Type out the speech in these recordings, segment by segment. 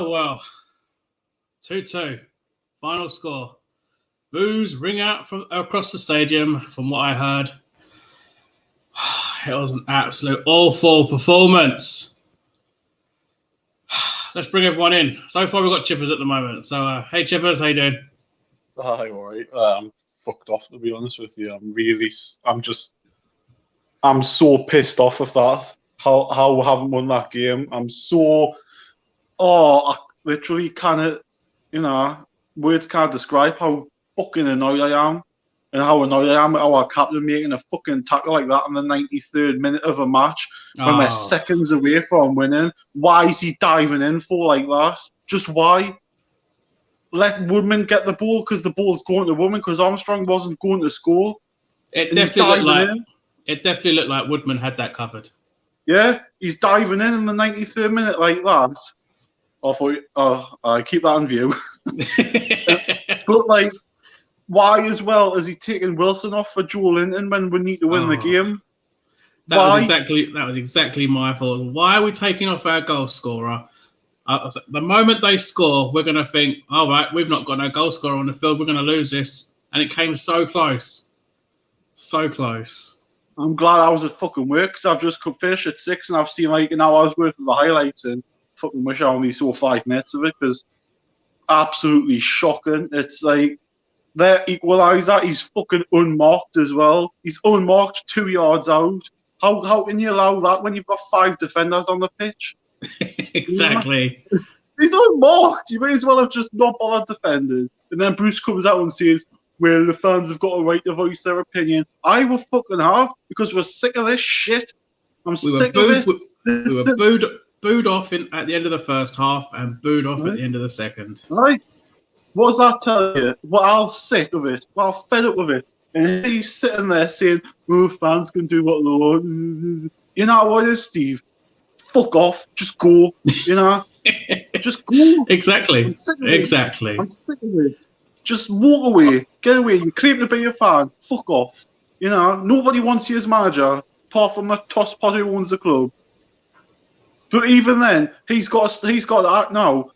Well. 2-2. Final score. Boos ring out from across the stadium, from what I heard. It was an absolute awful performance. Let's bring everyone in. So far, we've got Chippers at the moment. So, hey, Chippers, how you doing? Hi, all right. I'm fucked off, to be honest with you. I'm so pissed off of that. How we haven't won that game. I literally can't, words can't describe how fucking annoyed I am and how annoyed I am at our captain making a fucking tackle like that in the 93rd minute of a match when we're seconds away from winning. Why is he diving in for like that? Just why? Let Woodman get the ball because the ball's going to Woodman because Armstrong wasn't going to score. It definitely looked like Woodman had that covered. Yeah, he's diving in the 93rd minute like that. I keep that in view. But like, why as well is he taking Wilson off for Joe Linton when we need to win the game? That was exactly my fault. Why are we taking off our goal scorer? The moment they score, we're going to think, all right, we've not got no goal scorer on the field. We're going to lose this. And it came so close. So close. I'm glad I was at fucking work because I've just finished at 6 and I've seen like an hour's worth of the highlights and fucking wish I only saw 5 minutes of it because absolutely shocking. It's like their equaliser, he's fucking unmarked as well. He's unmarked 2 yards out. How can you allow that when you've got 5 defenders on the pitch? Exactly. He's unmarked. You may as well have just not bothered defending. And then Bruce comes out and says, well, the fans have got a right to voice their opinion. I will fucking have, because we're sick of this shit. Sick of it. We were booed off at the end of the first half and booed off at the end of the second. Right. What does that tell you? Well, I'm sick of it. Well, I'm fed up with it. And he's sitting there saying, oh, fans can do what they want. You know what it is, Steve? Fuck off. Just go. You know? Just go. Exactly. I'm sick of it. Just walk away. Get away. You claim to be a fan. Fuck off. You know? Nobody wants you as manager apart from the tosspot who owns the club. But even then, he's got to act now.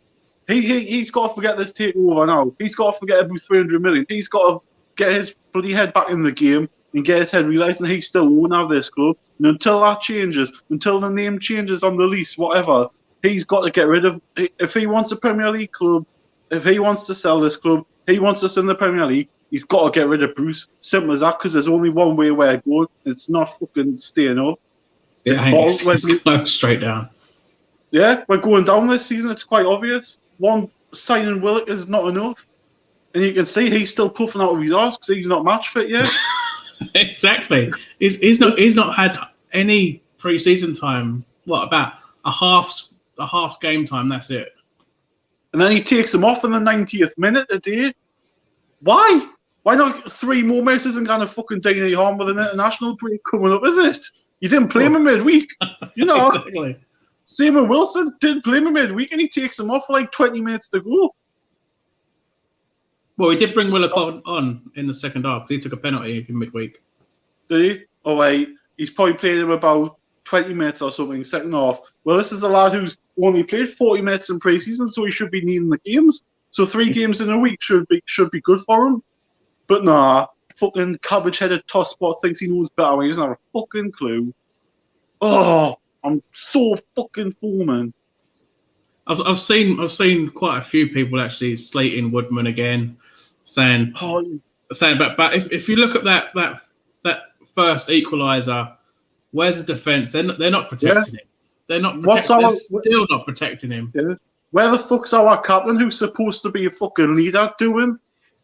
He's got to forget this takeover now. He's got to forget about 300 million. He's got to get his bloody head back in the game and get his head realising he still won't have this club. And until that changes, until the name changes on the lease, whatever, he's got to get rid of. If he wants a Premier League club, if he wants to sell this club, he wants us in the Premier League. He's got to get rid of Bruce. Simple as that. Because there's only one way we're going. It's not fucking staying up. It's going straight down. Yeah, we're going down this season. It's quite obvious. One signing Willock is not enough, and you can see he's still puffing out of his arse because he's not match fit yet. Exactly. He's not had any pre-season time. What, about a half game time? That's it. And then he takes him off in the 90th minute a day. Why? Why not 3 more matches and kind of fucking do any harm with an international break coming up? Is it? You didn't play him midweek. You know. Exactly. Same with Wilson. Didn't play him midweek, and he takes him off for like 20 minutes to go. Well, he did bring Willock on in the second half. He took a penalty in midweek. Did he? Oh, wait. He's probably played him about 20 minutes or something second half. Well, this is a lad who's only played 40 minutes in pre-season, so he should be needing the games. So 3 games in a week should be good for him. But nah, fucking cabbage-headed tosspot thinks he knows better. He doesn't have a fucking clue. Oh, I'm so fucking full, man. I've seen quite a few people actually slating Woodman again, saying but if you look at that first equaliser, where's the defence? They're not protecting him. They're still not protecting him. Yeah. Where the fuck's our captain, who's supposed to be a fucking leader, doing?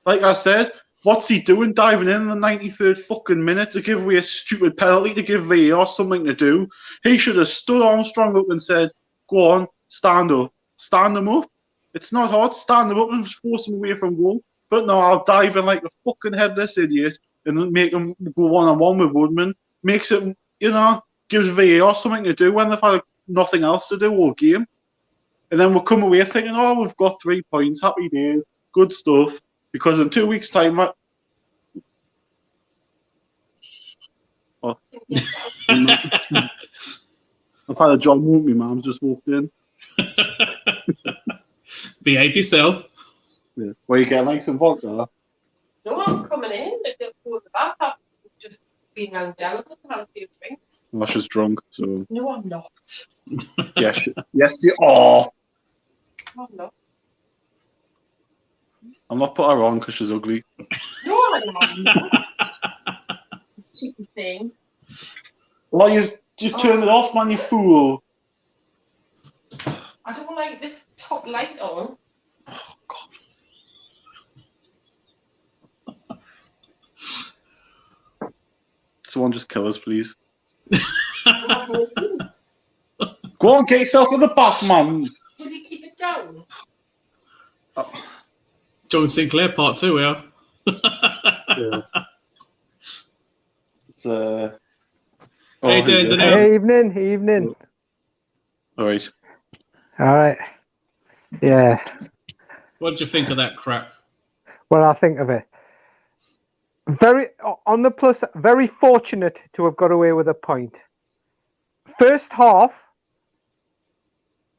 Like I said, what's he doing? Diving in the 93rd fucking minute to give away a stupid penalty, to give VAR something to do. He should have stood Armstrong up and said, go on, stand up. Stand him up. It's not hard. Stand him up and force him away from goal. But no, I'll dive in like a fucking headless idiot and then make him go one-on-one with Woodman. Makes it, gives VAR something to do when they've had nothing else to do all game. And then we'll come away thinking, oh, we've got 3 points. Happy days. Good stuff. Because in 2 weeks' time, I've had a job, won't me? Mum's just walked in. Behave yourself. Yeah. Well, you get like some vodka. No, I'm coming in. I don't go to the bath. I've just been around Delaware and had a few drinks. Well, she's drunk, so. No, I'm not. Yes, yes, you are. I'm not. I'm not put her on because she's ugly. No, I'm not. Cheeky thing. Well, you just turn it off, man, you fool. I don't like this top light on. Oh, God. Someone just kill us, please. Go on, get yourself in the bath, man. Will you keep it down? Oh. John Sinclair Part 2, yeah. Yeah. It's Hey, who's this? Evening. All right. All right. Yeah. What did you think of that crap? Well, I think of it. Very on the plus. Very fortunate to have got away with a point. First half,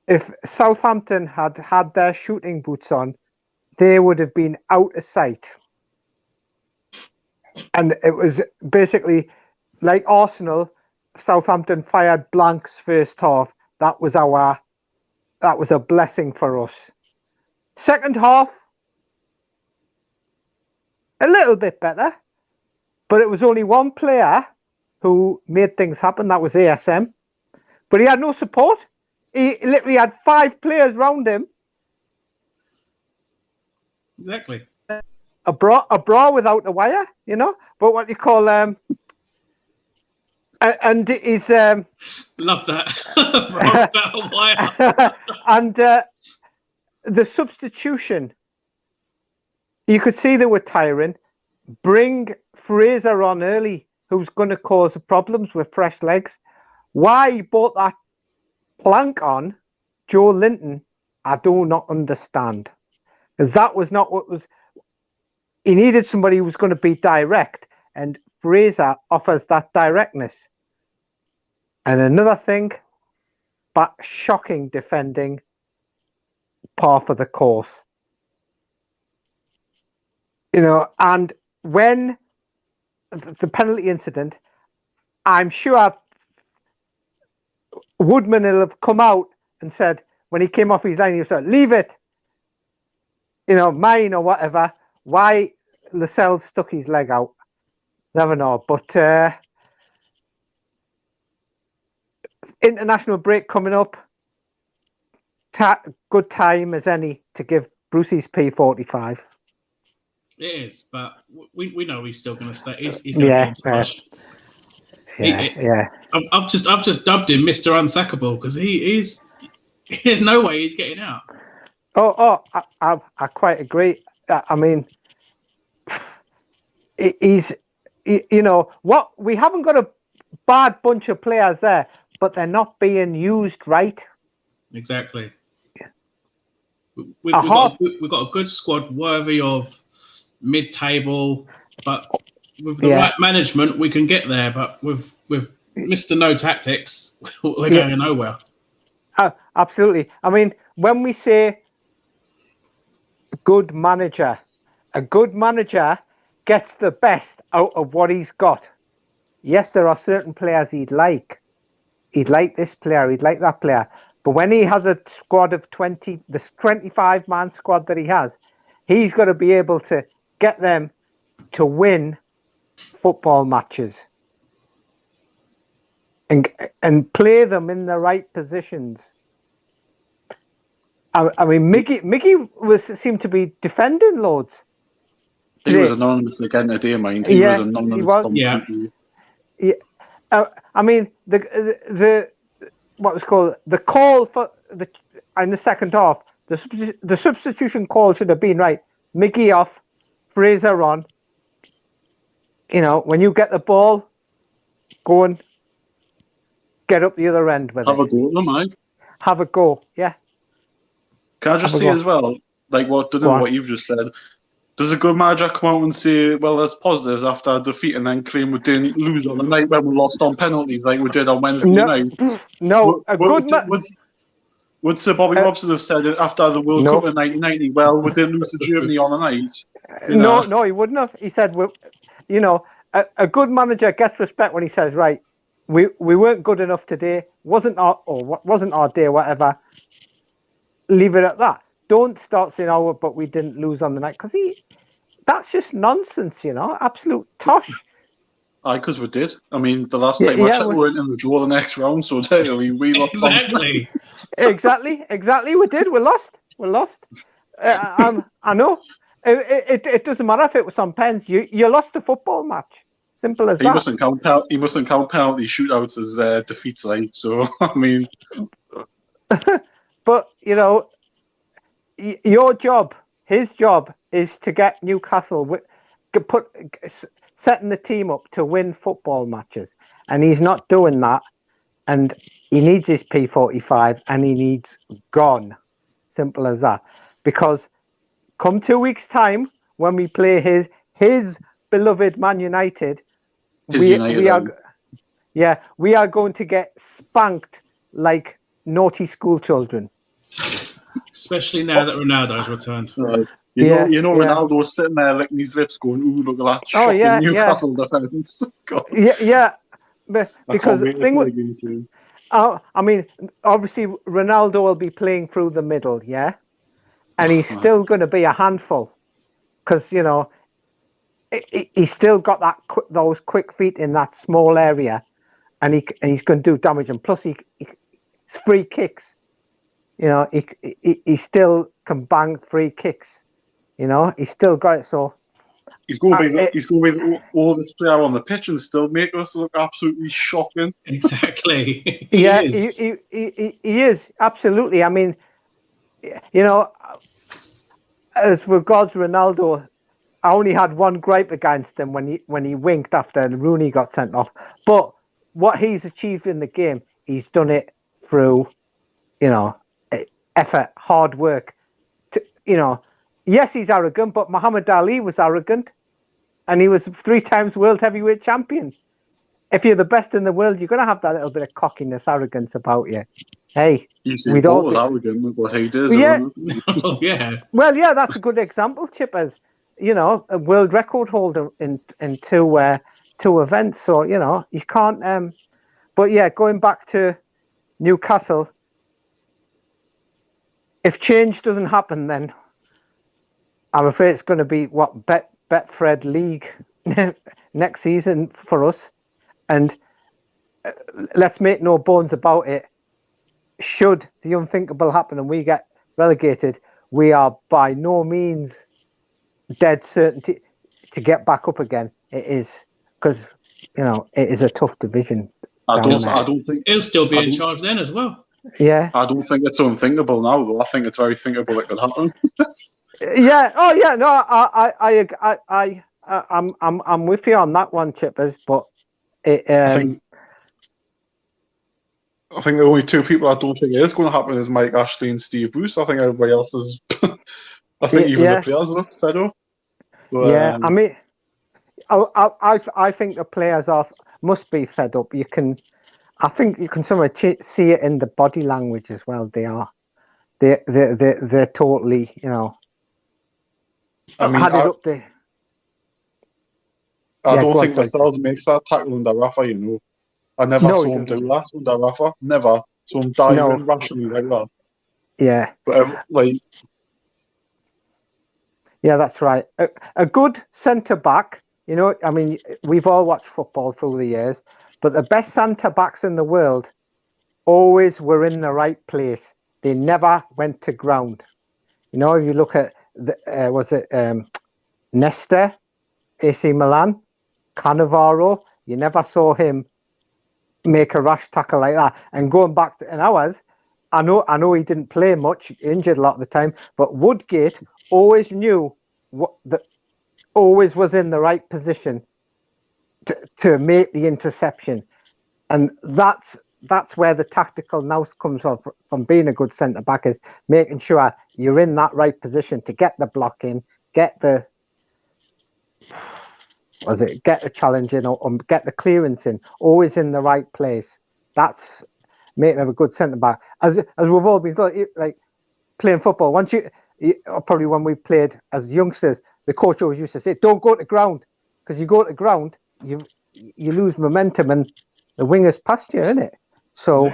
if Southampton had had their shooting boots on, they would have been out of sight. And it was basically like Arsenal. Southampton fired blanks first half. That was a blessing for us. Second half, a little bit better, but it was only one player who made things happen. That was ASM, but he had no support. He literally had 5 players around him. Exactly. A bra without a wire, you know. But what you call and he's Love that. Why? and the substitution. You could see they were tiring. Bring Fraser on early, who's going to cause problems with fresh legs. Why he brought that plank on, Joe Linton, I do not understand. Because that was not what was. He needed somebody who was going to be direct, and Fraser offers that directness. And another thing, but shocking defending, par for the course. You know, and when the penalty incident, I'm sure Woodman will have come out and said, when he came off his line, he said, leave it, you know, mine or whatever. Why Lascelles stuck his leg out? Never know. But international break coming up. Good time as any to give Brucey's P45. It is, but we know he's still going to stay. He's going to Yeah. I've just dubbed him Mr. Unsackable because there's no way he's getting out. I quite agree. I mean, he's, you know, what, we haven't got a bad bunch of players there, but they're not being used right. Exactly. We've got a good squad worthy of mid-table, but with the right management, we can get there. But with Mr. No Tactics, we're going nowhere. Absolutely. I mean, when we say a good manager gets the best out of what he's got. Yes, there are certain players he'd like. He'd like this player, he'd like that player. But when he has a squad of 20, the 25-man squad that he has, he's got to be able to get them to win football matches and play them in the right positions. I mean, Mickey seemed to be defending loads. He was anonymous again today, mind. He was anonymous. Yeah. I mean, the what was called the call for in the second half. The substitution call should have been right. Mickey off, Fraser on. You know, when you get the ball, go and get up the other end with it. Have a go, am Have a go, yeah. Can I just say as well, like what you've just said? Does a good manager come out and say, well, there's positives after a defeat and then claim we didn't lose on the night when we lost on penalties like we did on Wednesday night? No, Would Sir Bobby Robson have said it after the World Cup in 1990? Well, we did lose to Germany on the night. No, he wouldn't have. He said, a good manager gets respect when he says, right, we weren't good enough today. Wasn't our day, whatever. Leave it at that. Don't start saying, but we didn't lose on the night, because that's just nonsense, absolute tosh. Aye, because we did. I mean, the last time we weren't in the draw the next round, so technically we lost. Exactly. We did. We lost. I know. It doesn't matter if it was on pens. You lost a football match. Simple as that. He mustn't count penalty shootouts as defeats, like. So I mean. But your job, his job, is to get Newcastle setting the team up to win football matches, and he's not doing that. And he needs his P45, and he needs gone. Simple as that. Because come 2 weeks' time, when we play his beloved Man United, we are going to get spanked like naughty school children. Especially now that Ronaldo's returned. Ronaldo's sitting there licking his lips, going, "Ooh, look at that shocking Newcastle defence." Because the thing with, I mean, obviously Ronaldo will be playing through the middle, and he's still going to be a handful, because he's still got those quick feet in that small area, and he's going to do damage, and plus he free kicks. He still can bang free kicks. He's still got it. So he's going to be all this player on the pitch and still make us look absolutely shocking. Exactly. He is absolutely. I mean, as regards Ronaldo, I only had one gripe against him when he winked after Rooney got sent off. But what he's achieved in the game, he's done it through, effort, hard work. Yes, he's arrogant, but Muhammad Ali was arrogant, and he was 3 times world heavyweight champion. If you're the best in the world, you're going to have that little bit of cockiness, arrogance about you. Hey, we don't was arrogant, but he did. Yeah. Well, that's a good example, Chip, as a world record holder in two events. So you can't. But going back to Newcastle, if change doesn't happen, then I'm afraid it's going to be Betfred League next season for us. And let's make no bones about it. Should the unthinkable happen and we get relegated, we are by no means dead certain to get back up again. It is, because it is a tough division. I don't think he'll still be in charge then as well. Yeah, I don't think it's unthinkable now, though. I think it's very thinkable it could happen. Yeah. Oh, yeah. No, I'm with you on that one, Chippers. But I think the only 2 people I don't think it is going to happen is Mike Ashley and Steve Bruce. I think everybody else is. I think even the players are fed up. But, I mean, I think the players must be fed up. I think you can somewhere see it in the body language as well. They're totally, I mean, had it up there. I don't think Lascelles makes that tackle under Rafa, I never saw him do that under Rafa. Never saw him diving rationally like that. Yeah. But yeah, that's right. A good centre-back, I mean, we've all watched football through the years, but the best centre-backs in the world always were in the right place. They never went to ground. If you look at, Nesta, AC Milan, Cannavaro, you never saw him make a rash tackle like that. And going back to ours, I know he didn't play much, injured a lot of the time, but Woodgate always knew always was in the right position to make the interception. And that's where the tactical nous comes from being a good centre back, is making sure you're in that right position to get the block in, get the challenge in, or get the clearance in, always in the right place. That's making of a good centre back. As we've all been taught, like playing football. Once you probably when we played as youngsters, the coach always used to say, "Don't go to ground, because you go to ground, you lose momentum and the winger's past you, isn't it?" So,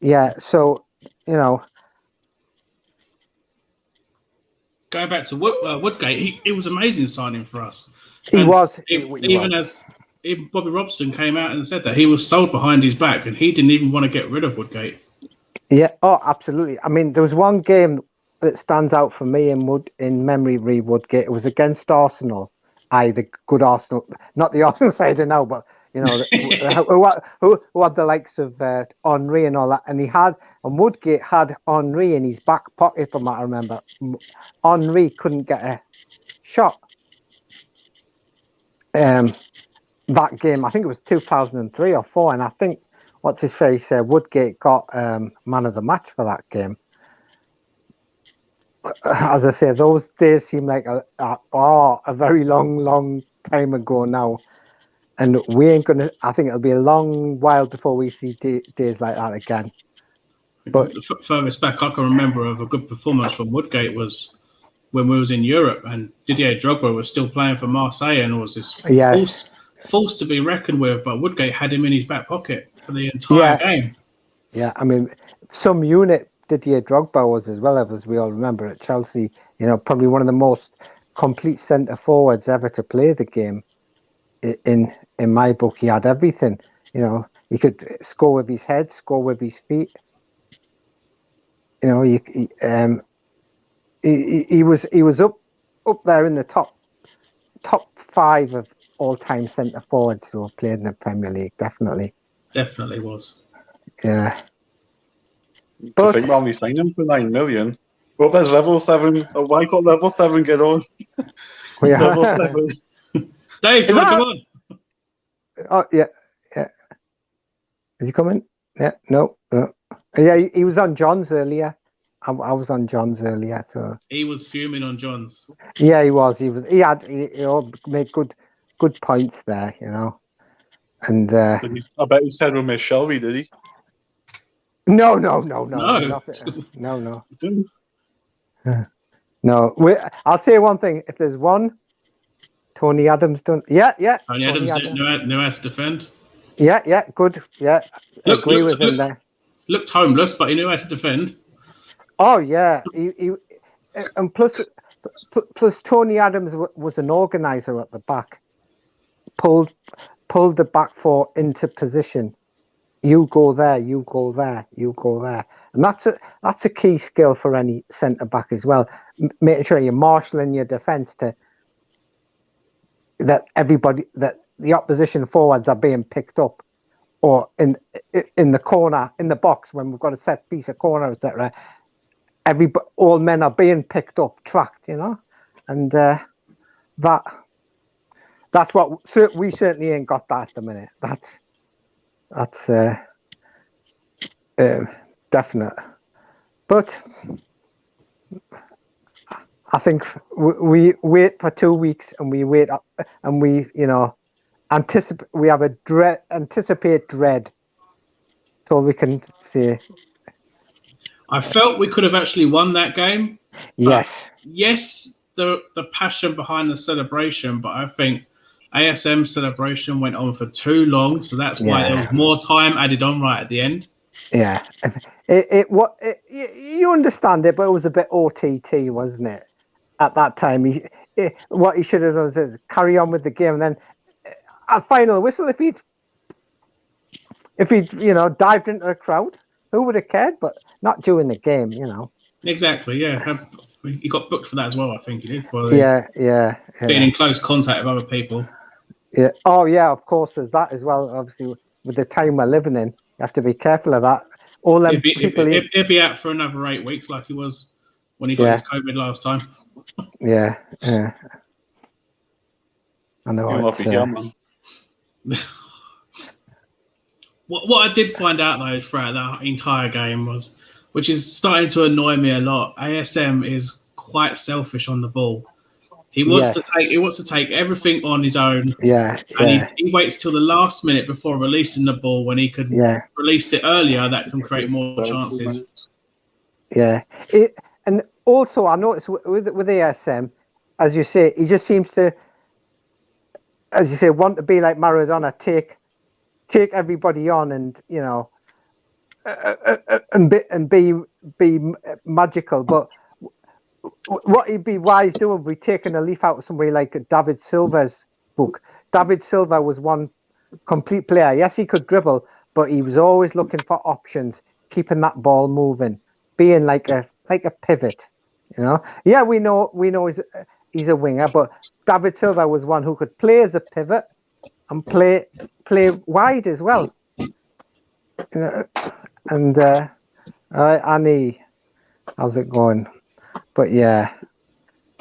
yeah. So Going back to Woodgate, he was amazing signing for us. He was. Even Bobby Robson came out and said that he was sold behind his back, and he didn't even want to get rid of Woodgate. Yeah. Oh, absolutely. I mean, there was one game that stands out for me in memory. Woodgate. It was against Arsenal. The good Arsenal, not the Arsenal side now, but who had the likes of Henry and all that, and Woodgate had Henry in his back pocket, from what I remember. Henry couldn't get a shot. That game, I think it was 2003 or 4, and I think what's his face, Woodgate got man of the match for that game. As I say, those days seem like a very long time ago now. And we ain't gonna. I think it'll be a long while before we see days like that again. But the furthest back I can remember of a good performance from Woodgate was when we was in Europe, and Didier Drogba was still playing for Marseille and was this forced to be reckoned with. But Woodgate had him in his back pocket for the entire game. Yeah, I mean, some unit Didier Drogba was as well, as we all remember at Chelsea. Probably one of the most complete centre forwards ever to play the game. In my book, he had everything. He could score with his head, score with his feet. He was up there in the top 5 of all-time centre forwards who have played in the Premier League. Definitely was. Yeah. But I think we only signed him for 9 million. Well, there's level 7. Oh, why can't level 7 get on? Level 7. Dave, do you want to come on? Oh, yeah. Is he coming? Yeah, no. Yeah, he was on John's earlier. I was on John's earlier, so he was fuming on John's. Yeah, he was. He made good points there, And I bet he said we'll miss Shelby, did he? No. Didn't. No. I'll say one thing. If there's one, Tony Adams done. Yeah. Tony Adams knew how to defend. Yeah, good. Yeah, agree with him there. Looked homeless, but he knew how to defend. Oh yeah, he and plus Tony Adams was an organizer at the back. Pulled the back four into position. You go there, you go there, you go there, and that's a key skill for any centre back as well. Making sure you're marshalling your defence that the opposition forwards are being picked up, or in the corner, in the box when we've got a set piece of corner, etc. All men are being picked up, tracked, and that's what we certainly ain't got that at the minute. That's definite. But I think we wait for 2 weeks and we wait up and we anticipate. We have anticipate dread, so we can say. I felt we could have actually won that game. Yes. Yes, the passion behind the celebration, but I think ASM celebration went on for too long, so that's why there was more time added on right at the end. Yeah, you understand it, but it was a bit OTT, wasn't it? At that time, what he should have done is carry on with the game, and then a final whistle. If he'd dived into the crowd, who would have cared? But not during the game, Exactly. Yeah, he got booked for that as well. I think he did. Being in close contact with other people. Yeah. Oh, yeah. Of course, there's that as well. Obviously, with the time we're living in, you have to be careful of that. All them people. He'll be out for another 8 weeks, like he was when he got his COVID last time. Yeah. I know. What I did find out though throughout that entire game was, which is starting to annoy me a lot, ASM is quite selfish on the ball. He wants to take everything on his own. Yeah. And he waits till the last minute before releasing the ball when he could release it earlier. That can create more chances. Yeah. And also, I noticed with ASM, as you say, he just seems to, as you say, want to be like Maradona, take everybody on, and and be magical. But what he'd be wise doing would be taking a leaf out of somebody like David Silva's book. David Silva was one complete player. Yes, he could dribble, but he was always looking for options, keeping that ball moving, being like a pivot. Yeah, we know he's a winger, but David Silva was one who could play as a pivot and play wide as well. And Annie, how's it going? But yeah,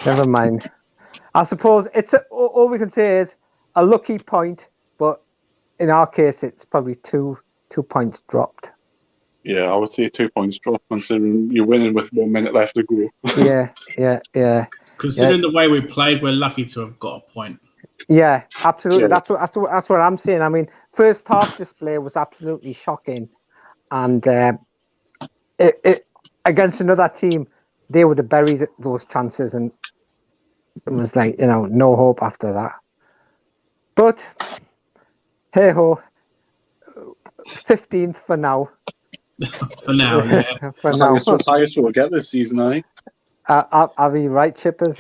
never mind. I suppose it's all we can say is a lucky point, but in our case, it's probably two points dropped. Yeah, I would say 2 points dropped considering you're winning with 1 minute left to go. Yeah. Considering the way we played, we're lucky to have got a point. Yeah, absolutely. Yeah. That's what I'm saying. I mean, first half display was absolutely shocking, and it against another team, they would have buried those chances, and it was like no hope after that. But hey ho, 15th for now. For now, yeah. For now. That's the highest we'll get this season, I think. Are we right, Chippers?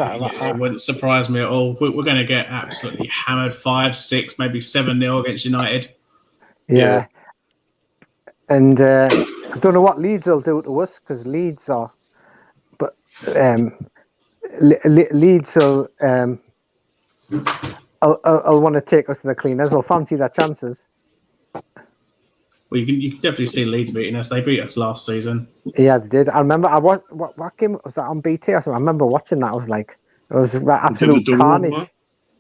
It wouldn't surprise me at all. We're going to get absolutely hammered 5-6, maybe 7-0 against United. Yeah. And I don't know what Leeds will do to us, because Leeds are, but Leeds will I'll want to take us to the cleaners. They'll fancy their chances. Well, you can definitely see Leeds beating us. They beat us last season. Yeah, they did. I remember. What game was that on BT? I remember watching that. I was like, it was like absolute carnage.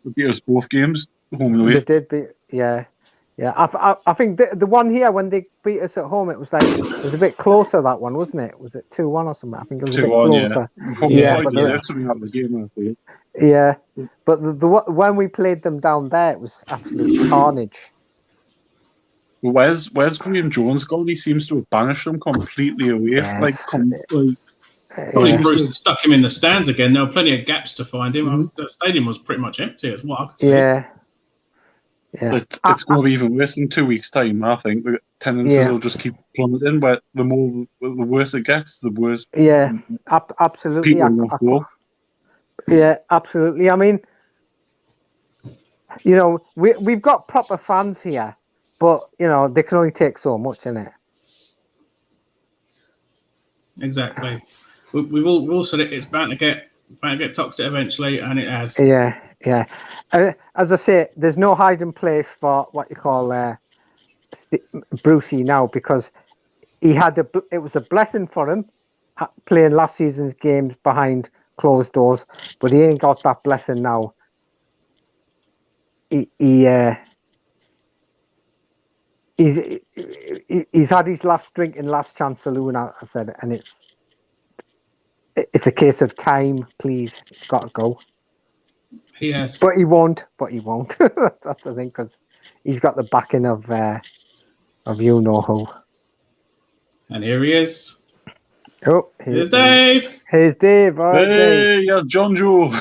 They beat us both games, home and away. They did beat. Yeah. I think the one here when they beat us at home, it was a bit closer. That one, wasn't it? Was it 2-1 or something? I think it was 2-1. Yeah. But when we played them down there, it was absolute carnage. Where's Graham Jones gone? He seems to have banished them completely away. Yes. Probably Bruce stuck him in the stands again. There were plenty of gaps to find him. Mm-hmm. The stadium was pretty much empty, is what I could see. Yeah. It's going to be even worse in 2 weeks' time, I think. The attendances will just keep plummeting, but the worse it gets, the worse. Yeah, absolutely. Yeah, absolutely. I mean, we've got proper fans here, but they can only take so much, innit? Exactly. We've all said it's bound to get toxic eventually, and it has. Yeah. As I say, there's no hiding place for what you call Brucey now, because it was a blessing for him playing last season's games behind closed doors, but he ain't got that blessing now. He's had his last drink in Last Chance Saloon, I said, and it's a case of time. Please, it's got to go. Yes, but he won't. That's the thing, because he's got the backing of you know who. And here he is. Oh, here's Dave. Here's Dave. All right, hey, yes, John Joe.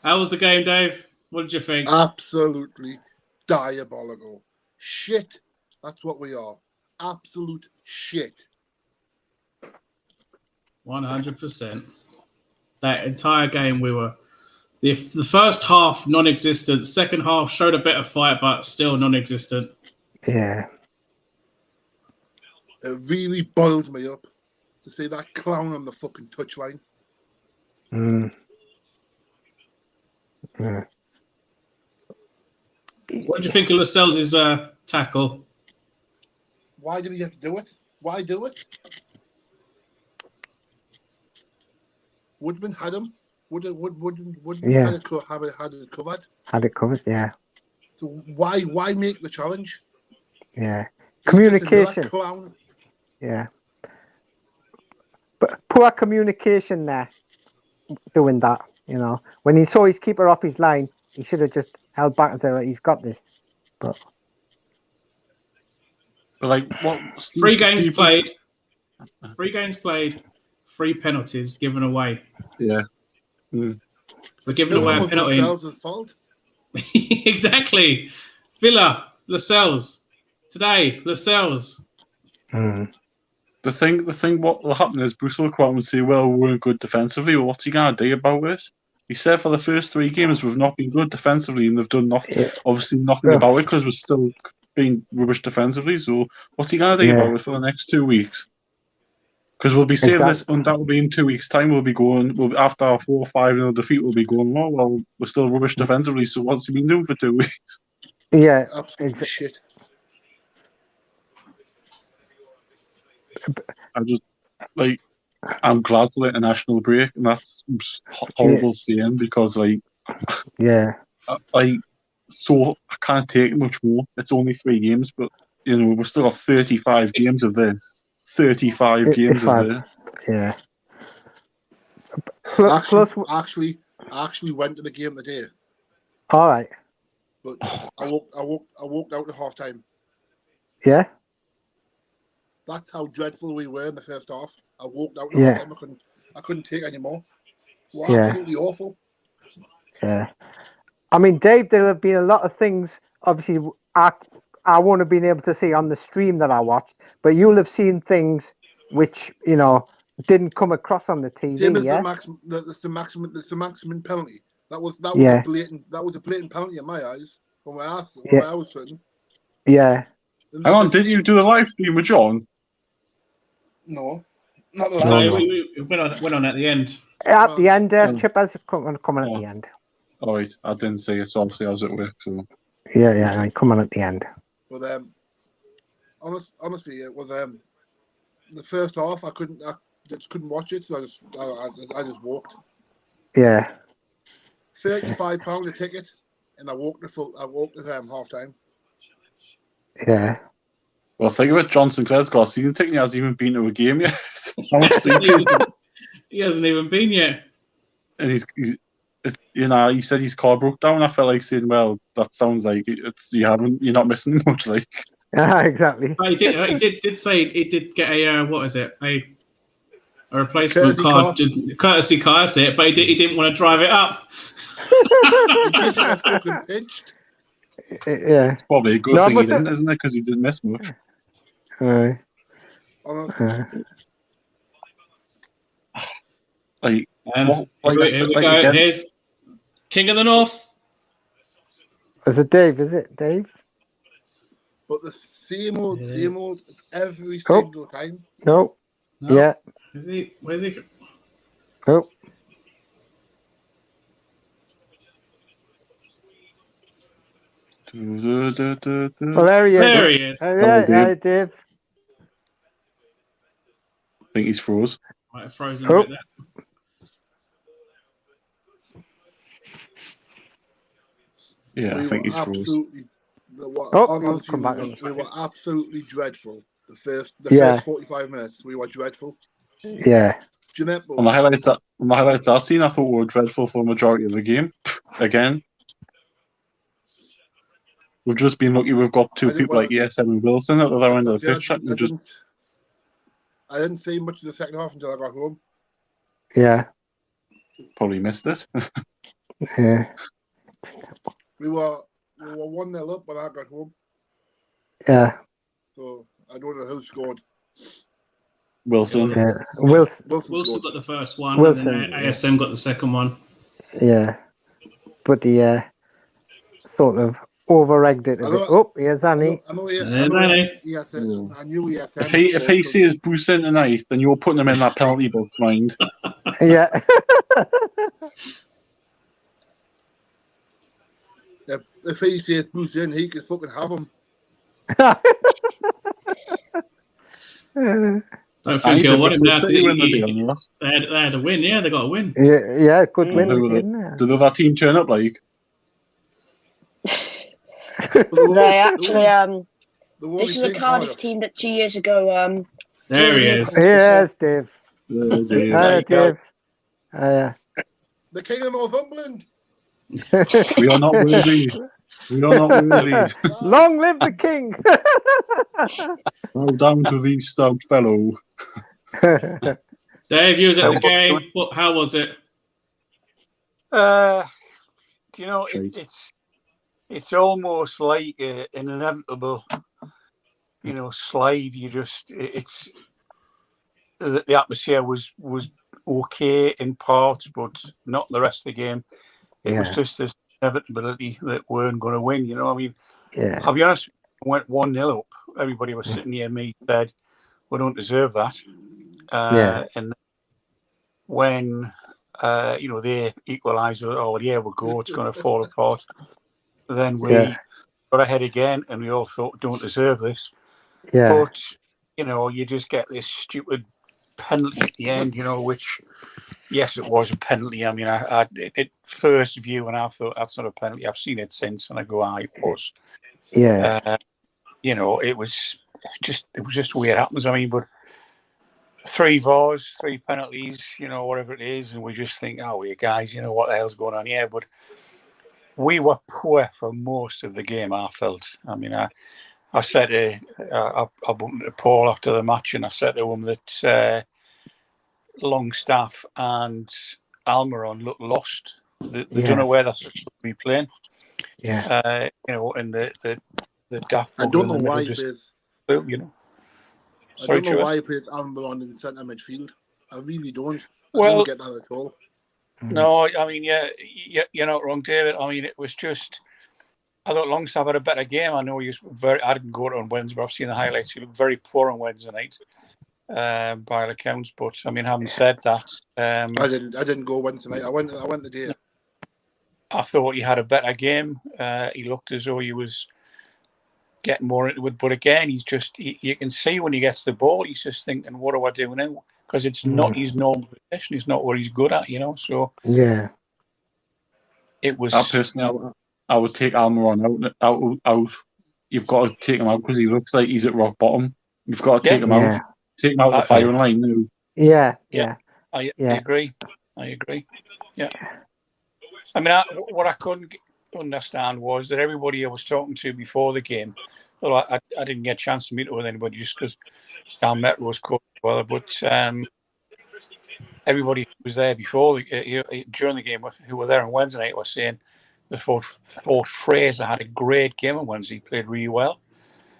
How was the game, Dave? What did you think? Absolutely diabolical. Shit. That's what we are. Absolute shit. 100%. That entire game, we were the first half non-existent. Second half showed a bit of fight, but still non-existent. Yeah. It really boiled me up to see that clown on the fucking touchline. Yeah. What did you think of Lascelles' tackle? Why did he have to do it? Why do it? Woodman had him. Woodman had it covered. Had it covered, yeah. So why make the challenge? Yeah. Communication. Yeah. But poor communication there. doing that. You know, when he saw his keeper off his line, he should have just held back and said, "He's got this." But like, what? 3 games played. 3 games played. 3 penalties given away. Yeah. We're giving away a penalty. Fault. Exactly. Villa, Lascelles. Today, Lascelles. The thing, what will happen is Bruce will come out and say, "Well, we weren't good defensively." Well, what's he gonna do about it? He said for the first 3 games we've not been good defensively, and they've done nothing. Yeah. Obviously, nothing about it because we're still being rubbish defensively. So, what's he gonna do about it for the next 2 weeks? Because we'll be saying this undoubtedly in 2 weeks' time. We'll be going. After our 4 or 5-0 defeat, we'll be going, "Oh well, we're still rubbish defensively." So, what's he been doing for 2 weeks? Yeah, absolutely shit. I'm glad for the international break, and that's horrible saying because I can't take much more. It's only 3 games, but we've still got 35 games of this. 35 games of this. Yeah. Actually went to the game today. All right. But I walked out at half time. Yeah. That's how dreadful we were in the first half. I walked out at half time. I couldn't take any more. We're absolutely awful. Yeah. I mean, Dave, there have been a lot of things. Obviously, I won't have been able to see on the stream that I watched, but you'll have seen things which didn't come across on the TV. That's the maximum penalty. That was a blatant penalty in my eyes from where I was sitting. Yeah. Hang on, didn't you do a live stream with John? No, not the live. No, we went on at the end. At the end, Chip has coming at the end. All right, I didn't see it, so obviously I was at work. So. Yeah, come on at the end. But honestly, it was the first half. I just couldn't watch it, so I just walked. Yeah. £35 a ticket, and I walked at half time. Yeah. Well, think about John Sinclair's got a season ticket. He hasn't even been to a game yet. He hasn't even been yet. And he said his car broke down. I felt like saying, "Well, that sounds like you're not missing much." Like, exactly. He did say he did get a a replacement car, courtesy car, but he didn't want to drive it up. He just got fucking pinched. Yeah, it's probably a good thing he didn't, isn't it? Because he didn't miss much. Here we go. Here's King of the North. Is it Dave? Is it Dave? But the same old every single time. No. Yeah. Is he? Where's he? Oh. Well, there he is. There he is. Yeah, Dave. I think he's froze. Might have frozen a bit there. Yeah, I think he's froze. We were absolutely dreadful. The first 45 minutes, we were dreadful. Yeah. Do you know, on the highlights I've seen, I thought we were dreadful for the majority of the game. Again. We've just been lucky we've got 2 people like ESM and Wilson at the other end of the pitch. I didn't see much of the second half until I got home. Yeah. Probably missed it. Yeah. We were 1-0 up when I got home. Yeah. So I don't know who scored. Wilson. Yeah. Wilson got the first one, and then ASM got the second one. Yeah. But the sort of over-egged it a bit. Oh, here's Annie. There's Annie. I knew he had if he sees Bruce in tonight, then you're putting him in that penalty box, mind. Yeah. If he sees Bruce in, he could fucking have him. Don't think he'll want him now. They had a win, yeah, they got a win. Yeah, good win. Did the other team turn up like? They actually, this is a Cardiff team that 2 years ago. There he is. Yes, Dave. Dave. Dave. The king of Northumberland. We are not worthy. We are not worthy. Long live the king. Bow down to thee, stout fellow. Dave, you was at the game. How was it? Do you know, it's almost like an inevitable, slide. It's the atmosphere was okay in parts, but not the rest of the game. It was just this inevitability that we weren't going to win. I mean, I'll be honest, we went 1-0 up. Everybody was sitting near me, said, we don't deserve that. And when, they equalised, we'll go, it's going to fall apart. Then we got ahead again, and we all thought, don't deserve this. But, you just get this stupid penalty at the end, which, yes, it was a penalty. I mean, I first view, and I thought that's not a penalty. I've seen it since, and I go, it was. It was just weird happens. I mean, but 3 VARs, 3 penalties, whatever it is, and we just think, you guys, what the hell's going on here? But we were poor for most of the game, I felt. I mean, I said I bumped into Paul after the match, and I said to him that Longstaff and Almiron looked lost. They don't know where they're supposed to be playing. And the daft. I don't know why he plays. Sorry, I don't know why he plays Almiron in centre midfield. I really don't. I don't get that at all. No, I mean, you're not wrong, David. I mean, it was just. I thought Longstaff had a better game. I know he was I didn't go to on Wednesday, but I've seen the highlights. He looked very poor on Wednesday night, by all accounts. But I mean, having said that, I didn't go Wednesday night. I went the day. I thought he had a better game. He looked as though he was getting more into it. But again, he's just you can see when he gets the ball, he's just thinking, "What do I do now?" Because it's not his normal position. It's not what he's good at, So it was. Personally, I would take Almiron out. You've got to take him out because he looks like he's at rock bottom. You've got to take him out. Take him out of the firing line now. I agree. Yeah. I mean, what I couldn't understand was that everybody I was talking to before the game, well, I didn't get a chance to meet with anybody just because Dan Metro was caught together, but everybody who was there before during the game who were there on Wednesday night was saying they thought Fraser had a great game on Wednesday. He played really well.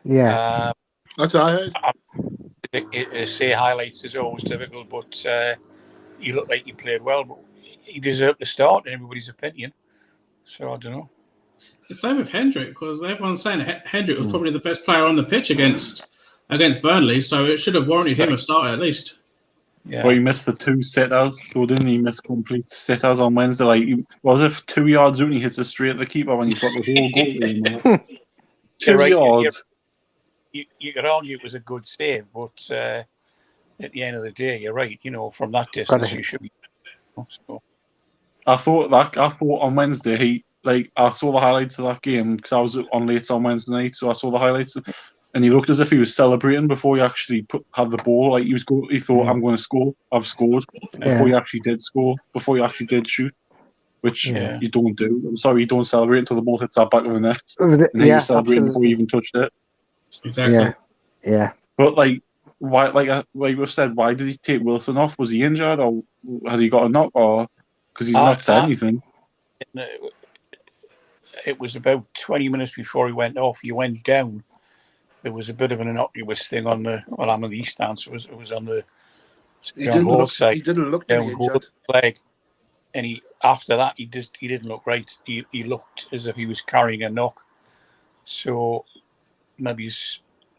That's what I heard. Say highlights is always difficult, but he looked like he played well. But he deserved to start in everybody's opinion. So I don't know. It's the same with Hendrick because everyone's saying Hendrick was probably the best player on the pitch against Burnley, so it should have warranted him a start at least. Yeah. Well, he missed the 2 sitters, though, didn't he? Missed complete sitters on Wednesday. Like, was it 2 yards out and he hits it straight at the keeper when he's got the whole goal in? 2 yards. You could argue it was a good save, but at the end of the day, you're right. From that distance, you should be. So. I thought on Wednesday I saw the highlights of that game because I was on late on Wednesday night, so I saw the highlights, and he looked as if he was celebrating before he actually had the ball. Like he thought, "I'm going to score. I've scored." Before he actually did score, before he actually did shoot, which you don't do. I'm sorry, you don't celebrate until the ball hits that back of the net, and then you're celebrating before you even touched it. Exactly. Yeah. But why? Like we've said, why did he take Wilson off? Was he injured, or has he got a knock, or because he's not said anything? It was about 20 minutes before he went off. He went down. There was a bit of an innocuous thing on the. Well, I'm on the east stand, so it was on the. He didn't look down leg, and after that he didn't look right. He looked as if he was carrying a knock. So maybe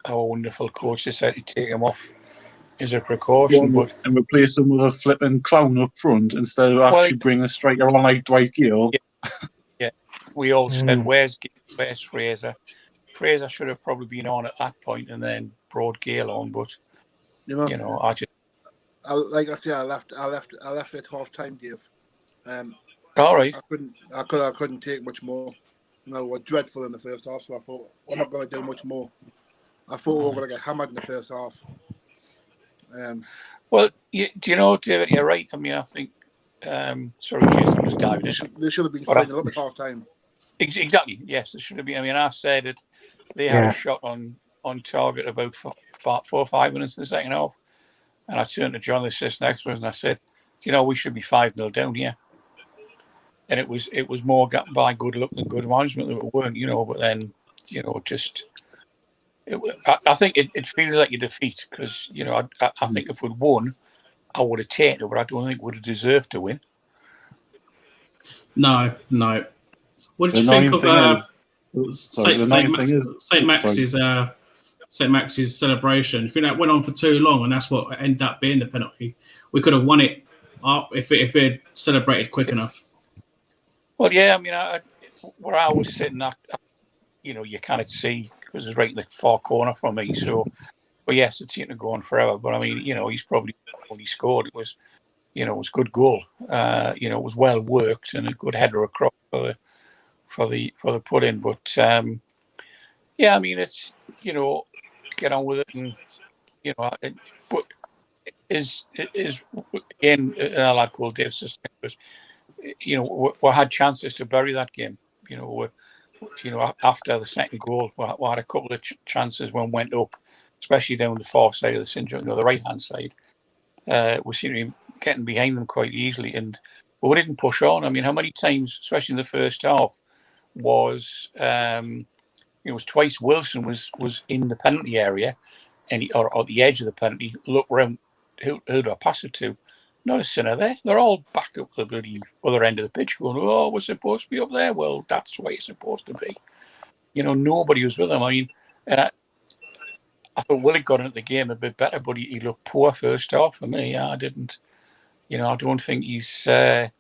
our wonderful coach decided to take him off as a precaution, and replace him with a flipping clown up front instead of actually bringing a striker on like Dwight Gale. Yeah. We all said, "Where's Fraser?" Fraser should have probably been on at that point and then brought Gale on, but I just. Like I say, I left at half time, Dave. All right. I couldn't take much more. We were dreadful in the first half, so I thought we're not going to do much more. I thought we were going to get hammered in the first half. Well, do you know, David? You're right. I mean, I think Sorry, Jason, I'm just diving in. They should have been 3-0 at half time. Exactly. Yes, there should have been. I mean, I said it. They had a shot on target about 4 or 5 minutes in the second half, and I turned to John, the assistant expert, and I said, we should be 5-0 down here. And it was more by good luck than good management that we weren't, But then, just. I think it feels like a defeat because I think if we'd won, I would have taken it, but I don't think we'd have deserved to win. No. What did you think of St. Max's celebration? I think that went on for too long, and that's what ended up being the penalty. We could have won it if it had celebrated quick enough. Well, yeah, I mean, where I was sitting, you can't see because it's right in the far corner from me. So, but yes, it seemed to go on forever. But I mean, he's probably when he scored, it was good goal. It was well worked and a good header across for the put in. But yeah, I mean, it's get on with it, and but is again a lad called Dave Sisters. We had chances to bury that game. After the second goal, we had a couple of chances when we went up, especially down the far side of the St. the right-hand side. We seemed to be getting behind them quite easily, but we didn't push on. I mean, how many times, especially in the first half, was it was twice Wilson was in the penalty area, and or at the edge of the penalty, look around, who do I pass it to? Not a sinner there. They're all back up the bloody other end of the pitch going, oh, we're supposed to be up there. Well, that's where you're supposed to be. Nobody was with him. I mean, I thought Willie got into the game a bit better, but he looked poor first half for me. I didn't, I don't think he's settled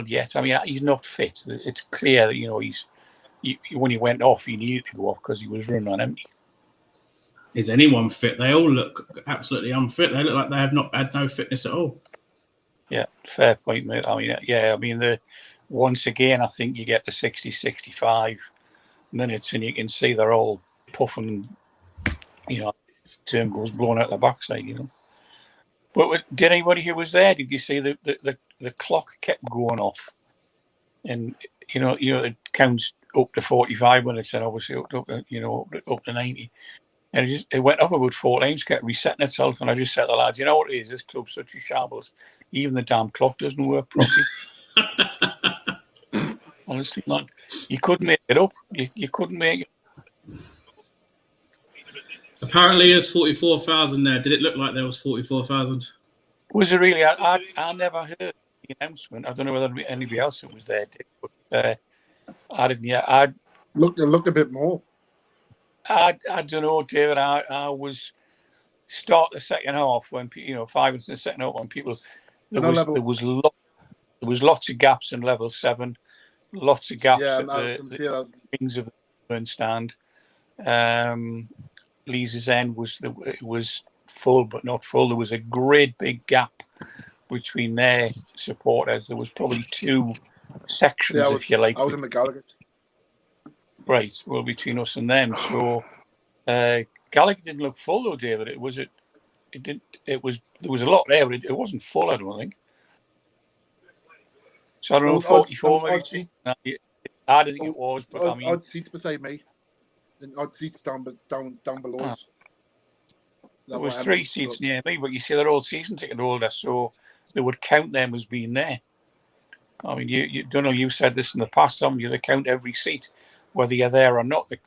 yet. I mean, he's not fit. It's clear that, when he went off, he needed to go off because he was running on empty. Is anyone fit? They all look absolutely unfit. They look like they have not had no fitness at all. Yeah, fair point, mate. I mean, once again, I think you get to 60, 65 minutes and you can see they're all puffing, term goes blown out the backside, But did anybody who was there, did you see the clock kept going off? And, it counts up to 45 minutes and obviously up to 90. And it went up about 4 times, kept resetting itself. And I just said to the lads, what it is? This club's such a shambles. Even the damn clock doesn't work properly. Honestly, man. You couldn't make it up. You couldn't make it. Apparently there's 44,000 there. Did it look like there was 44,000? Was it really? I never heard the announcement. I don't know whether anybody else that was there did. But I didn't. Yeah, it looked a bit more. I don't know, David. I was start the second half when 5 minutes in the second half when people there was lots of gaps in level 7, lots of gaps at the wings of the burn stand. Lee's end was full but not full. There was a great big gap between their supporters. There was probably 2 sections, if you like. I was in the Gallagher. Right, well, between us and them. So Gallagher didn't look full though, David. There was a lot there, but it wasn't full, I don't think. So I don't know, 44 maybe. I didn't think it was, but I mean, odd seats beside me, and odd seats down below us. There was 3 seats near me, but you see, they're all season ticket holders, so they would count them as being there. I mean, you don't know. You said this in the past, Tom. They count every seat, whether you're there or not. They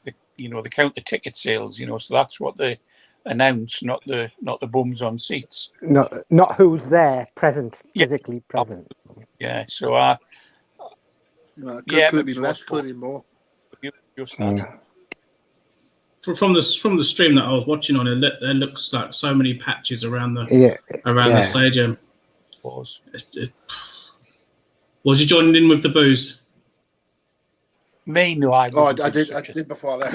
count the ticket sales. So that's what they announce, not the bums on seats. Not who's there, physically present. Yeah. So could be less, could be more. Just that. From the stream that I was watching on it, there looks like so many patches around the stadium. Was you joining in with the booze? Me, no, I did before that.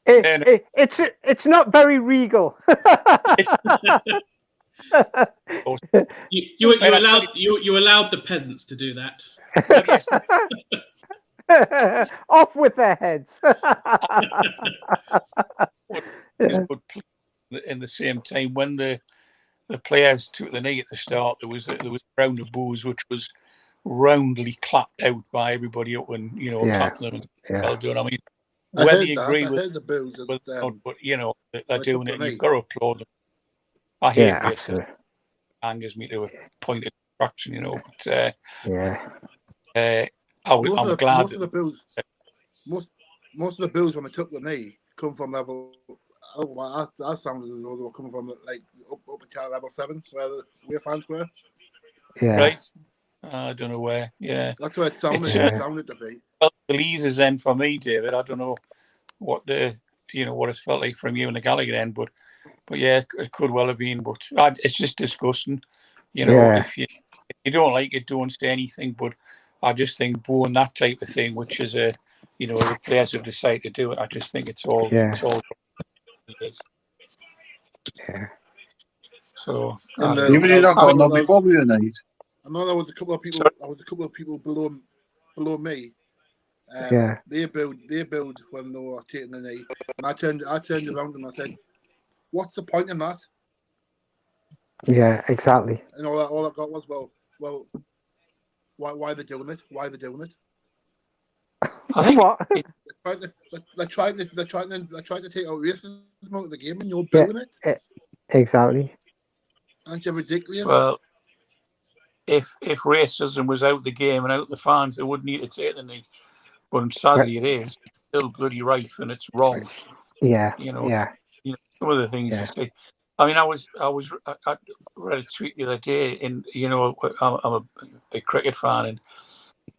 It's not very regal. You allowed the peasants to do that. Off with their heads. In the same time, when the the players took the knee at the start, there was a round of boos which was roundly clapped out by everybody up and clapping them. Well done. I mean, whether you agree with the boos, but they're doing it, and you've got to applaud them. I hate racism. Angers me to a point of distraction, But I'm glad most of the boos, most of the boos when they took the knee come from level. I sounded as though they were coming from like up at level 7, where fans were. Yeah. Right. I don't know where. Yeah. That's where it sounded. It sounded to be. Well, the Lees end for me, David. I don't know what what it felt like from you and the Gallagher end, but yeah, it could well have been. But it's just disgusting. If you don't like it, don't say anything. But I just think booing that type of thing, which is the players have decided to do it. I just think it's all. Yeah. So even you're not going to be bubbly tonight. I know there was a couple of people. There was a couple of people below me. They booed when they were taking the knee, and I turned around and I said, "What's the point in that?" Yeah, exactly. And all I got was, well, why are they doing it? Why are they doing it? I think what? They're trying to take out racism out of the game, and you're booing it. Exactly. Aren't you ridiculous? Well, if racism was out the game and out the fans, they wouldn't need to take the knee. But sadly, it is still bloody rife, and it's wrong. Yeah. Some of the things you say. I mean, I read a tweet the other day, and I'm a big cricket fan,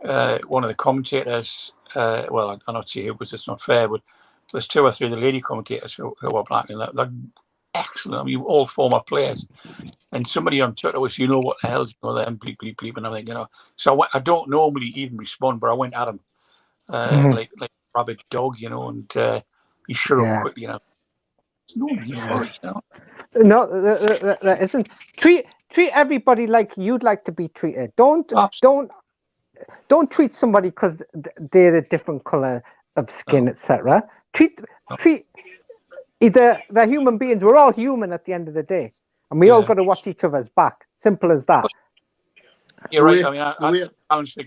and one of the commentators, well, I'm not saying it was it's not fair, but there's 2 or 3 of the lady commentators who are black, and they're excellent. I mean, all former players. And somebody on Twitter was, what the hell's them bleep, bleep, bleep, and everything, So I don't normally even respond, but I went at him like a rabid dog, and he shut up quick, There's no need for it, No, there isn't. Treat everybody like you'd like to be treated. Don't treat somebody because they're a different color of skin, etc. Treat either they're human beings. We're all human at the end of the day, and we all got to watch each other's back. Simple as that. You're right. I mean, I challenged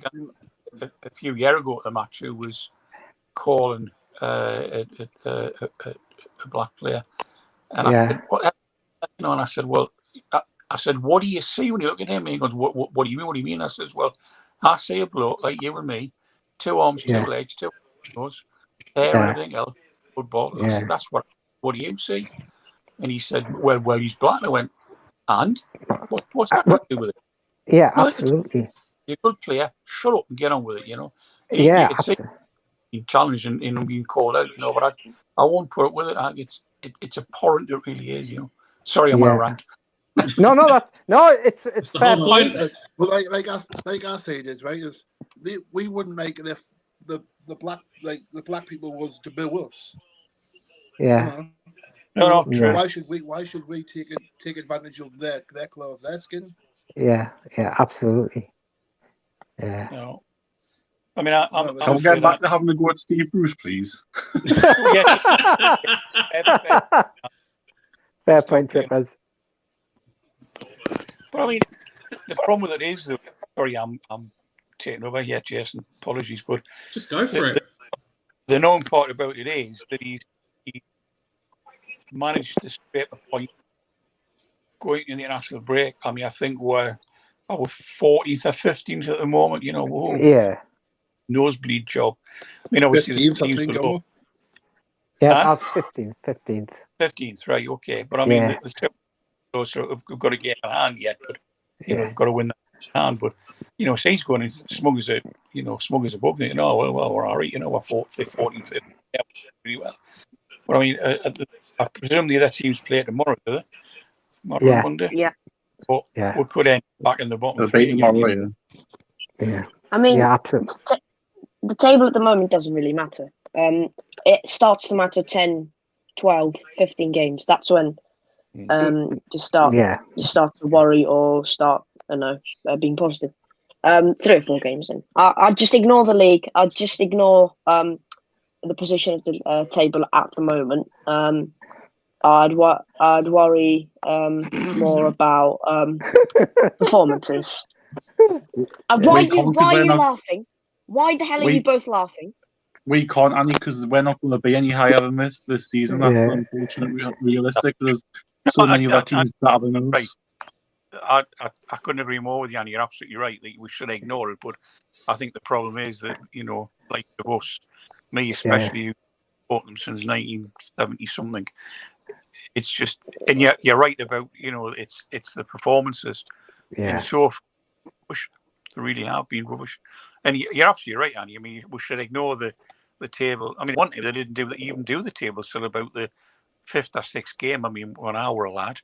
a few years ago at the match who was calling a black player, and I said, well, I said, what do you see when you look at him? And he goes, what do you mean? What do you mean? I says, well, I see a bloke like you and me, 2 arms, 2 legs, 2 nose, hair, and everything else, football. I said, that's what do you see? And he said, well, he's black. And I went, and what's that got to do with it? Yeah, absolutely. He's a good player. Shut up and get on with it, And absolutely. Being challenged and being called out, but I won't put up with it. It's abhorrent. It really is, Sorry, I'm on a rant. No, it's fair point. But like I said, is right. Is we wouldn't make it if the black people was to boo us. Yeah. No, true. Why should we take advantage of their color of their skin? Yeah, absolutely. Yeah. No. I mean, I'll get back to having a go at Steve Bruce, please. Fair point, Trippers. But I mean, the problem with it is that, sorry, I'm taking over here, Jason. Apologies, but just go for it. The known part about it is that he managed to scrape a point going in the international break. I mean, I think we're 14th or 15th at the moment. Nosebleed job. I mean, obviously the teams below. Yeah, 15th. 15th, right? Okay, but I mean, the still so we've got to get in hand yet, but we've got to win that hand. But so he's going in smug as a bug. Well, we're all right. We're 14th, 15th, yeah, pretty well. But I mean, I presume the other teams play tomorrow, do they? Tomorrow, Monday. Yeah. But we could end back in the bottom. Yeah. I mean, absolutely. The table at the moment doesn't really matter. It starts to matter 10, 12, 15 games. That's when you start to worry or start, being positive. 3 or 4 games in. I'd just ignore the league. I'd just ignore the position of the table at the moment. I'd worry more about performances. Why are you laughing? Why the hell are you both laughing? We can't, Annie, because we're not going to be any higher than this season. That's unfortunately realistic. There's so many other teams better than us. I couldn't agree more with you, Annie. You're absolutely right that we should ignore it. But I think the problem is that, like of us, me especially, who've bought them since 1970 something. It's just, and you're right about, it's the performances. Yeah. And so rubbish. They really have been rubbish. And you're absolutely right, Annie. I mean, we should ignore the table. I mean, one thing they didn't even do the table till about the 5th or 6th game. I mean, when I were a lad,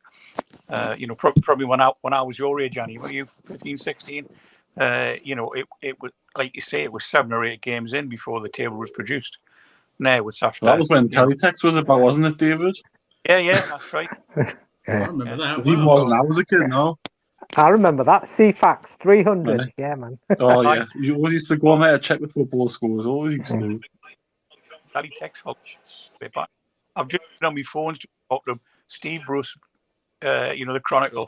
probably when I was your age, Annie, were you 15, 16? It was, like you say, it was 7 or 8 games in before the table was produced. Now it's after. That was when teletext was about, wasn't it, David? Yeah, that's right. I remember that. Because even when I was a kid, no. I remember that. CFAX 300. Right. Yeah, man. Oh, yeah. You always used to go on there and check the football scores. Always used to. Text back. I've just been on my phone to talk to Steve Bruce, the Chronicle,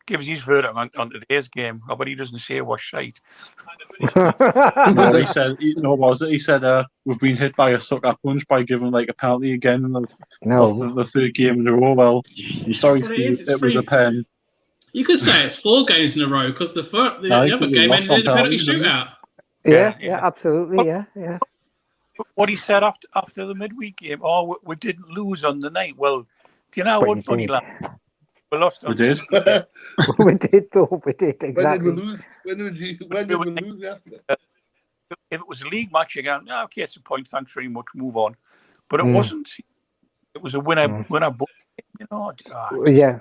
gives his verdict on today's game. I bet he doesn't say it was shite. No, he said, he said, we've been hit by a sucker punch by giving like a penalty again in the 3rd game in a row. Well, I'm sorry, Steve, it was a pen. You could say it's 4 games in a row because the other game ended in a penalty shootout. Yeah, absolutely, yeah. What he said after the midweek game, we didn't lose on the night. Well, do you know what, Bunny Lad? We lost on We did. We did, exactly. When did we lose after that? If it was a league match, you're going, okay, it's a point, thanks very much, move on. But it wasn't. It was a winner. Yeah.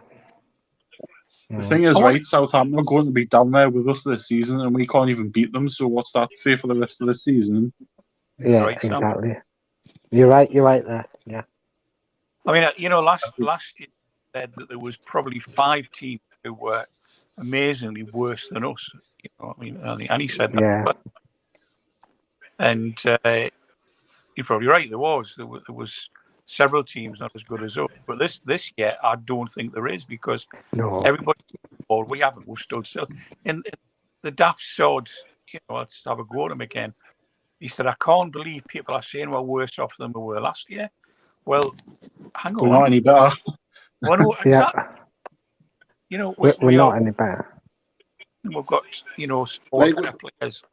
The thing is, right, Southampton are going to be down there with us this season, and we can't even beat them. So what's that say for the rest of the season? Yeah, right, exactly. You're right there. Yeah. I mean, last year said that there was probably 5 teams who were amazingly worse than us. And he said that. Yeah. And you're probably right. There was several teams not as good as us. But this year, I don't think there is because everybody. We haven't. We've stood still. And the daft sod. Let's have a go at him again. He said, I can't believe people are saying we're worse off than we were last year. Well, hang on. We're not any better. Well, we're not any better. We've got, players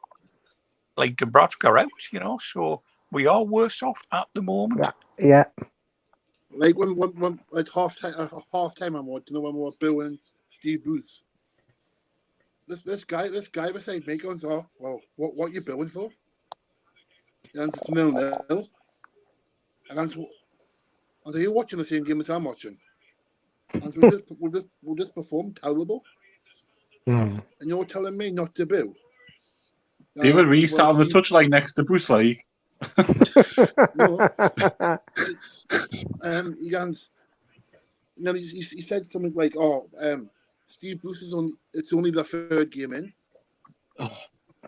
like Dubravka out, so we are worse off at the moment. Yeah. Like when like half time, I'm watching when we were booing Steve Bruce. This guy beside me goes, oh, well, what are you booing for? And it's 0-0. And you're watching the same game as I'm watching. And we just performed terrible. And you're telling me not to boo. David Rees sat on the touchline next to Bruce Lee. He said something like, Steve Bruce it's only the 3rd game in.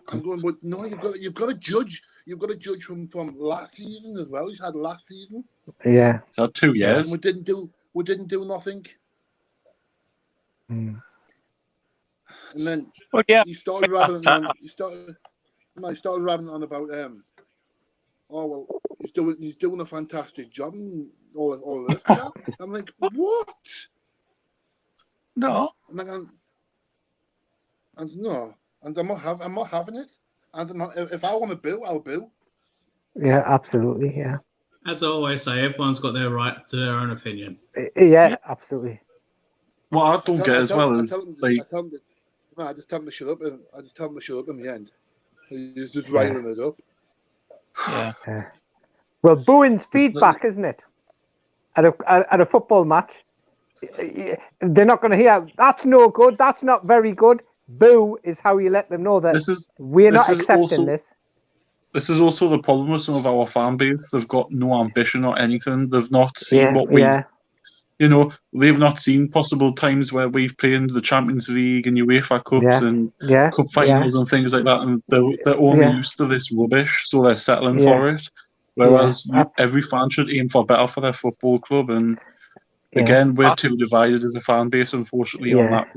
I'm going, but no, you've got to judge. You've got to judge from last season as well. He's had last season. Yeah. So 2 years. And we didn't do nothing. And then he started rabbling on about he's doing a fantastic job and all this crap. I'm like, what? No. And I'm not having it. And if I want to boo, I'll boo. Yeah, absolutely. Yeah. As I always say, everyone's got their right to their own opinion. Yeah, absolutely. What I don't get as well is I just tell him to shut up, and I just tell him to shut up in the end. He's just riling it up. Yeah. Well, booing's feedback, isn't it? At a football match, they're not going to hear that's no good. That's not very good. Boo is how you let them know that we're not accepting this. This is also the problem with some of our fan base. They've got no ambition or anything. They've not seen what we, they've not seen possible times where we've played in the Champions League and UEFA Cups and Cup finals and things like that. And they're only used to this rubbish, so they're settling for it. Whereas every fan should aim for better for their football club. And again, we're too divided as a fan base, unfortunately, on that.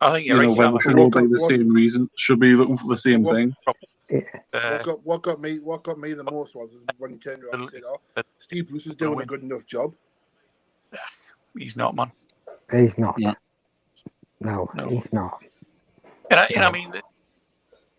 I think you're right, when we should all be the same reason, should be looking for the same thing. What got me the most was when he turned around and said, "Oh, Steve Bruce is doing a good enough job." He's not, man. He's not. Yeah. No, he's not. And I mean,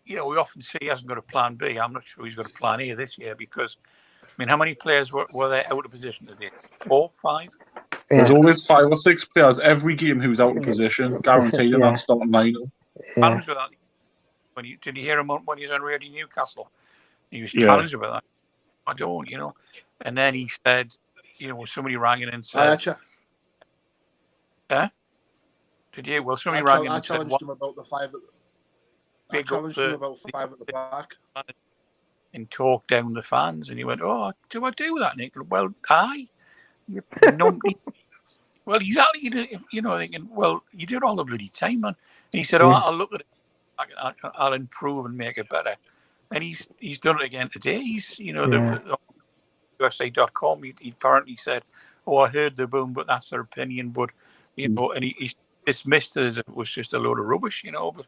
we often say he hasn't got a plan B. I'm not sure he's got a plan A this year because, I mean, how many players were there out of position today? 4, 5? Yeah. There's always 5 or 6 players every game who's out of position, guaranteed in that starting lineup. Challenged with that. Did you hear him when he was on Radio Newcastle? He was challenged about that. I don't, And then he said, somebody rang in and said, did you? Well, somebody rang in and said, him about the 5 I challenged him about 5 at the back. And talk down the fans. And he went, "Oh, do I do that, Nick?" Well, aye. You numpty. Well, exactly. Thinking, well, you do it all the bloody time, man. And he said, "Oh, I'll look at it. I'll improve and make it better." And he's done it again today. He's, the UFC.com. He apparently said, "Oh, I heard the boom, but that's their opinion." But and he dismissed it as it was just a load of rubbish, But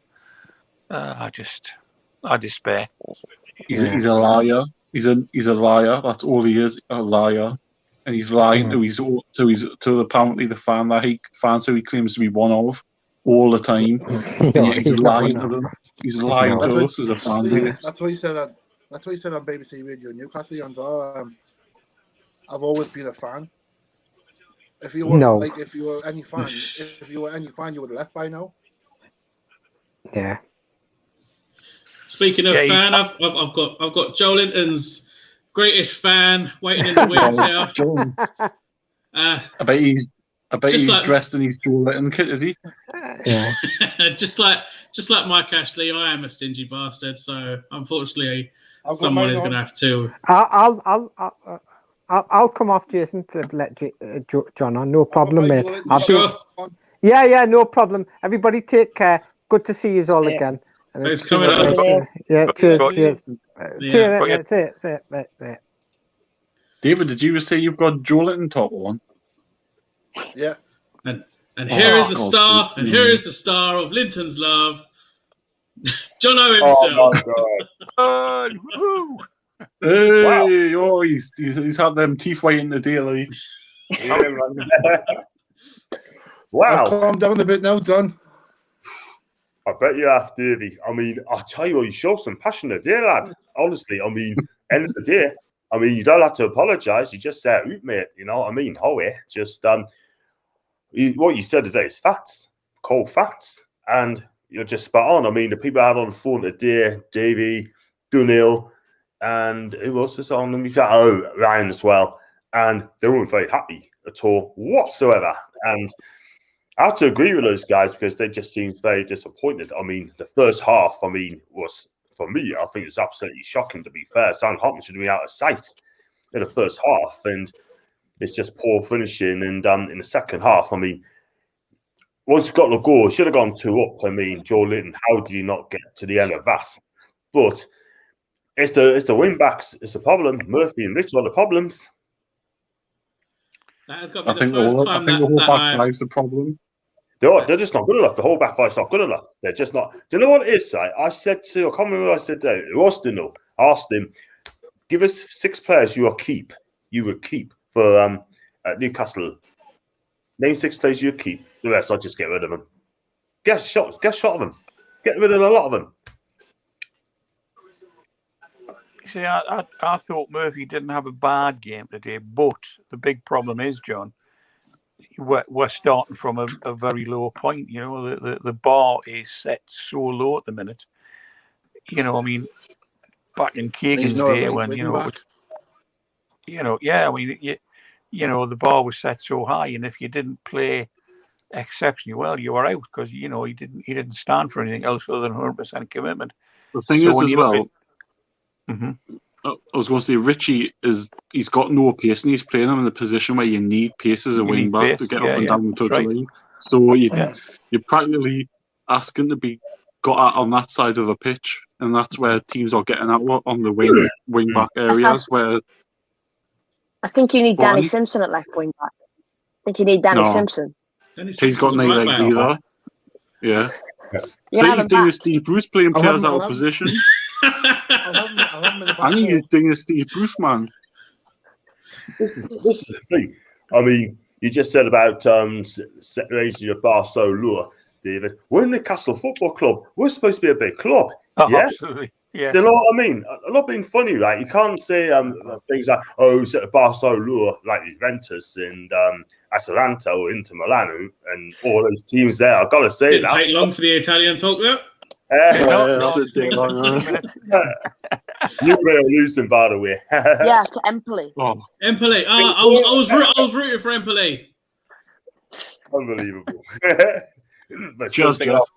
I despair. He's a liar. He's a liar. That's all he is, a liar. And he's lying to apparently the fans who he claims to be one of all the time. He's lying to them. He's lying to us as a fan. That's what he said. That's what he said on BBC Radio Newcastle. I've always been a fan. If you were any fan, you would have left by now. Yeah. Speaking of fan, I've got Joe Linton's greatest fan waiting in the wheelchair. I bet he's dressed in his Joe Linton kit, is he? Yeah. just like Mike Ashley, I am a stingy bastard. So unfortunately, someone is going to have to. I'll come off, Jason, to let John on. No problem, mate. Yeah, no problem. Everybody, take care. Good to see you all again. Thanks for coming up. Yeah, cheers. Cheers. David, did you say you've got Joe Linton top on? Yeah. And here is the star, and here is the star of Linton's love, John O himself. Oh my God. Hey, wow. He's had them teeth whitening the daily. Wow. I'll calm down a bit now, Don. I bet you have, Davey. I mean, I'll tell you what, you show some passion today, lad. Honestly, I mean, end of the day, you don't have to apologise. You just say, "Oop, mate," you know what I mean? Howie, just what you said today is facts, cold facts, and you're just spot on. I mean, the people I had on the phone today, Davey, Dunhill, and who else was on them? Ryan as well, and they weren't very happy at all whatsoever. And I have to agree with those guys because they just seems very disappointed. I mean, the first half, was, for me, I think it's absolutely shocking, to be fair. Southampton should be out of sight in the first half, and it's just poor finishing. And in the second half, once you got the goal, should have gone 2 up. Joe Linton, how do you not get to the end of that? But it's the wing backs. It's the problem. Murphy and Mitchell are the problems. That has got to be the first time the whole back line's the problem. They're just not good enough. The whole back five's not good enough. They're just not. Do you know what it is? Right? I can't remember what I said there. It was Dunhill. I asked him, give us 6 players you would keep for Newcastle. Name 6 players you would keep. The rest, I'll just get rid of them. Get shot of them. Get rid of a lot of them. See, I thought Murphy didn't have a bad game today, but the big problem is, John, we're starting from a very low point. The bar is set so low at the minute. Back in Keegan's day when the bar was set so high, and if you didn't play exceptionally well, you were out because he didn't stand for anything else other than 100% commitment. The thing is as well. I was going to say Richie he's got no pace and he's playing him in the position where you need pace as a wing back to get up and down the touch line. So you're practically asking to be got at on that side of the pitch, and that's where teams are getting at on the wing back areas where I think you need Danny Simpson at left wing back. I think you need Danny Simpson. He's got no legs either. Yeah. So he's doing a Steve Bruce playing players out of position. I'll have him in the back. I think he's doing a Steve Bruce, man. This is the thing. I mean, you just said about raising your bar so low, David. We're in the Newcastle Football Club. We're supposed to be a big club. Yeah? Absolutely. Yeah. You know what I mean? I'm not being funny, right? You can't say things like, oh, set the bar so low, like Juventus and Atalanta or Inter Milan and all those teams there. I've got to say Didn't take long for the Italian talk, though. That didn't take long. You were losing, by the way. Yeah, to Empoli. Oh. Empoli. I was rooting for Empoli. Unbelievable. But Just listen,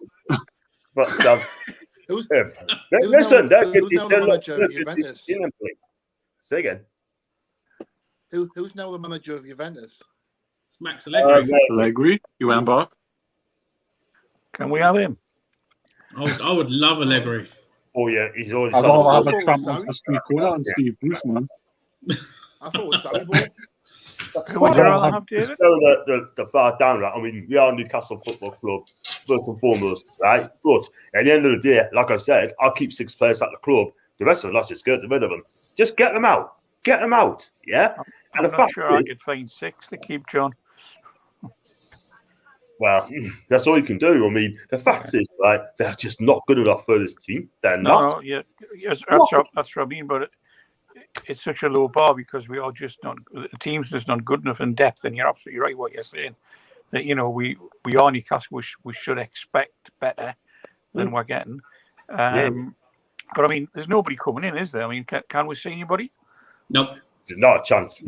who's now the manager of Juventus? Say again. Who's now the manager of Juventus? Max Allegri. Allegri, you went back. Can we have him? I would love Allegri. Oh yeah, he's already. I'd rather have a tramp off the street corner and Steve Bruce, man. I thought it was Sarri Ball. Who would you rather have, David? The bar down, right? I mean, we are Newcastle Football Club, first and foremost, right? But at the end of the day, like I said, I'll keep 6 players at the club. The rest of us just get rid of them. Just get them out. Get them out, yeah? I'm not sure I could find 6 to keep, John. Well, that's all you can do. I mean, the fact is, right, they're just not good enough for this team. They're not. No, yeah, that's what I mean, but it's such a low bar because we are just not. The team's just not good enough in depth, and you're absolutely right what you're saying. That we are Newcastle. We should expect better than we're getting. But I mean, there's nobody coming in, is there? I mean, can we see anybody? Nope. Not a chance.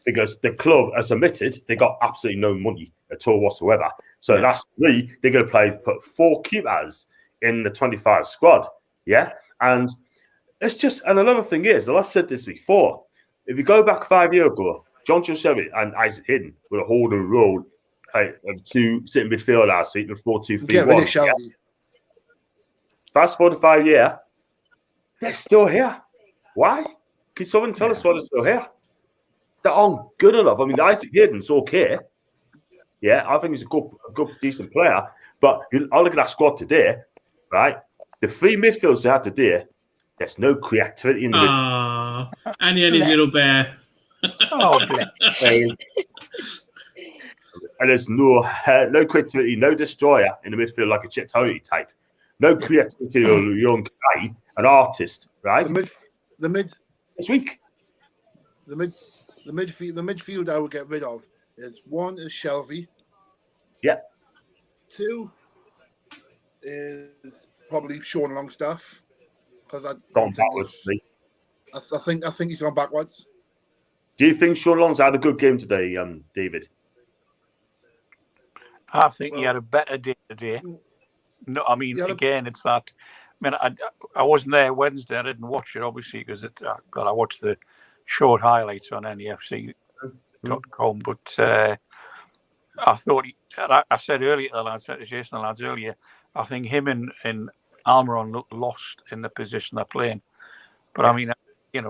Because the club has admitted they got absolutely no money at all whatsoever. So that's me. They're going to put 4 keepers in the 25 squad. Yeah, and it's just. And another thing is, and I said this before. If you go back 5 years ago, John Cheshire and Isaac Hidden would have hold and rolled of 2 sitting midfield last week and 4-2-3-1. Fast forward 5 years, they're still here. Why? Can someone tell us why they're still here? They aren't good enough. I mean, Isaac Hayden's okay. Yeah, I think he's a good, decent player. But I look at that squad today, right? The 3 midfielders they had today, there's no creativity in the midfield. And his little bear. And there's no creativity, no destroyer in the midfield like a Chet Doherty type. No creativity or a young guy, an artist, right? This week. The midfield I would get rid of is 1 is Shelby. Yeah. 2 is probably Sean Longstaff. Because gone backwards. I think he's gone backwards. Do you think Sean Longstaff had a good game today, David? I think he had a better day today. No, I mean, again, it's that. I mean, I wasn't there Wednesday. I didn't watch it, obviously, because I watched the short highlights on NUFC.com. But I thought, I said earlier to the lads, I said to Jason and the lads earlier, I think him and Almiron looked lost in the position they're playing. But I mean, he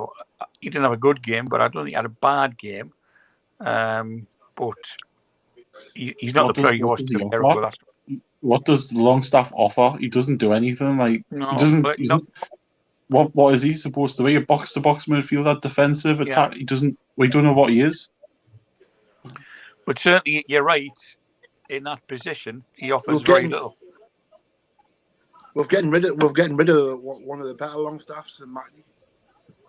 didn't have a good game, but I don't think he had a bad game. But he's not the player he was to compare with. What does Longstaff offer? He doesn't do anything. He doesn't. What is he supposed to be? A box-to-box midfielder, defensive attack? He doesn't. We don't know what he is. But certainly, you're right. In that position, he offers very little. We're getting rid of one of the better Longstaffs than Matty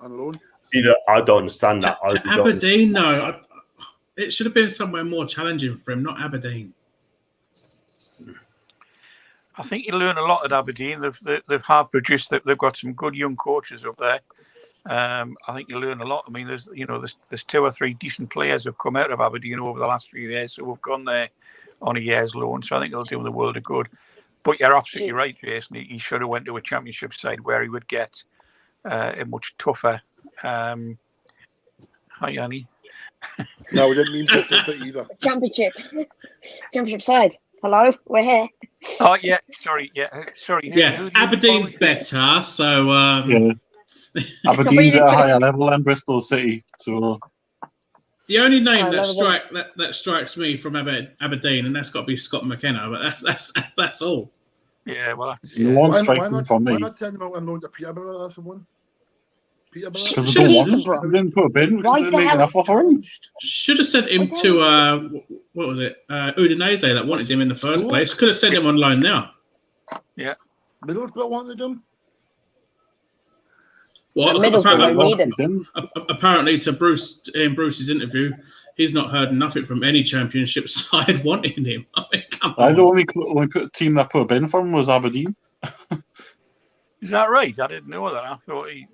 on loan. I don't understand that. To Aberdeen, though, it should have been somewhere more challenging for him, not Aberdeen. I think you learn a lot at Aberdeen. They've hard produced. They've got some good young coaches up there. I think you learn a lot. I mean, there's 2 or 3 decent players who've come out of Aberdeen over the last few years who have gone there on a year's loan. So I think it'll do them the world of good. But you're absolutely right, Jason. He should have went to a championship side where he would get a much tougher. Hi, Annie. No, we didn't mean tougher either. Championship side. Hello, we're here. Oh yeah, sorry. Yeah, Aberdeen's better. So Aberdeen's at a higher level than Bristol City. So The only name that strikes me from Aberdeen, and that's got to be Scott McKenna, but that's all. Yeah, well, one strikes him for me. Why not send him out and loan to Peterborough or someone? Because they don't want him. They didn't put a bid because they didn't make enough offer him. Should have sent him to what was it? Udinese that wanted him in the first place. Could have sent him on loan now. Yeah, Middlesbrough wanted him. Well, apparently, to Bruce in Bruce's interview, he's not heard nothing from any Championship side wanting him. I mean, come on. The only team that put a bid for him was Aberdeen. Is that right? I didn't know that. I thought he.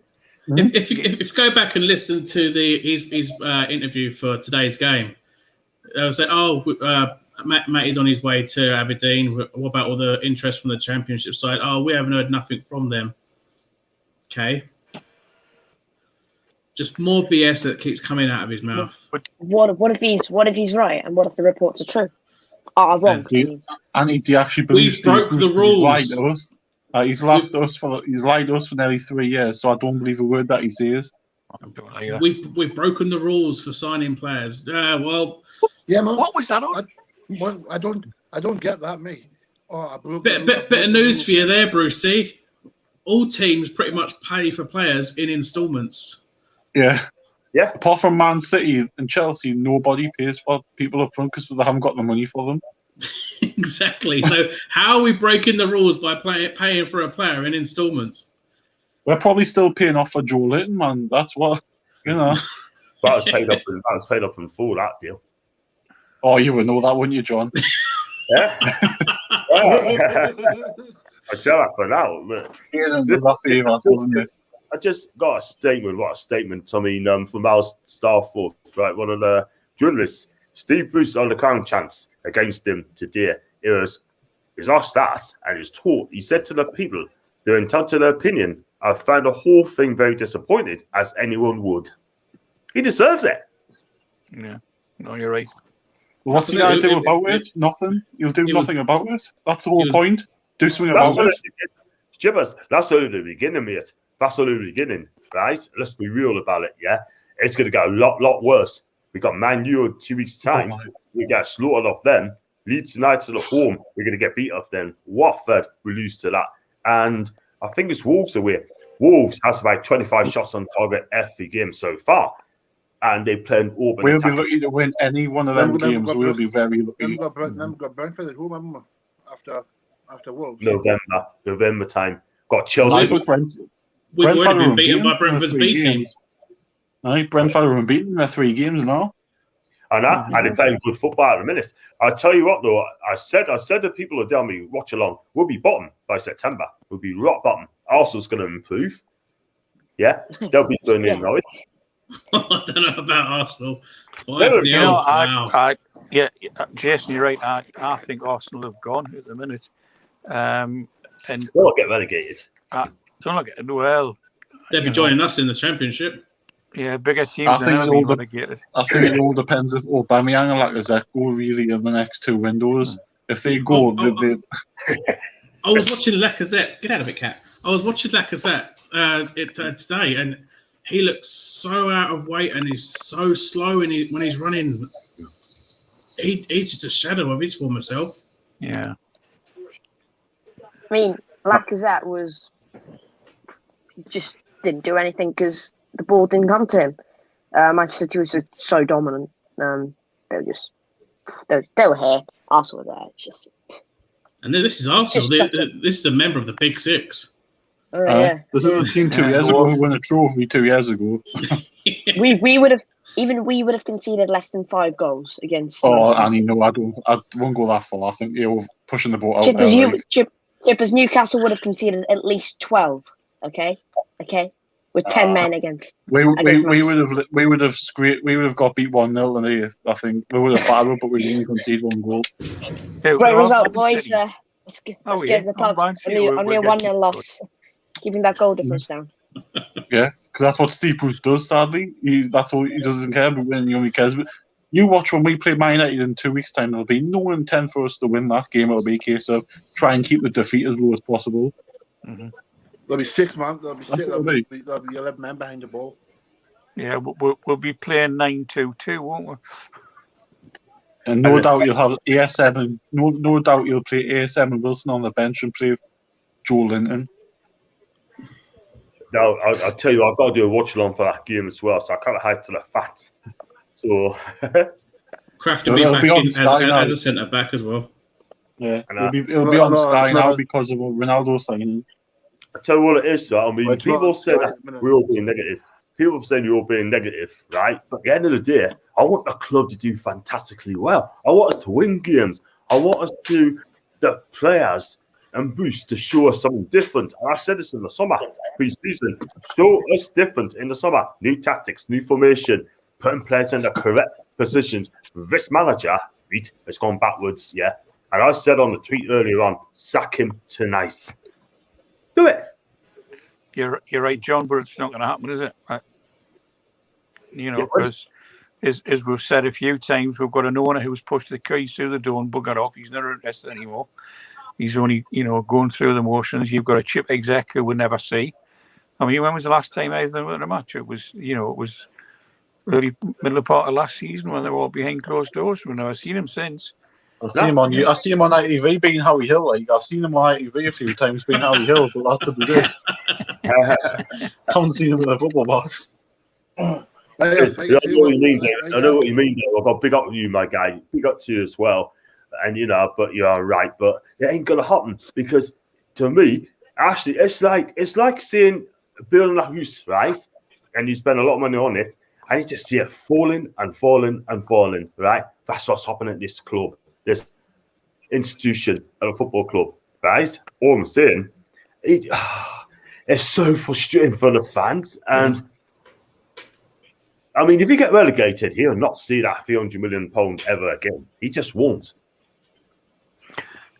If you go back and listen to his interview for today's game, they'll say, Matt is on his way to Aberdeen. What about all the interest from the Championship side? Oh, we haven't heard nothing from them. Okay. Just more BS that keeps coming out of his mouth. What if he's right, and what if the reports are true? Wrong. And he actually believes we broke the rules. He's lied to us. He's lied to us for nearly 3 years, so I don't believe a word that he says. We've broken the rules for signing players. Man. What was that on? I don't get that, mate. Bit of news for you there, Brucey. All teams pretty much pay for players in instalments. Yeah. Apart from Man City and Chelsea, nobody pays for people up front because they haven't got the money for them. Exactly. So how are we breaking the rules by paying for a player in instalments? We're probably still paying off for Joe Linton, man. That's what, That was paid up in full, that deal. Oh, you would know that, wouldn't you, John? Yeah. I tell that for now. I just got a statement. What a statement! I mean, from our star force, right? One of the journalists, Steve Bruce, on the crown chance against him today. It was our stats, and he was taught. He said to the people, they're entitled to their opinion. I found the whole thing very disappointed, as anyone would. He deserves it. Yeah, no, you're right. What's he going to do about it? Nothing. He'll do nothing about it. That's the whole point. Do something about it. Jibbers, that's only the beginning, mate. That's only the beginning, right? Let's be real about it, yeah? It's going to get a lot worse. We got Man U in 2 weeks' time. We get slaughtered off them. Leeds United at home. We're going to get beat off them. Watford, we lose to that. And I think it's Wolves away. Wolves has about 25 shots on target every game so far. And they play an open We'll be lucky to win any one of them games. We'll be very lucky. Then got Brentford at home, haven't we? After Wolves. November time. Got Chelsea. We've already been beaten by Brentford's B teams. Brentford have been beaten in their 3 games now. And they're playing good football at the minute. I tell you what, though, I said to people who tell me, watch along, we'll be bottom by September. We'll be rock bottom. Arsenal's going to improve. Yeah, they'll be doing it now. I don't know about Arsenal. Jason, you're right. I think Arsenal have gone at the minute. And they'll get relegated. They'll get well. They'll be joining us in the Championship. Yeah, bigger teams. I think it all depends if Aubameyang and Lacazette go really in the next 2 windows. If they go, they... I was watching Lacazette. Get out of it, Cat. I was watching Lacazette today, and he looks so out of weight, and he's so slow when he's running. He's just a shadow of his former self. Yeah. I mean, Lacazette just didn't do anything because the ball didn't come to him. Manchester City was so dominant. They were here. Arsenal were there. It's just. And this is Arsenal. This is a member of the Big Six. This is a team 2 years ago who won a trophy 2 years ago. we would have conceded less than 5 goals against. Annie, no, I won't go that far. I think you're pushing the ball out there. Chippers, Newcastle would have conceded at least 12. Okay, with 10 men against. We would have got beat 1-0 today. I think we would have battled, but we didn't concede 1 goal. Great result, boys. Let's give the pub only a 1-0 loss, keeping that goal difference down. Yeah, because that's what Steve Bruce does. Sadly, that's all he doesn't care about winning. He only cares. But you watch when we play Man United in 2 weeks' time. There'll be no intent for us to win that game. It'll be a case of try and keep the defeat as low as possible. There'll be 6 man. There'll be 11 men behind the ball. Yeah, we'll be playing 9-2-2, won't we? And no doubt you'll have ASM and no doubt you'll play ASM and Wilson on the bench and play Joe Linton. No, I'll tell you, I've got to do a watch along for that game as well, so I can't hide to the facts. So Kraft will be back in as a centre back as well. Yeah, it'll be on Sky now because of Ronaldo signing. I tell you what it is, though. I mean, people say that we're all being negative. People say you're all being negative, right? But at the end of the day, I want the club to do fantastically well. I want us to win games. I want us to, the players and Boost, to show us something different. And I said this in the summer, pre-season. Show us different in the summer. New tactics, new formation, putting players in the correct positions. This manager, right, has gone backwards, yeah. And I said on the tweet earlier on, sack him tonight. Do it. You're right, John, but it's not going to happen, is it? You know, because as we've said a few times, we've got an owner who's pushed the keys through the door and buggered off. He's not interested anymore. He's only, going through the motions. You've got a chip exec who we'll never see. I mean, when was the last time either were in a match? It was, it was middle part of last season when they were all behind closed doors. We've never seen him since. I've seen him on ITV being Howie Hill. Like I've seen him on ITV a few times being Howie Hill, but that's about it. Haven't seen him in a football match. I know what you mean, Dave. I know what you mean, Dave. I've got big up to you, my guy. Big up to you as well. And but you are right. But it ain't gonna happen because to me, actually, it's like seeing building a house, right? And you spend a lot of money on it, and you just see it falling and falling and falling, right? That's what's happening at this club, this institution at a football club, right? All I'm saying, it's so frustrating for the fans. And I mean, if you get relegated, he'll not see that £300 million ever again. He just won't.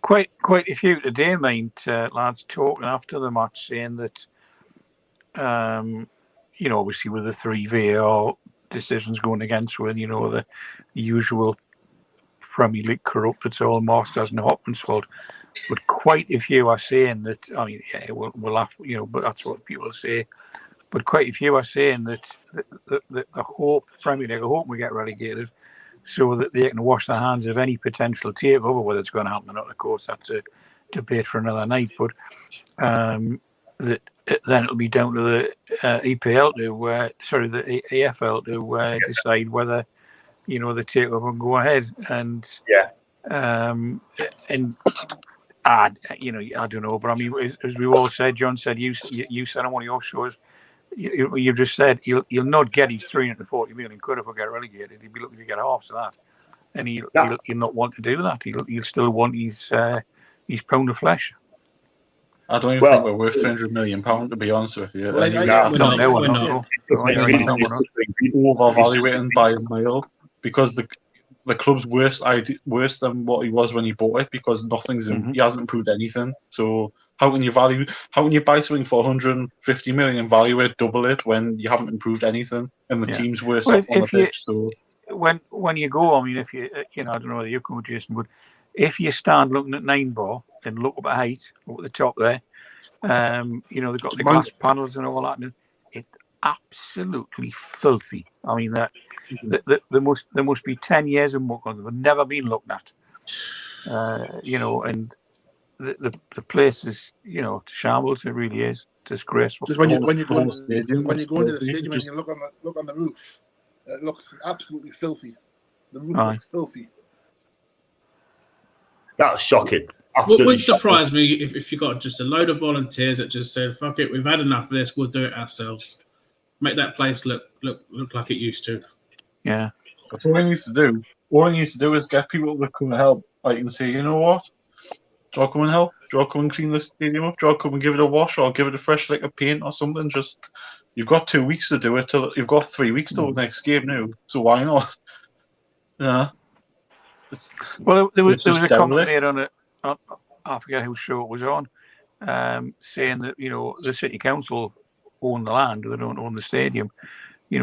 Quite a few today, lads, talking after the match, saying that, obviously with the 3 VAR decisions going against with, the usual Premier League corrupt, it's all Masters and Hopman's fault. But quite a few are saying that, I mean, yeah, we'll have, but that's what people say. But quite a few are saying that the hope, Premier League, I hope we get relegated so that they can wash their hands of any potential takeover, whether it's going to happen or not. Of course, that's a debate for another night. But that then it'll be down to the EPL the AFL to decide whether the takeover can go ahead. And I don't know, but I mean, as we all said, John said, you said on one of your shows, you've just said he'll not get his 340 million quid if we get relegated. He'll be looking to get half of that, and he'll not want to do that. He'll still want his pound of flesh. I don't even think we're worth £300 million, to be honest with you. We're not. Overvaluing by a mile because the club's worse than what he was when he bought it because he hasn't improved anything. So how can you buy something for 150 million, value it, double it when you haven't improved anything and the team's worse off on the pitch? So when you go, I mean, if you I don't know whether you come, Jason, but if you stand looking at 9 ball and look up at height, up at the top there, they've got the glass panels and all that, and it's absolutely filthy. I mean, there must be 10 years of muck on them. They've never been looked at. And the place is, shambles. It really is disgraceful. Just when you go into the stadium and you look on the roof, it looks absolutely filthy. The roof looks filthy. That's shocking. What would surprise me if you got just a load of volunteers that just said, "Fuck it, we've had enough of this. We'll do it ourselves. Make that place look like it used to." Yeah, that's all he needs to do. All he needs to do is get people to come and help. Like, and say, you know what? Do I come and help? Do I come and clean the stadium up? Do I come and give it a wash or give it a fresh lick of paint or something? Just you've got 2 weeks to do it. You've got 3 weeks till the next game now. So why not? Yeah. Well, there was a comment made on it. I forget whose show it was on, saying that the city council own the land, they don't own the stadium.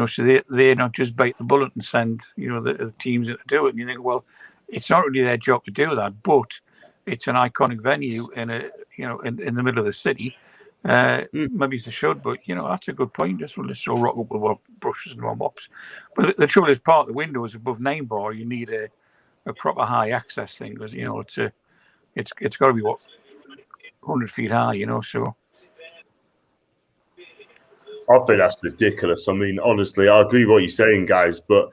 So they not just bite the bullet and send the teams in to do it. And you think, well, it's not really their job to do that, but it's an iconic venue in the middle of the city, Maybe they should, but that's a good point. Let's all rock up with brushes and mops. But the trouble is, part of the window is above 9 bar. You need a proper high access thing because it's got to be 100 feet high. So. I think that's ridiculous. I mean, honestly, I agree with what you're saying, guys, but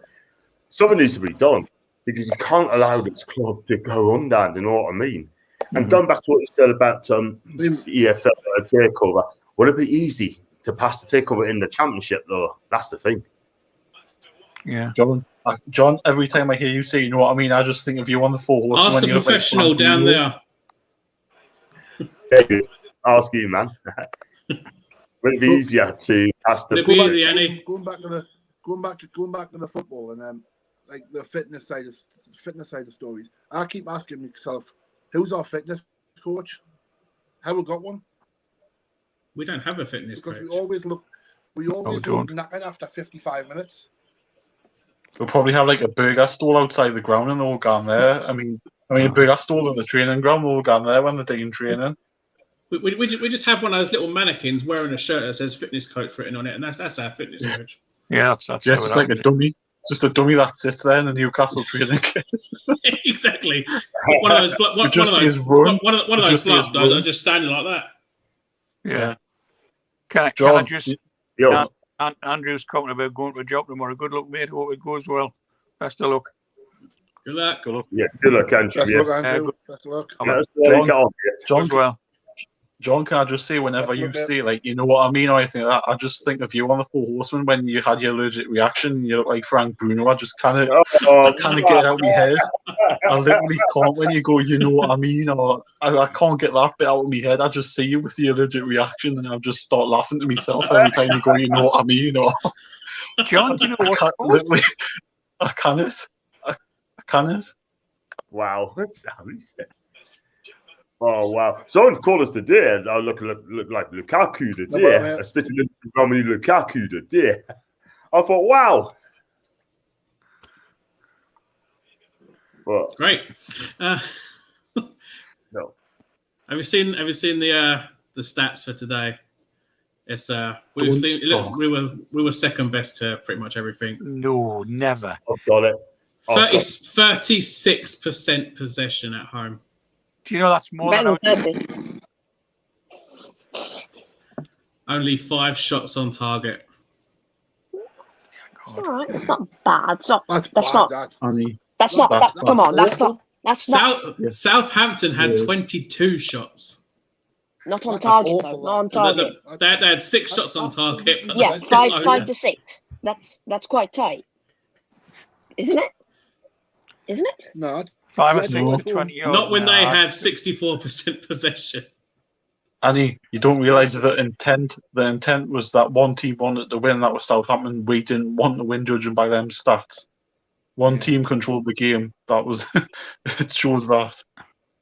something needs to be done because you can't allow this club to go under. You know what I mean? And going back to what you said about the EFL takeover, would it be easy to pass the takeover in the Championship, though? That's the thing. Yeah. John, every time I hear you say, you know what I mean, I just think of you on the 4 horsemen. Ask the professional down there. David, ask you, man. Would it be easier to pass the... Going back to the football and like the fitness side of stories. I keep asking myself, who's our fitness coach? Have we got one? We don't have a fitness coach. Because we always look knackered after 55 minutes. We'll probably have like a burger stall outside the ground and all gone there. I mean a burger stall in the training ground, all gone there when they're doing training. We just have one of those little mannequins wearing a shirt that says fitness coach written on it, and that's our fitness coach. Yeah, that's it's like a dummy. It's just a dummy that sits there in the Newcastle training kit. Exactly. One of those blobs are just standing like that. Yeah. Can I just... Andrew's comment about going to a job tomorrow. Good luck, mate. Hope it goes well. Best of luck. Good luck. Good luck. Yeah, good luck, Andrew. Best luck, Andrew. Best luck. John, can I just say, whenever you say, like, you know what I mean, or anything like that, I just think of you on the 4 horsemen when you had your allergic reaction. You look like Frank Bruno. I just kind of get it out of my head. I literally can't when you go, you know what I mean, or I can't get that bit out of my head. I just see you with the allergic reaction, and I just start laughing to myself every time you go, you know what I mean, or John, do you know what? I can't. Wow, that's how he said. Oh wow! Someone called us today. I look like Lukaku today. Especially Romelu Lukaku today. I thought, wow. What? Great. No. Have you seen the stats for today? It's we were second best to pretty much everything. No, never. I've got it. 36% possession at home. Do you know that's more than 30? Only 5 shots on target. It's all right. It's not bad. Come on. That's not. Southampton had 22 shots. Not on target, though. Not on target. They had 6 shots on target. Yeah, 5 to 6. That's quite tight, isn't it? No. 5 or 6 to 20. Not when they have 64% possession. Annie, you don't realise the intent was that one team wanted to win, that was Southampton. We didn't want to win, judging by them stats. One team controlled the game. That was it shows that.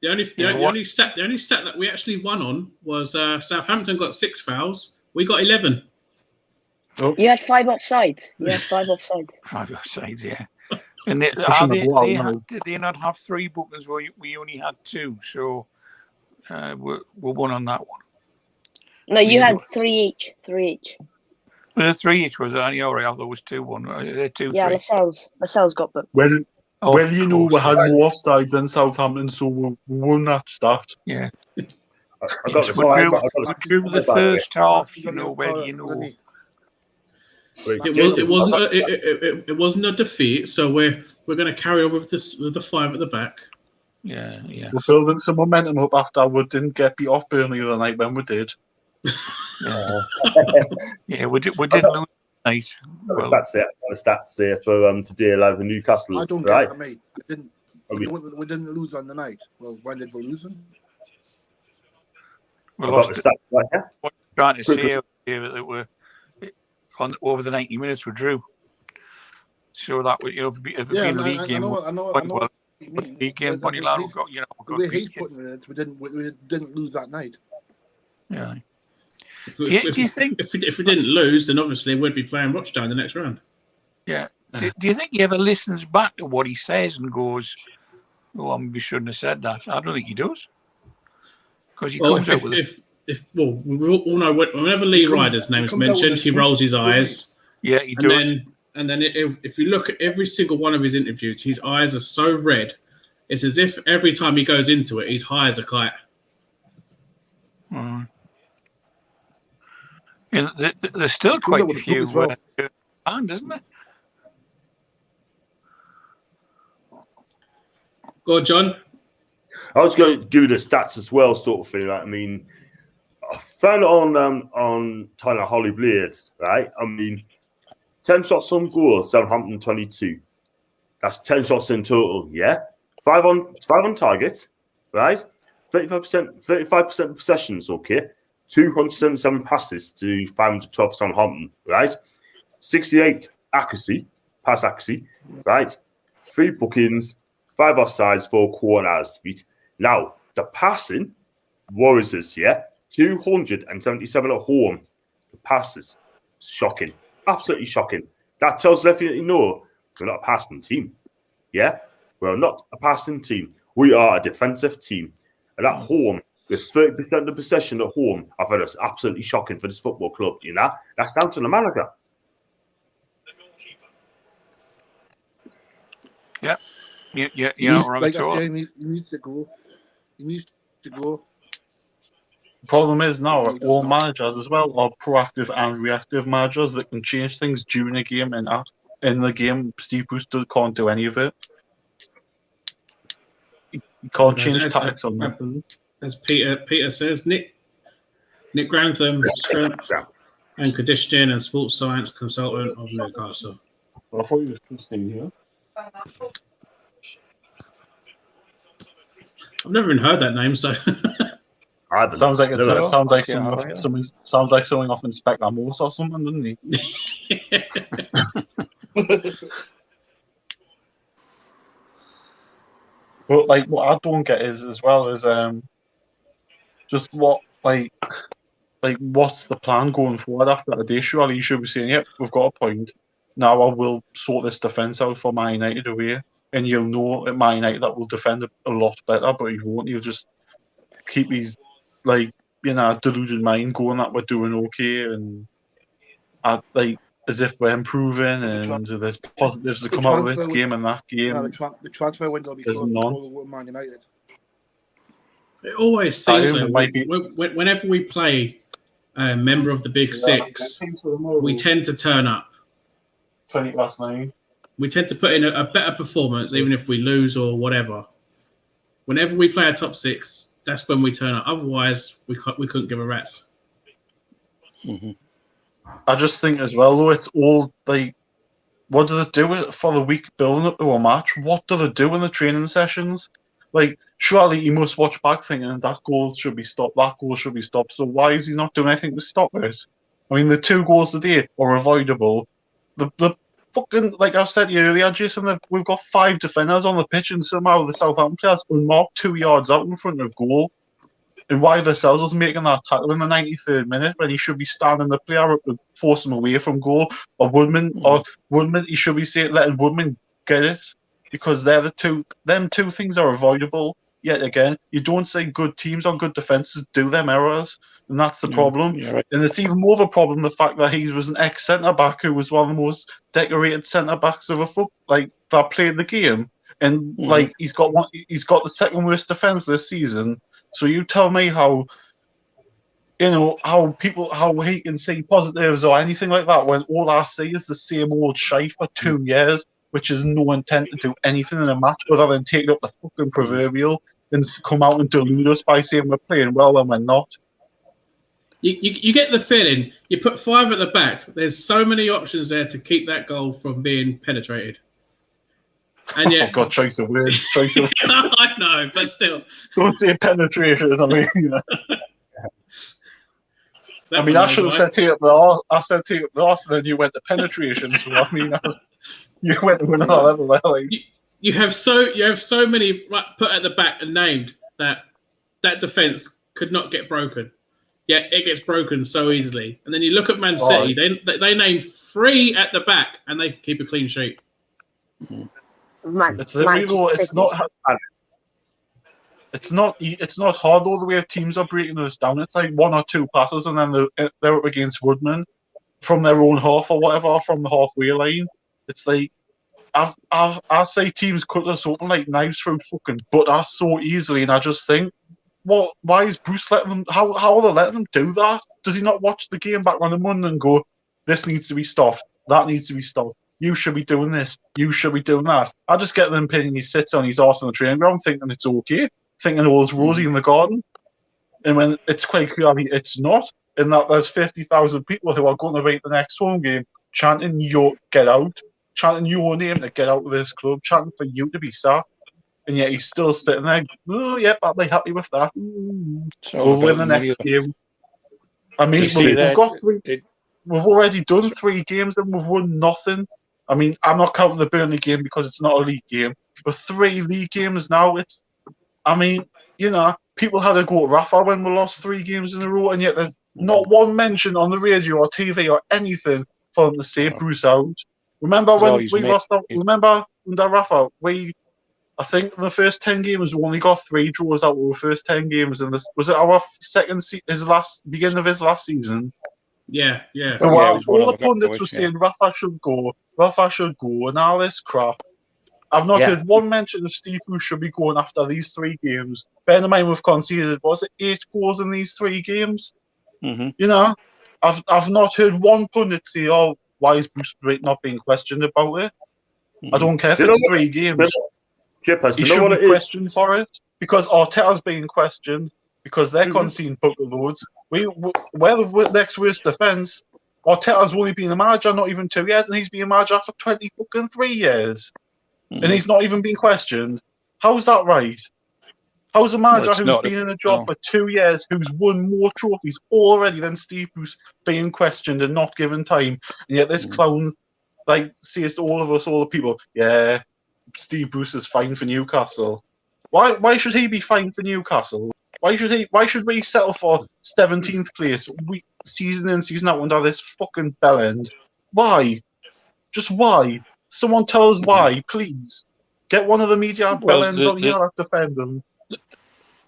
The only stat that we actually won on was Southampton got 6 fouls. We got 11. Oh. You had 5 offsides. 5 offsides, yeah. And did they not have 3 bookings where we only had 2? So we're 1 on that one. No, you had 3 each. 3 each. Well, 3 each was only all right. I thought it was 2-1. 2. Yeah, Lascelles got booked. Well, you know, we had more offsides than Southampton, so we won that start. Yeah. I got the first half. You know where you know. It wasn't a defeat, so we're going to carry on with the 5 at the back. Yeah. We're building some momentum up after we didn't get beat off Burnley the night when we did. Yeah, we did lose tonight. Well, that's it. The stats there for today, like the Newcastle. I don't get that, mate. We didn't lose on the night. Well, when did we lose them? We lost the stats right here. What I'm trying to say that we're over the 90 minutes we drew. So that would, if it been a league game, league game, Bonnie Lad got, the way he's putting it, we didn't lose that night. Yeah. Do you think if we didn't lose, then obviously we'd be playing Rochdale the next round? Yeah. Do you think he ever listens back to what he says and goes, "Oh, we shouldn't have said that"? I don't think he does. Because he comes out with we all know whenever Lee Ryder's name is mentioned, he rolls his eyes. Yeah, he does. And then if you look at every single one of his interviews, his eyes are so red. It's as if every time he goes into it, he's high as a kite. Yeah, there's still quite a few banned, isn't there? Go on, John. I was going to give you the stats as well, sort of thing. Like, I mean, I found it on Tyler Holly Blades, right? I mean, 10 shots on goal, Southampton 22. That's 10 shots in total, yeah? 5 on target, right? 35% possessions, okay? 277 passes to 512 Southampton, right? 68 pass accuracy, right? 3 bookings, 5 offsides, 4 corners, right? Now, the passing worries us, yeah? 277 at home. The passes, shocking. Absolutely shocking. That tells us everything you know. We're not a passing team. Yeah? We're not a passing team. We are a defensive team. And at home, with 30% of the possession at home, I thought it's absolutely shocking for this football club, you know? That's down to the manager. Yeah. You're not wrong at all. He needs to go. He needs to go. The problem is now all managers as well are proactive and reactive managers that can change things during a game and in the game. Steve Bruce can't do any of it. He can't change tactics on nothing. As Peter says, Nick Grantham, strength and conditioning and sports science consultant of Newcastle. Well, I thought he was Christine here. I've never even heard that name, so. Sounds like something off Inspector Morse or something, doesn't he? But like, what I don't get is just what what's the plan going forward after that day? Surely you should be saying, "Yep, we've got a point. Now I will sort this defence out for Man United away," and you'll know at Man United that will defend a lot better, but he won't. He'll just keep his deluded mind going that we're doing okay and as if we're improving and there's positives that come out of this game and that game. The transfer window will be closed for Man United. It always seems whenever we play a member of the Big Six, we tend to turn up. 9:20. We tend to put in a better performance, even if we lose or whatever. Whenever we play a top 6, that's when we turn up. Otherwise, we couldn't give a rat's. Mm-hmm. I just think as well, though, it's all like, what do they do for the week building up to a match? What do they do in the training sessions? Like, surely he must watch back thinking that goal should be stopped, that goal should be stopped. So why is he not doing anything to stop it? I mean, the 2 goals today are avoidable. The fucking, like I've said to you earlier, Jason, we've got 5 defenders on the pitch and somehow the Southampton players unmarked 2 yards out in front of goal. And why Lascelles was making that tackle in the 93rd minute when he should be standing the player up to force him away from goal, or Woodman, he should be letting Woodman get it, because them two things are avoidable. Yet again, you don't say good teams or good defenses do them errors, and that's the problem. Yeah, right. And it's even more of a problem the fact that he was an ex-centre back who was one of the most decorated centre backs of that played the game, and he's got the second worst defence this season. So you tell me how he can see positives or anything like that when all I see is the same old shite for 2 years, which is no intent to do anything in a match other than take up the fucking proverbial and come out and delude us by saying we're playing well when we're not. You get the feeling, you put 5 at the back, there's so many options there to keep that goal from being penetrated. And yet, oh God, choice of words. I know, but still. Don't say penetration. I mean, I should have said take up the arse. I said take up the arse, and then you went to penetration. So I mean, you went to another level there. Like. You have so many put at the back and named that defense could not get broken. Yet it gets broken so easily. And then you look at Man City. They named 3 at the back, and they keep a clean sheet. Man, it's not. It's not hard though the way teams are breaking us down. It's like one or two passes and then they're up against Woodman from their own half or whatever, from the halfway line. It's like I say teams cut us open like knives through fucking butter so easily, and I just think, why is Bruce letting them? How are they letting them do that? Does he not watch the game back on the Monday and go, this needs to be stopped, that needs to be stopped, you should be doing this, you should be doing that? I just get the opinion he sits on his arse on the training ground thinking it's okay, thinking all's rosy in the garden, and when it's quite clear it's not, and that there's 50,000 people who are going to wait the next home game chanting get out, chanting your name to get out of this club, chanting for you to be sacked, and yet he's still sitting there. Oh, yep, I'll be happy with that. We'll win the next game. I mean, we've already done 3 games and we've won nothing. I mean, I'm not counting the Burnley game because it's not a league game, but 3 league games now. People had a go at Rafa when we lost 3 games in a row, and yet there's not one mention on the radio or TV or anything for them to say Bruce out. Remember when we lost out? Remember under Rafa, I think in the first 10 games we only got 3 draws out of the first 10 games, and this was it our beginning of his last season. Yeah. So all the pundits were saying Rafa should go, and all this crap. I've not heard one mention of Steve Bruce should be going after these 3 games. Bear in mind we've conceded 8 goals in these 3 games. Mm-hmm. I've not heard one pundit say, "Oh, why is Bruce not being questioned about it?" I don't care if it's 3 games. He should be questioned for it because Arteta's being questioned because they're conceding bucket loads. We're the next worst defence. Arteta's only been a manager not even 2 years, and he's been a manager for 23 years, and he's not even been questioned. How's that right? How's a manager who's been in a job for 2 years, who's won more trophies already than Steve Bruce, being questioned and not given time, and yet this clown says to all of us, all the people, yeah, Steve Bruce is fine for Newcastle. Why should he be fine for Newcastle? Why should we settle for 17th place season in, season out under this fucking bellend? Why? Just why? Someone tell us why, please. Get one of the media bellends on here that defend them.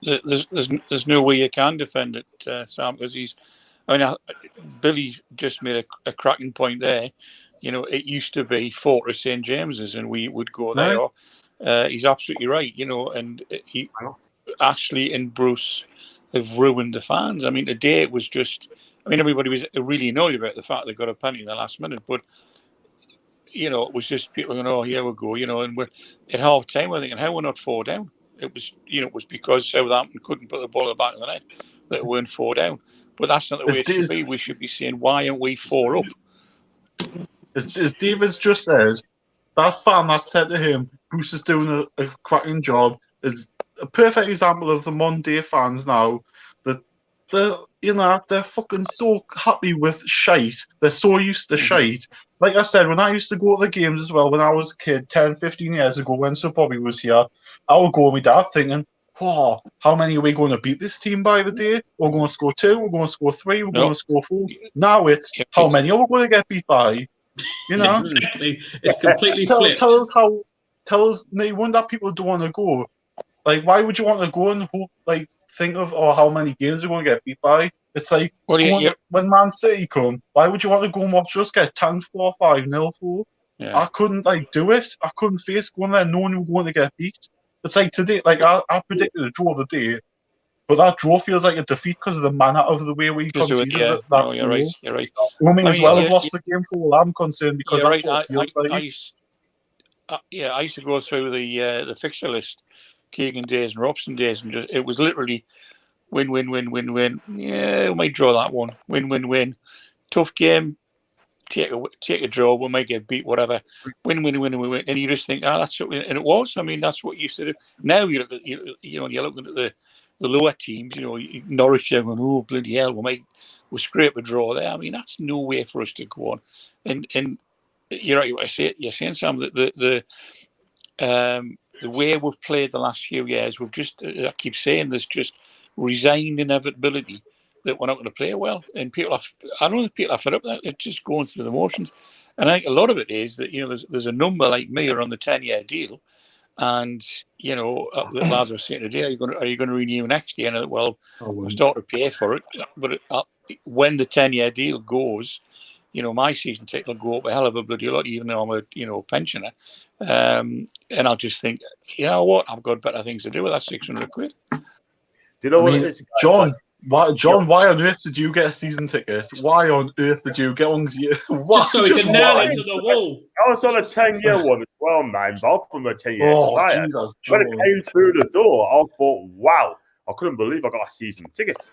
There's no way you can defend it, Sam, because Billy just made a cracking point there. It used to be Fortress St. James's, and we would go there. He's absolutely right, and Ashley and Bruce have ruined the fans. I mean, today it was just, everybody was really annoyed about the fact they got a penalty in the last minute, but, it was just people going, oh, here we go, and we're at half time, we're thinking, how we're not 4 down? It was, it was because Southampton couldn't put the ball at the back of the net that we weren't 4 down. But that's not the way it should be. We should be saying, why aren't we 4 up? As David's just said, that fan that said to him, Bruce is doing a cracking job, is a perfect example of the Monday fans now. That they're fucking so happy with shite. They're so used to shite. Like I said, when I used to go to the games as well, when I was a kid, 10, 15 years ago, when Sir Bobby was here, I would go with my dad thinking, oh, how many are we going to beat this team by the day? We're going to score 2, we're going to score 3, we're going to score 4. Now it's, how many are we going to get beat by? Exactly. It's completely flipped. Tell us, no wonder people don't want to go. Like, why would you want to go and hope, think of how many games we're going to get beat by? It's like, when Man City come, why would you want to go and watch us get tanked 4 or 5-0 for? Yeah. I couldn't do it. I couldn't face going there knowing we were going to get beat. It's like today, I predicted a draw the day, but that draw feels like a defeat because of the manner of the way we conceded that. No, you're right. You're right. We may as well have lost the game for all I'm concerned because that's what it feels like. I used to go through the fixture list, Keegan days and Robson days, and it was literally win, win, win, win, win. Yeah, we might draw that one. Win, win, win. Tough game. Take a draw. We might get beat. Whatever. Win, win, win, win, win. And you just think, that's what. And it was. That's what you used to do. Now you're looking at the lower teams. Norwich. They're going, oh bloody hell, we scrape a draw there. That's no way for us to go on. And you're right. You're saying, Sam, that the way we've played the last few years, we've just. I keep saying there's just resigned inevitability that we're not going to play well, and I don't think people are fed up with that. It's just going through the motions, and I think a lot of it is that there's a number like me are on the 10-year deal, And you know, the lads were saying today, are you going to renew next year? And well, we'll start to pay for it. But when the 10-year deal goes, you know, my season ticket will go up a hell of a bloody lot, even though I'm a pensioner. And I'll just think, you know what, I've got better things to do with that 600 quid. Do you know what it is, John? Why on earth did you get a season ticket? Why on earth did you get one? Just so you can nail it to the wall. I was on a 10-year one as well, man. Both of them were 10-year expired. Jesus, when it came through the door, I thought, wow, I couldn't believe I got a season ticket.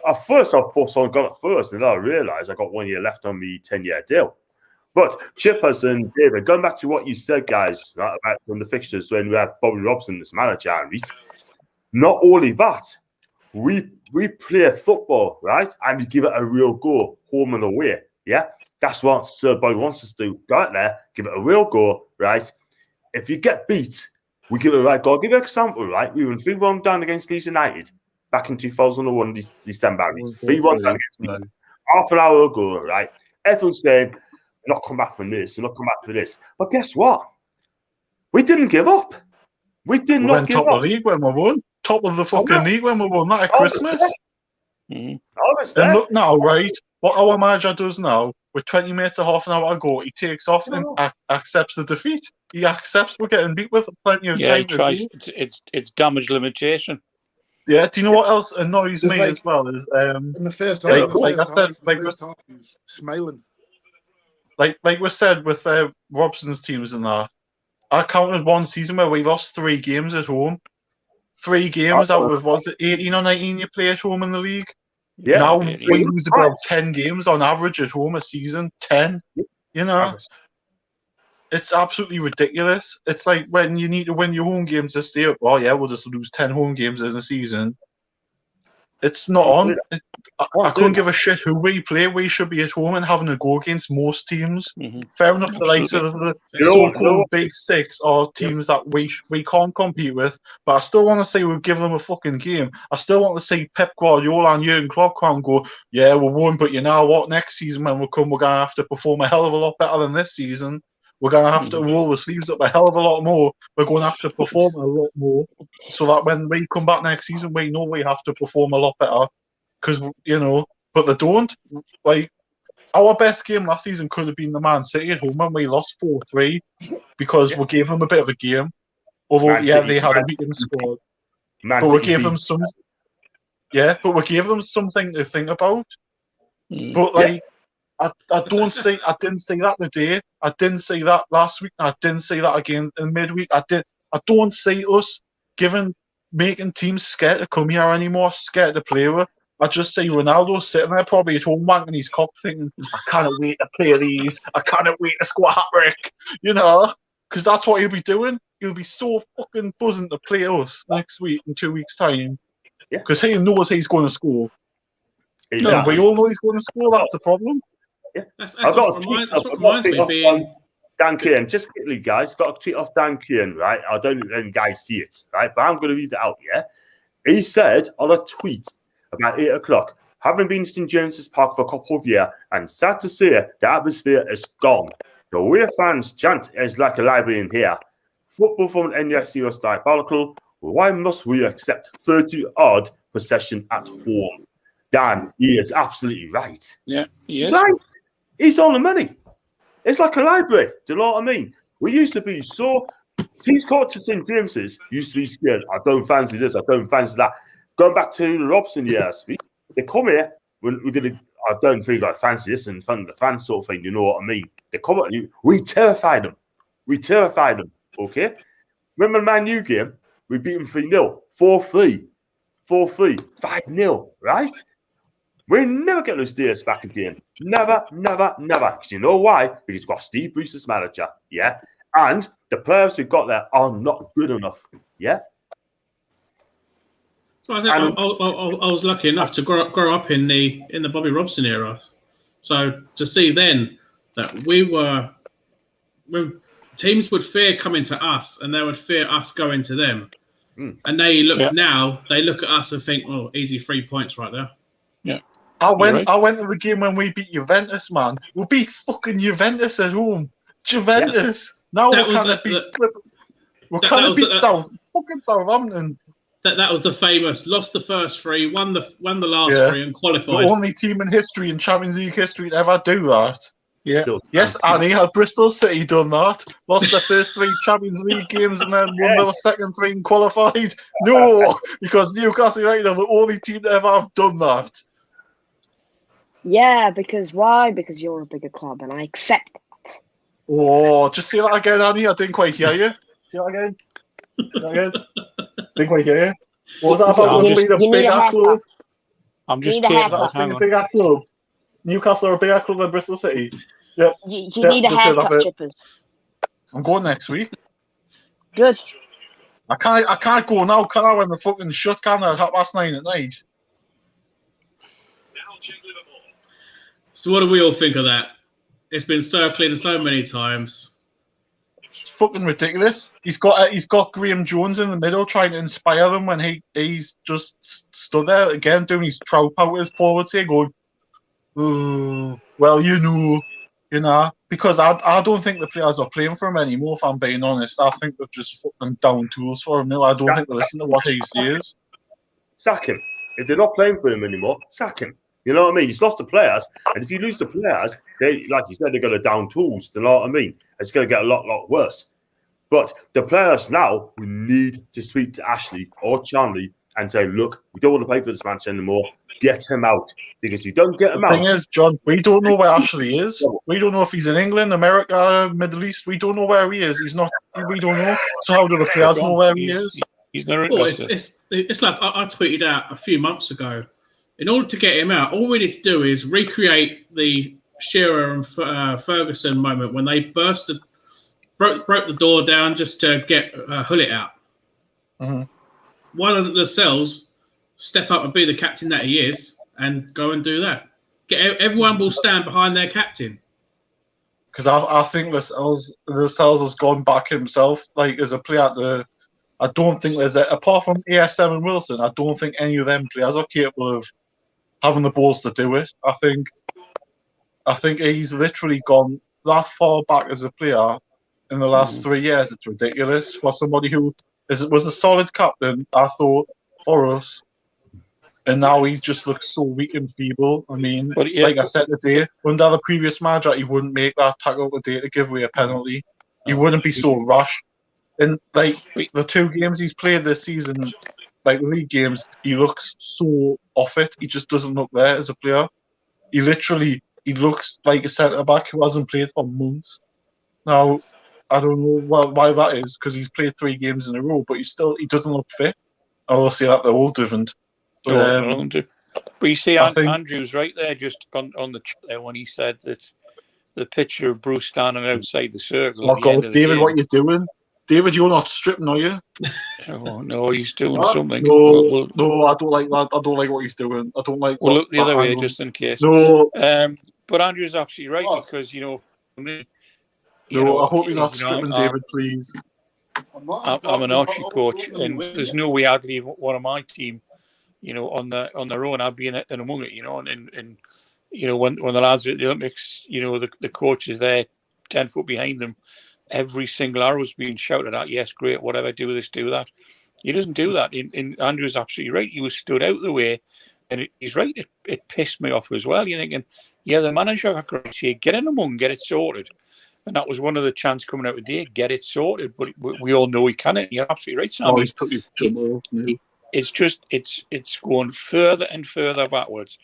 At first, I thought someone got it first, and then I realised I got 1 year left on the 10-year deal. But Chippers and David, going back to what you said, guys, right, about from the fixtures when we had Bobby Robson as manager, and not only that, we play football, right? And we give it a real go, home and away. Yeah, that's what Sir Bobby wants us to do. Go out there, give it a real go, right? If you get beat, we give it a right go. I'll give you an example, right? We went 3-1 down against Leeds United back in 2001, December. 3-1 down against Leeds. Half an hour ago, right? Everyone's saying, we're not come back from this, we're not come back for this. But guess what? We didn't give up. We did not give up. Top of the league when we won. Top of the fucking league when we won that at Christmas. And look now, right? What our manager does now, with 20 minutes or half an hour to go, he takes off and accepts the defeat. He accepts we're getting beat with plenty of time. He tries. It's damage limitation. Yeah. Do you know what else annoys me as well? Is in the first half, like I said, like first half, he was smiling. Like we said with Robson's teams and that. I counted one season where we lost 3 games at home. 3 games out of, was it 18 or 19 you play at home in the league? Yeah. Now we lose about 10 games on average at home a season. 10. You know? It's absolutely ridiculous. It's like when you need to win your home games to stay up. Oh, yeah, we'll just lose 10 home games in a season. It's not on. I couldn't give a shit who we play. We should be at home and having a go against most teams. Fair enough, the likes of the so-called Big Six are teams that we can't compete with, but I still want to say we'll give them a fucking game. I still want to see Pep Guardiola and Jurgen Klopp come and go, yeah, we won, but you know what? Next season when we come, we're going to have to perform a hell of a lot better than this season. We're going to have to roll the sleeves up a hell of a lot more. We're going to have to perform a lot more so that when we come back next season, we know we have to perform a lot better. Because, you know, but they don't. Like, our best game last season could have been the Man City at home when we lost 4-3 because we gave them a bit of a game. Although, they had a weakened squad. But we gave them some... Yeah, but we gave them something to think about. But, like... I didn't say that today. I didn't say that last week. I didn't say that again in midweek. I don't see us making teams scared to come here anymore, scared to play with. I just see Ronaldo sitting there probably at home wanking his cock thinking, I can't wait to play these. I can't wait to score a hat-trick. You know? Because that's what he'll be doing. He'll be so fucking buzzing to play us next week in 2 weeks' time. Because he knows he's going to score. Exactly. No, we all know he's going to score. That's the problem. Yeah. I've got a tweet off Dan Keane. Just quickly, guys. Got a tweet off Dan Keane, right? I don't know if any guys see it, right? But I'm going to read it out, yeah? He said on a tweet about 8 o'clock, having been to St. James's Park for a couple of years, and sad to say, the atmosphere is gone. The way fans chant is like a library in here. Football from NUFC was diabolical. Why must we accept 30-odd possession at home? Dan, he is absolutely right. Yeah, he is. He's right. He's on the money. It's like a library. Do you know what I mean? We used to be so... Teams caught to St. James's used to be scared. I don't fancy this. I don't fancy that. Going back to the Robson years, they come here. We're going to... I don't think I fancy this in front of the fans sort of thing. You know what I mean? They come at you. We terrified them. Okay? Remember the Man U game? We beat them 3-0. 4-3. 5-0. Right? We never get those days back again. Never. Because you know why? Because we've got Steve Bruce as manager. Yeah? And the players we've got there are not good enough. Yeah? So I think I was lucky enough to grow up in the Bobby Robson era. So to see then that when teams would fear coming to us and they would fear us going to them. And they look at us and think, oh, easy 3 points right there. Yeah. I went to the game when we beat Juventus, man. We beat fucking Juventus at home. Juventus. Now we can't beat We can't beat fucking Southampton. That was the famous. Lost the first 3, won the last 3, and qualified. The only team in history, in Champions League history, to ever do that. Yeah. Yes, Annie, had Bristol City done that? Lost their first 3 Champions League games and then won the second 3 and qualified? No, because Newcastle United are the only team to ever have done that. Yeah, because why? Because you're a bigger club, and I accept that. Oh, just say that again, Annie. I didn't quite hear you. Say that again. Didn't quite hear you. What was that about being a bigger club? I'm just kidding. Being a bigger club. Newcastle are a bigger club than Bristol City. Yep. You need a haircut, Chippers. I'm going next week. Good. I can't go now, can I? When the fucking shut can at 9:30 at night. So what do we all think of that? It's been circling so many times. It's fucking ridiculous. He's got Graham Jones in the middle trying to inspire them when he's just stood there again doing his trout out, as Paul would say, going, well, you know, because I don't think the players are playing for him anymore, if I'm being honest. I think they're just fucking down tools for him now. I don't think they listen to what he says. Sack him. If they're not playing for him anymore, sack him. You know what I mean? He's lost the players, and if you lose the players, they, like you said, they're going to down tools. You know what I mean? It's going to get a lot worse. But the players now, we need to speak to Ashley or Charlie and say, look, we don't want to play for this match anymore. Get him out. Because you don't get him out. The thing is, John, we don't know where Ashley is. We don't know if he's in England, America, Middle East. We don't know where he is. He's not. We don't know. So how do the players know where he is? He's not. It's like I tweeted out a few months ago. In order to get him out, all we need to do is recreate the Shearer and Ferguson moment when they broke the door down just to get Hullet out. Mm-hmm. Why doesn't Lascelles step up and be the captain that he is and go and do that? Everyone will stand behind their captain. Because I think Lascelles has gone back himself, like as a player. I don't think apart from ASM and Wilson, I don't think any of them players are capable of having the balls to do it. I think he's literally gone that far back as a player in the last 3 years. It's ridiculous for somebody who was a solid captain, I thought, for us. And now he just looks so weak and feeble. I mean, like I said today, under the previous manager, he wouldn't make that tackle today to give away a penalty. He wouldn't be so rash. And like the 2 games he's played this season, like league games, he looks so off it. He just doesn't look there as a player. He looks like a centre back who hasn't played for months. Now, I don't know why that is, because he's played 3 games in a row, but he doesn't look fit. I will say that they're all different. But you see, Andrew's right there, just on the chat there when he said that the picture of Bruce standing outside the circle. Oh God, David, what are you doing? David, you're not stripping, are you? Oh no, he's doing something. No, I don't like that. I don't like what he's doing. I don't like. We'll look the other way just in case. No. But Andrew's absolutely right because I hope you're not stripping, David, please. I'm an Archie coach, and there's no way I'd leave one of my team, on their own. I'd be in among it, and when the lads are at the Olympics, the coach is there 10 foot behind them. Every single arrow's being shouted at. Yes, great, whatever, do this, do that. He doesn't do that. And Andrew's absolutely right. He was stood out the way, and he's right. It pissed me off as well. You're thinking, yeah, the manager got great here. Get in among, get it sorted. And that was one of the chants coming out today. Get it sorted. But we all know he can't. You're absolutely right, Sam. It's going further and further backwards.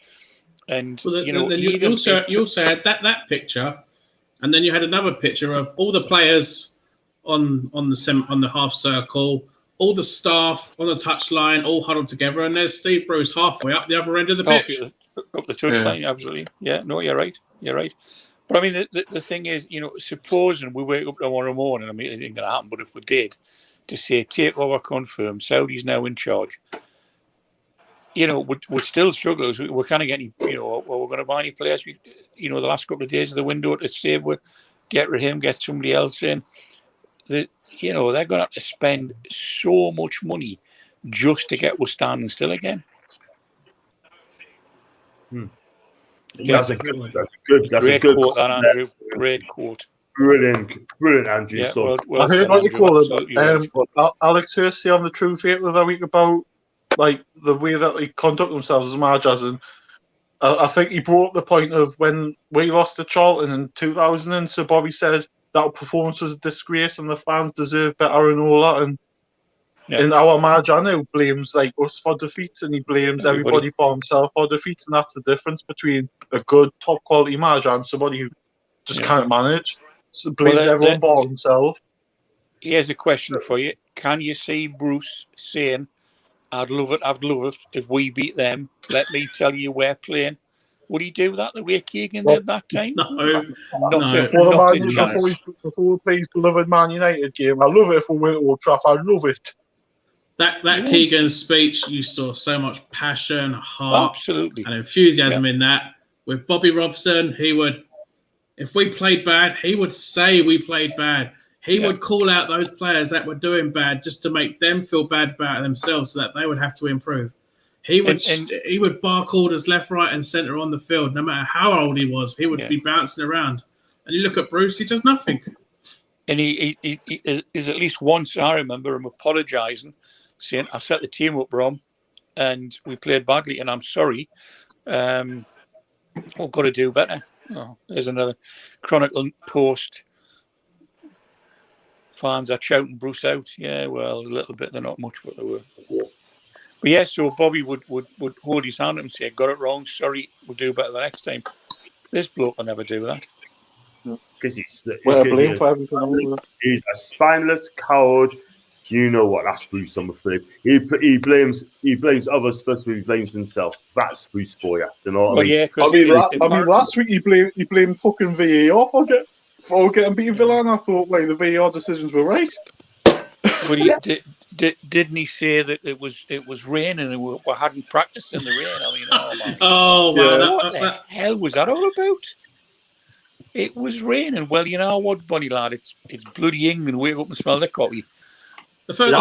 And you also had that picture. And then you had another picture of all the players on the half circle, all the staff on the touchline, all huddled together, and there's Steve Bruce halfway up the other end of the pitch. Up the touchline, absolutely. Yeah, no, you're right. But I mean, the thing is, supposing we wake up tomorrow morning, I mean, it ain't going to happen, but if we did, to say, take over, confirm, Saudi's now in charge, we're still struggling. We're kind of getting, we're going to buy any players. The last couple of days of the window to save, get rid of him, get somebody else in. They're going to have to spend so much money just to get us standing still again. Yeah, that's a good. Great quote, Andrew. Great quote. brilliant, Andrew. Yeah, so well I heard said, what you Andrew, call it. Alex Hurst on the True Fate the other week about like the way that they conduct themselves as managers, and I think he brought up the point of when we lost to Charlton in 2000, and so Bobby said that performance was a disgrace and the fans deserve better and all that, and our manager now blames like us for defeats, and he blames everybody for himself for defeats, and that's the difference between a good top quality manager and somebody who just can't manage. So blames everyone but himself. Here's a question for you: can you see Bruce saying, I'd love it if we beat them. Let me tell you we're playing." Would he do that the way Keegan did that time? No. Before we play his beloved Man United game, I love it if we win at Old Trafford. I love it. That Keegan's speech, you saw so much passion, heart, absolutely, and enthusiasm in that. With Bobby Robson, he would, if we played bad, he would say we played bad. He would call out those players that were doing bad just to make them feel bad about themselves, so that they would have to improve. He would bark orders left, right, and centre on the field, no matter how old he was. He would be bouncing around. And you look at Bruce; he does nothing. And he is at least once I remember him apologising, saying, "I set the team up wrong, and we played badly, and I'm sorry. We've got to do better." Oh, there's another Chronicle post. Fans are shouting Bruce out. Yeah, well, a little bit. They're not much, but they were. But yeah, so Bobby would hold his hand up and say, "Got it wrong. Sorry, we'll do better the next time." This bloke will never do that. Because he's a spineless coward. You know what? That's Bruce, I'm afraid. He blames others first, but he blames himself. That's Bruce for you. You know what I mean? Last week he blamed fucking VAR for getting beaten Villa, and I thought like the VAR decisions were right. But he didn't he say that it was raining and we hadn't practiced in the rain? I mean, what the hell was that all about? It was raining. Well, you know what, Bunny lad, it's bloody England. Wake up and smell the coffee. The first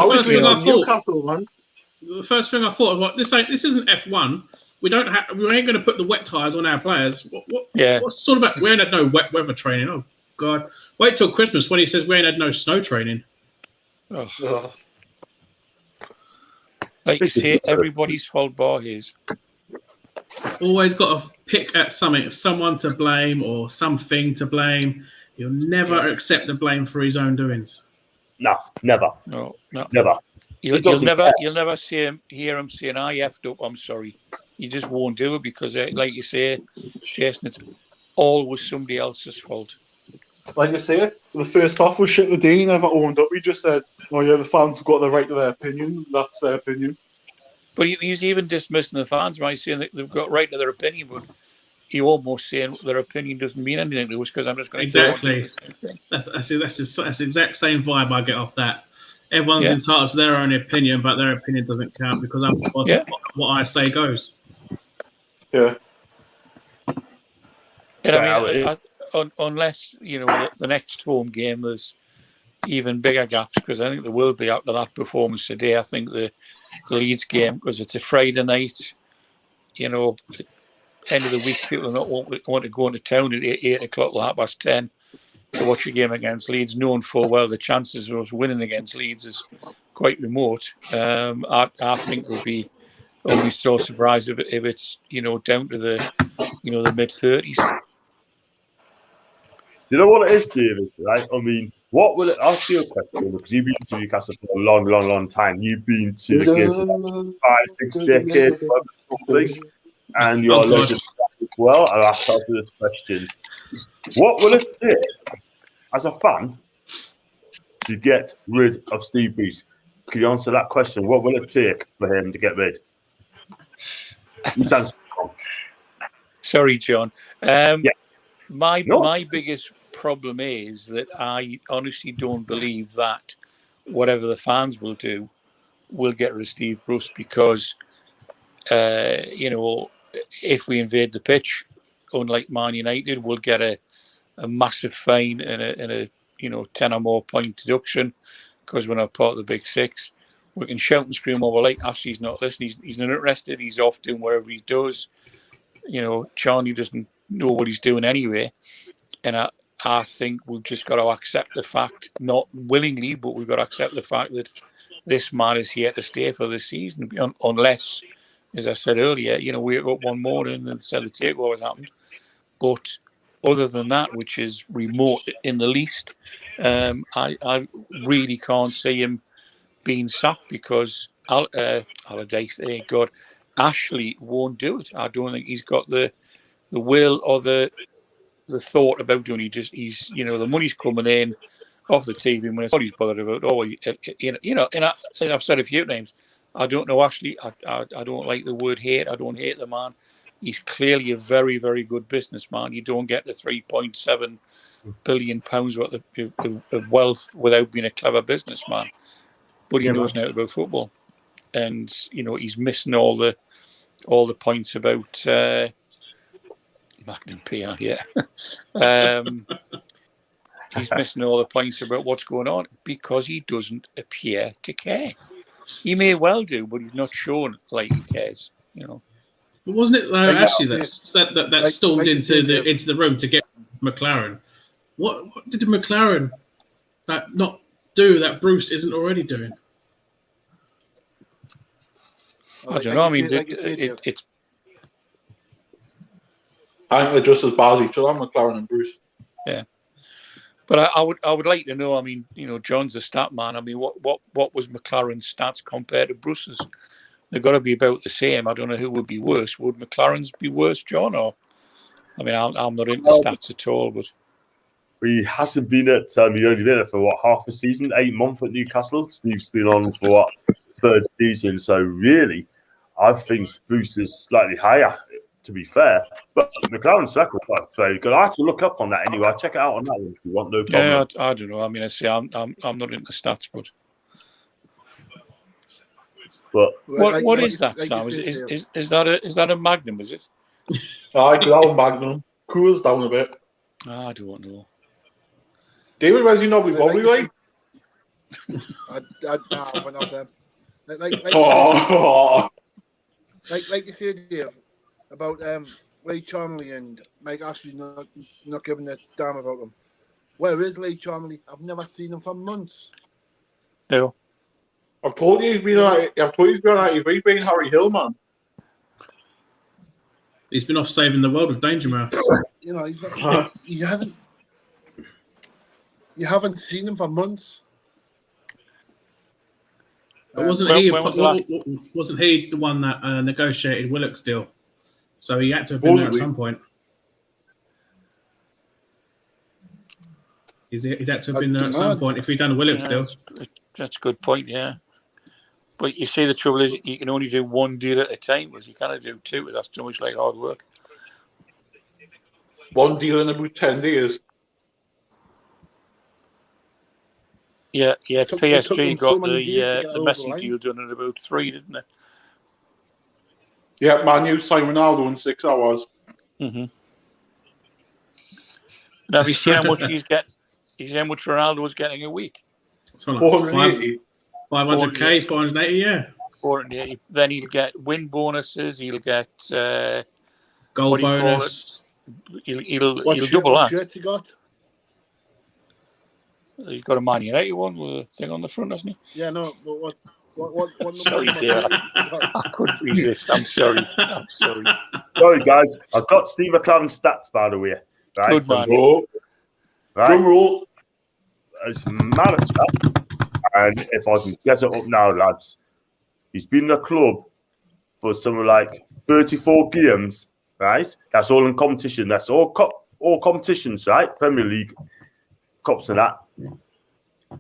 thing I thought was, this isn't F1. We ain't going to put the wet tires on our players. What's all about? We ain't had no wet weather training. Oh God! Wait till Christmas when he says we ain't had no snow training. Oh. Like you say, everybody's fault bar his. Always got to pick at something, someone to blame or something to blame. He'll never accept the blame for his own doings. No, never. No, never. You'll never hear him saying, "I effed up. I'm sorry." You just won't do it because, like you say, Jason, it's always somebody else's fault. Like you say, the first half was shit. The day he never owned up. He just said, "Oh yeah, the fans have got the right to their opinion. That's their opinion." But he's even dismissing the fans by saying that they've got right to their opinion, but he almost saying their opinion doesn't mean anything to us because I'm just going to do the same thing. That's the exact same vibe I get off that. Everyone's entitled to their own opinion, but their opinion doesn't count because what I say goes. Yeah. Unless the next home game there's even bigger gaps, because I think there will be after that performance today. I think the Leeds game, because it's a Friday night, end of the week, people are not want to go into town at 8 o'clock or 10:30 to watch a game against Leeds, knowing full well the chances of us winning against Leeds is quite remote. I think we'll be only so surprised if it's down to the the mid-30s. You know what it is, David, right? I mean, what will it ask you a question? Because you've been to Newcastle for a long, long, long time. You've been to the games for 5-6 decades, and you're a legend as well. I'll ask you this question. What will it take as a fan to get rid of Steve Bruce? Can you answer that question? What will it take for him to get rid? Sorry, John. My biggest problem is that I honestly don't believe that whatever the fans will do will get rid of Steve Bruce, because if we invade the pitch, unlike Man United, we'll get a massive fine and a 10 or more point deduction because we're not part of the Big Six. We can shout and scream over like Ashley's not listening. He's not interested. He's off doing whatever he does. Charlie doesn't know what he's doing anyway. And I think we've just got to accept the fact, not willingly, but we've got to accept the fact that this man is here to stay for the season, unless, as I said earlier, we wake up one morning and said the takeover has happened. But other than that, which is remote in the least, I really can't see him being sacked because Allardyce, thank God, Ashley won't do it. I don't think he's got the will or the thought about doing it. He's the money's coming in off the TV when it's all he's bothered about. And I've said a few times, I don't know Ashley. I don't like the word hate. I don't hate the man. He's clearly a very, very good businessman. You don't get the £3.7 billion worth of wealth without being a clever businessman. But he knows now about football, and he's missing all the points about Magnum PR. Yeah, he's missing all the points about what's going on because he doesn't appear to care. He may well do, but he's not shown like he cares. But wasn't it actually that stormed into the room to get McLaren? What did McLaren not do that Bruce isn't already doing? I don't know. I mean, it's. I think they're just as bad as each other, McLaren and Bruce. Yeah, but I would like to know. I mean, John's a stat man. I mean, what was McLaren's stats compared to Bruce's? They've got to be about the same. I don't know who would be worse. Would McLaren's be worse, John? Or, I mean, I'm not into stats at all, but he hasn't been at. He only been at for half a season, 8 months at Newcastle. Steve's been on for third season. So really, I think Bruce is slightly higher. To be fair, but McLaren's record is very good. I have to look up on that anyway. Check it out on that one if you want. No problem. Yeah, I don't know. I mean, I say I'm not into stats, but what is that, Sam? Is that a Magnum? Is it? I could have a Magnum. Cools down a bit. I don't know. David, where's you normally wobbly like? I went off them. Like you said here about Ray Charmley and Mike Ashley not giving a damn about them. Where is Ray Charmley? I've never seen him for months. No. I've told you he's been on ITV being Harry Hill, man. He's been off saving the world with Danger Mouse. He's not, you haven't seen him for months. But wasn't he the one that negotiated Willock's deal? So he had to have been there at some point. He's had to have been there at some point if he'd done a Willock's deal. That's a good point, yeah. But you see, the trouble is you can only do one deal at a time, because you can't do two, because that's too much like hard work. One deal in about 10 days. Yeah. PSG got the Messi deal done in about 3, didn't they? Yeah, Man U signed Ronaldo in 6 hours. Mm-hmm. Now, have you seen how much he's getting? You see how much Ronaldo was getting a week? 480. 500k, 480, yeah. 480. Then he'll get win bonuses. He'll get goal bonus. He'll double that. Shirt he got? He's got a Man United one with a thing on the front, hasn't he? Yeah, no. What sorry, dear. I couldn't resist. I'm sorry. Sorry, guys. I've got Steve McLaren's stats, by the way. Right? Good man. Right. Drum roll. As manager, and if I can get it up now, lads, he's been in the club for something like 34 games, right? That's all in competition. That's all competitions, right? Premier League, cups and that.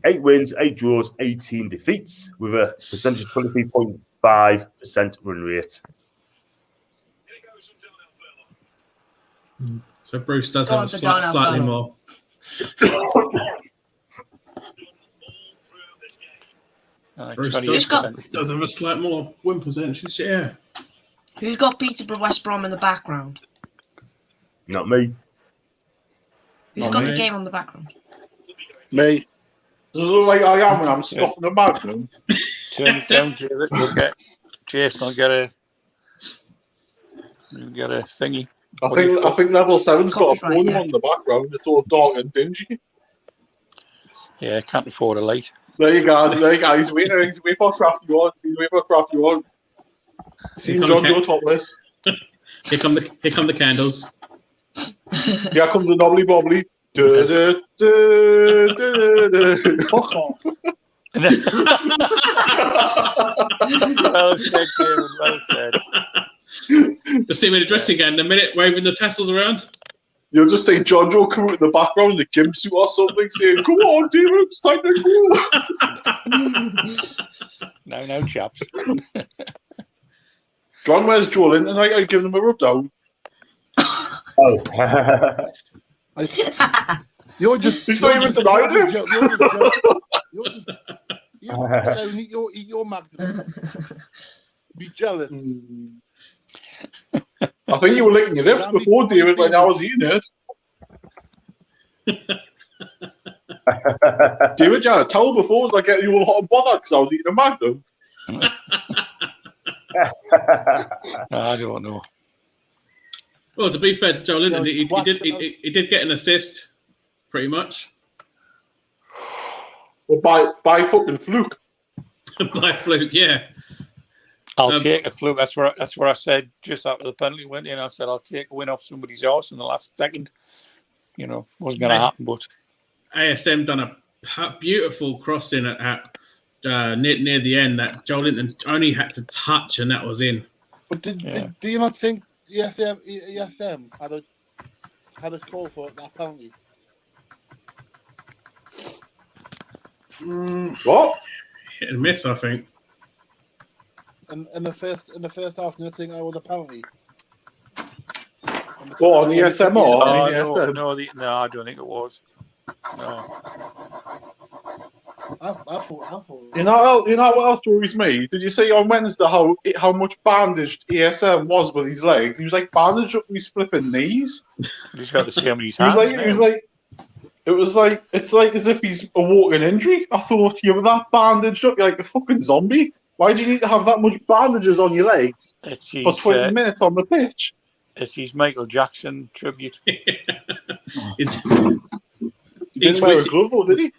8 wins, 8 draws, 18 defeats with a percentage of 23.5% win rate. So Bruce does have slightly more. Bruce does have a slight more win percentage, yeah. Who's got Peterborough West Brom in the background? Not me. Who's got the game on the background? Me. Does it look like I am when I'm scoffing the Magnum? Turn it down, Jason. You'll get a thingy. I think level 7's got a photo on the background. It's all dark and dingy. Yeah, can't afford a light. There you go. He's waiting for crafty one. See John Joe topless. Here come the candles. Here comes the knobbly bobbly. Fuck off. Well said, David. Well said. Just see me in the dressing gown in a minute, waving the tassels around. You'll just say John Joe come out in the background in a gimp suit or something, saying, "Come on, David, it's time to go." No, chaps. John, where's Joel in tonight? I give him a rub down. Oh. You're just. He's not even denying it. You're eat your magnum. Be jealous. I think you were licking your lips before, David, when I was eating it. David, you had a towel before, was like getting you all hot and bothered because I was eating a magnum. I don't know. Well, to be fair to Joel Linton, he did get an assist, pretty much. Well, by fucking fluke. By fluke, yeah. I'll take a fluke. That's what I said just after the penalty went in. I said I'll take a win off somebody's horse in the last second. You know, wasn't going to happen, but ASM done a beautiful crossing at near the end that Joel Linton only had to touch, and that was in. But do you not think ESM had a call for that penalty? What? Hit and miss, I think. In the first half, you think I was a penalty. What, on the ESM or? No, I don't think it was. No. I thought. You know what else worries me? Did you see on Wednesday how much bandaged ESM was with his legs? He was like bandaged up with his flipping knees. He's got the same with his hands. It's like as if he's a walking injury. I thought you were that bandaged up, you're like a fucking zombie. Why do you need to have that much bandages on your legs for 20 minutes on the pitch? It's his Michael Jackson tribute. He didn't wear a glove, though, did he?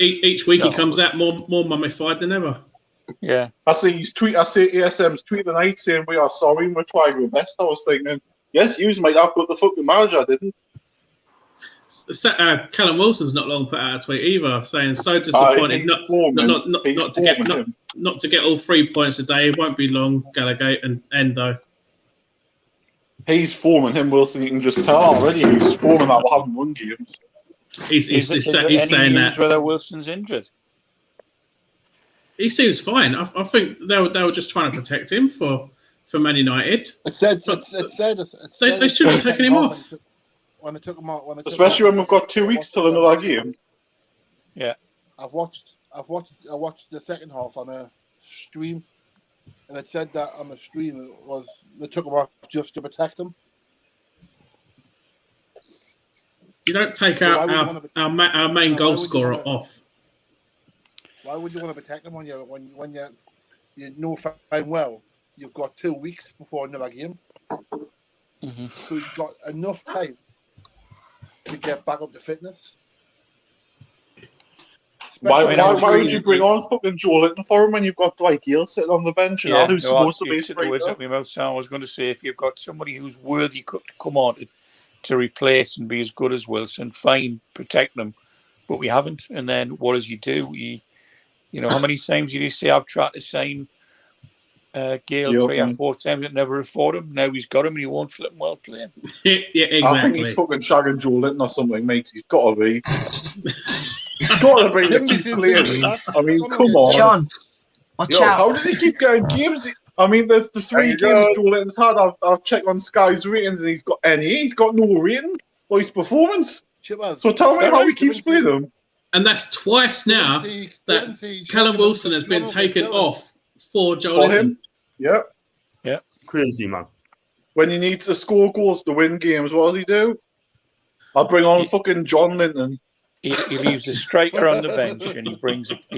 Each week he comes out more mummified than ever. Yeah. I see ESM's tweet tonight saying we are sorry and we're trying our best. I was thinking, yes, you might have, but the fucking manager didn't. Callum Wilson's not long put out a tweet either, saying so disappointed not to get all 3 points today. It won't be long, Gallagher and Endo. He's forming him, Wilson. You can just tell already. He's forming that we haven't won games. He's saying that whether Wilson's injured. He seems fine. I think they were just trying to protect him for Man United. It said they should have taken him off. When I took him out, especially when we've got 2 weeks till another game. Yeah, I watched the second half on a stream, and it said that on the stream they took him off just to protect him. You don't take our main goal scorer off. Why would you want to protect him when you know fine well you've got 2 weeks before another game? Mm-hmm. So you've got enough time to get back up to fitness. Why would you bring on fucking Joel Linton for him when you've got Dwight Gale sitting on the bench? I was going to say, if you've got somebody who's worthy to come on to replace and be as good as Wilson, fine, protect them. But we haven't. And then what does he do? You know, how many times did he say I've tried to sign Gale 3 or 4 times and never afford him? Now he's got him and he won't flip well play him. Yeah, exactly. I think he's fucking shagging Joel Linton or something, mate. He's got to be. He's got to be to keep playing. I mean, come on. John, watch out. How does he keep getting games? I mean, the 3 games Joel Linton's had, I've checked on Sky's ratings and he's got any. He's got no rating for his performance. So tell me how he keeps playing them. And that's twice now that Callum Wilson has been taken off for Joel Linton. Yeah. Crazy, man. When you need to score goals to win games, what does he do? I'll bring on fucking John Linton. He leaves a striker on the bench and he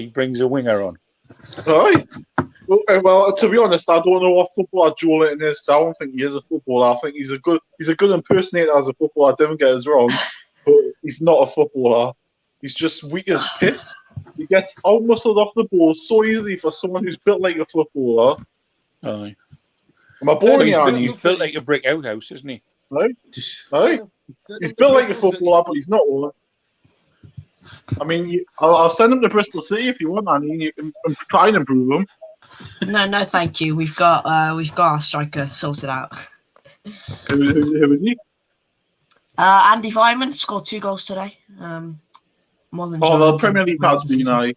brings a winger on. Right. Well, to be honest, I don't know what footballer Joe Linton is. I don't think he is a footballer. I think he's a good impersonator as a footballer. I don't get us wrong, but he's not a footballer. He's just weak as piss. He gets out-muscled off the ball so easily for someone who's built like a footballer. Aye. Am I boring you? He's built like a brick outhouse, isn't he? Right? He's built like a footballer, but he's not one. I mean, I'll send him to Bristol City if you want, Annie. You can try and improve him. No, thank you. We've got our striker sorted out. Who is he? Andy Vyman scored 2 goals today. More than the Premier League has been.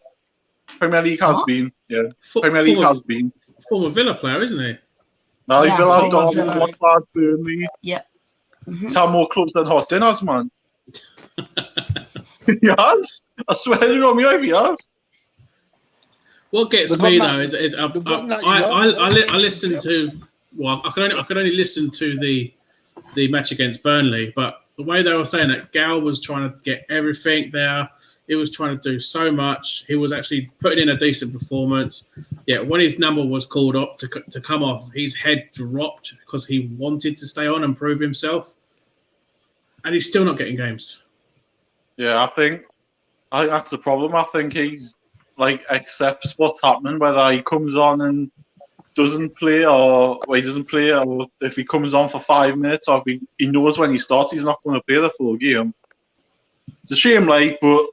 Premier League has been. Yeah, Premier League has been. Former Villa player, isn't he? No, Villa, Dortmund, Watford, Burnley. Yeah. He's had more clubs than hot dinners, man. He has. I swear to God, he has. What gets me though is I listen to. Well, I could only listen to the match against Burnley, but the way they were saying that Gal was trying to get everything there. He was trying to do so much. He was actually putting in a decent performance. Yeah, when his number was called up to come off, his head dropped because he wanted to stay on and prove himself. And he's still not getting games. Yeah, I think that's the problem. I think he's accepts what's happening, whether he comes on and doesn't play or he doesn't play, or if he comes on for 5 minutes, or if he knows when he starts he's not going to play the full game. It's a shame, but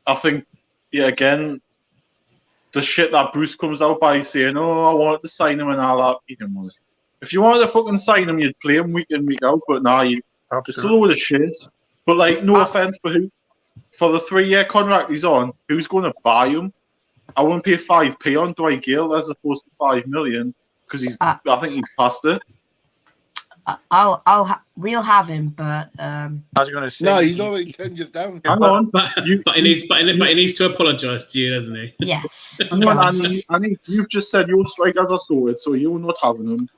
I think, again, the shit that Bruce comes out by saying, "Oh, I wanted to sign him," and all that. He didn't want to. If you wanted to fucking sign him, you'd play him week in, week out. But nah, it's a load of shit. But no offense, but for the 3-year contract he's on, who's going to buy him? I wouldn't pay 5p on Dwight Gale as opposed to 5 million because I think he's past it. We'll have him, but I was going to say no, he's already 10 years down. Hang on, but he needs to apologise to you, doesn't he? Yes. Hang on, Annie, you've just said your strikers are sorted, so you're not having them.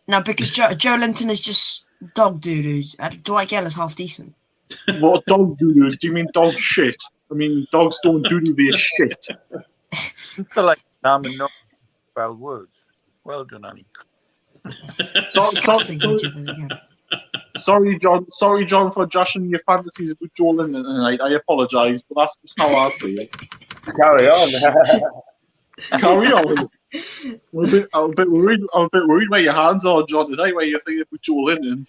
No, because Joe Linton is just dog doo-doo. Dwight Gale is half decent. What dog doo-doo? Do you mean dog shit? I mean, dogs don't do their shit. It's like Simon, not 12 words. Well done, Annie. Sorry, John, for joshing your fantasies with Joe Linton tonight. I apologise, but that's just how I see it. Carry on. Carry on. I'm a bit worried where your hands are, John, tonight, where you're thinking with Joe Linton.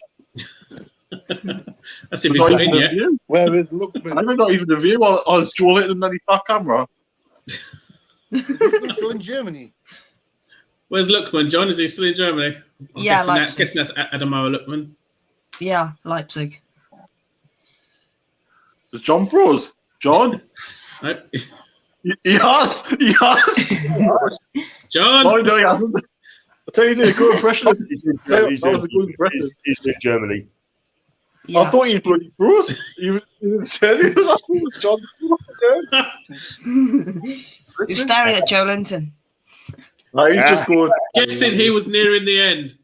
That's if he's got in yet. Where is Lookman? I'm not even the view. Or is Joe Linton on his back camera? Still in Germany. Where's Lookman, John? Is he still in Germany? Guessing that's Adamoa Lookman. Yeah, Leipzig. Is John froze? John? No. Yes. John? Oh, no, he hasn't. I tell you, he did a good impression. That was a good impression. He's in Germany. Yeah. I thought he bloody froze. You said he was John. You're staring at Joe Linton. No, he's just going. Guessing he was nearing the end.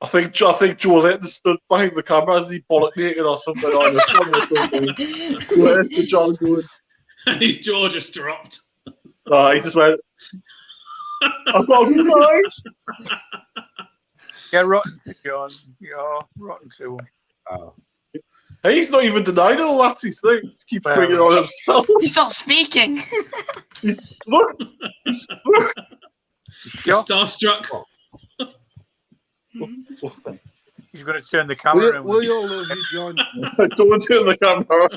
I think Joe Linton stood behind the camera as he bollock naked or something on the phone. Where's the John going? And his jaw just dropped. He just went. I've got a good night. Yeah, rotten to John. Yeah, rotten to him. Oh. He's not even denying all that. He's keep bringing it on himself. He's not speaking. Look. Starstruck. He's going to turn the camera around. We all love you, John. Don't turn the camera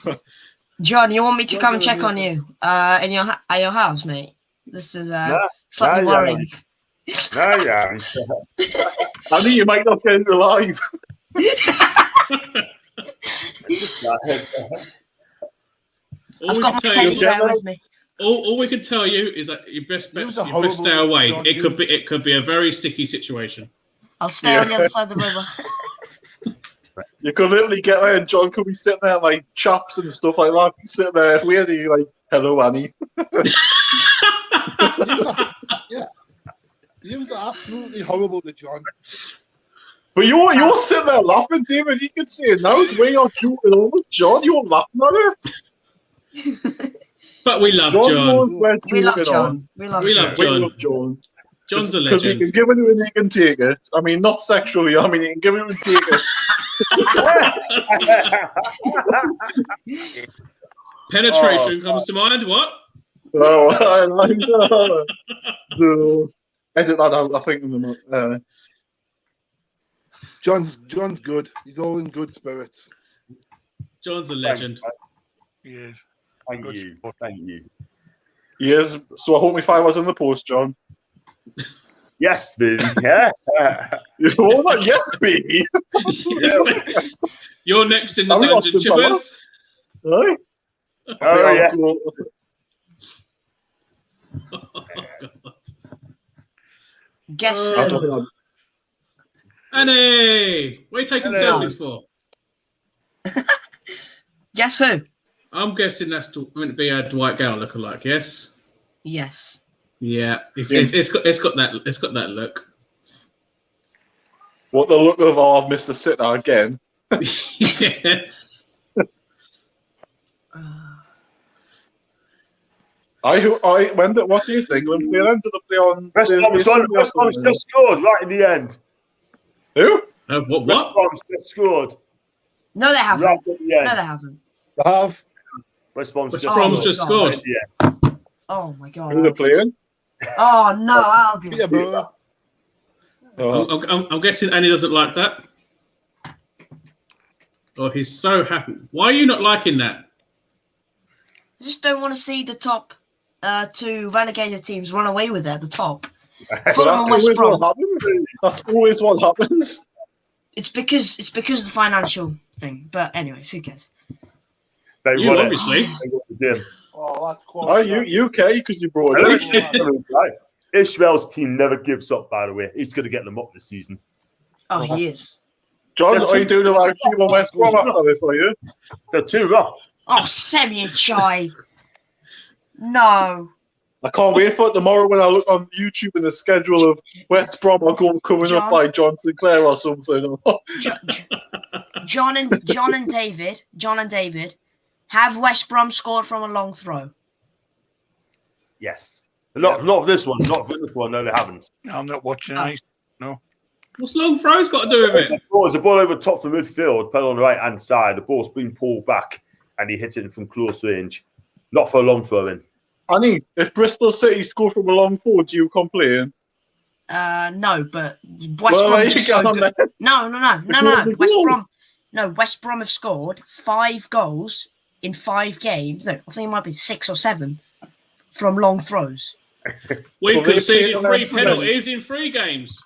around. John, you want me to come and check on you at your house, mate? This is slightly worrying. No, yeah. I think you might not get into live. I've got my teddy bear with me. All we can tell you is that you best stay away. It could be a very sticky situation. I'll stay on the other side of the river. You could literally get there and John could be sitting there like chaps and stuff like that, sitting there weirdly like, "Hello, Annie." Yeah, you was absolutely horrible to John. But you're sitting there laughing, David. You can see it now. The way you're shooting over John, you're laughing at it. But we love John. John. Knows where We love John. John. We love We John. love We John. love John. John's a Because he legend. can give it and he can take it. I mean, not sexually. I mean, he can give it and take it. Penetration comes to mind. What? Oh, I like that. No. Edit that out. I think. John's good. He's all in good spirits. John's a legend. Yes. Thank you. Thank you. Yes. So I hope my 5 was in the post, John. Yes, baby. Yeah. What was that? Yes, baby. You're next in the Are we dungeon, Austin Chippers. Right? Oh, yes. Guess who? I don't know. Annie, what are you taking Hello. selfies for? Guess who? I'm guessing that's meant to be a Dwight Gale lookalike. Yes. Yes. Yeah. It's got that look. What the look of our Mr. Sitter again. Yeah. What do you think? When we ended the play on West Brom's just scored right in the end. Who? What? West Brom's just scored. No, they haven't. Right at the end. No, they haven't. They have. West Brom's West just Brom's scored. just scored. Right at the end. Oh my god. Who are they playing? Oh no, Albion. Peterborough. I'm guessing Annie doesn't like that. Oh, he's so happy. Why are you not liking that? I just don't want to see the top 2 relegated teams run away with it at the top. Fulham and West Brom. That's always what happens. It's because of the financial thing. But anyways, who cares? They You won obviously. it. They got the gym. Oh, that's quite. Oh, you UK because you brought it up. Ishmael's team never gives up, by the way. He's going to get them up this season. Oh, he is. John, are you doing a live stream on West Brom after this, are you? They're too rough. Oh, Semi-Chai. No. I can't wait for it tomorrow when I look on YouTube in the schedule of West Brom coming up by John Sinclair or something. John and David have West Brom scored from a long throw. Yes. Not this one. Not for this one. No, they haven't. I'm not watching it. No. What's long throws got to do with it? There's a ball over top from midfield, played on the right hand side. The ball's been pulled back, and he hits it from close range. Not for a long throw in. Annie, if Bristol City score from a long throw, do you complain? No, but West Brom is so good. No. West Brom have scored 5 goals in 5 games. No, I think it might be 6 or 7 from long throws. We could see 3 penalties in 3 games.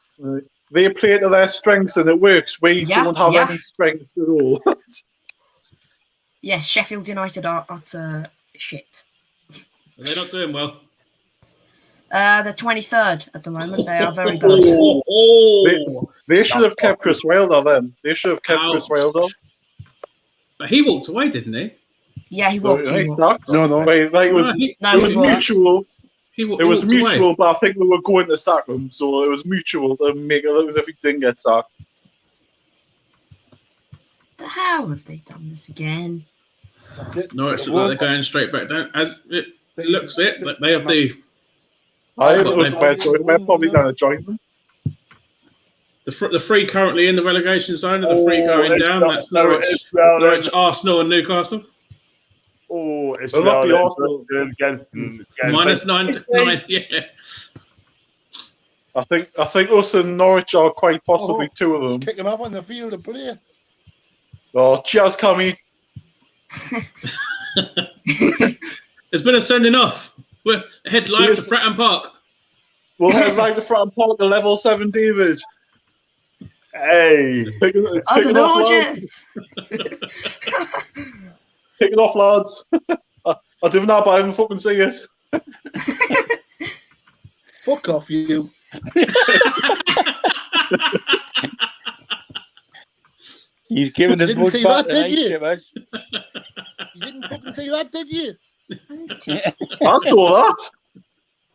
They play to their strengths and it works. We don't have any strengths at all. Yes, Sheffield United are utter shit. They're not doing well. They're 23rd at the moment. They are very bad. They should have kept Chris Wilder then. They should have kept Chris Wilder. But he walked away, didn't he? Yeah, he walked. No. It was mutual. It was mutual, but I think they were going to sack him, so it was mutual to make it look as if he didn't get sacked. How have they done this again? Norwich look like they're going straight back down. As it looks but they have the... We're probably going to join them. The 3 currently in the relegation zone and the 3 going down. That's Norwich, Arsenal and Newcastle. Oh, it's Arsenal again. Minus 9, yeah. I think us and Norwich are quite possibly 2 of them. Kick him up on the field of play. Oh, cheers, Cammy. There's been a sending off. We're head live to Fratton Park. We'll head live to Fratton Park to level 7, David. Hey. Pick it off, lads. I didn't know, but I haven't fucking see it. Fuck off, you. He's giving us much back tonight, you? Shippers. You didn't fucking see that, did you? I saw that.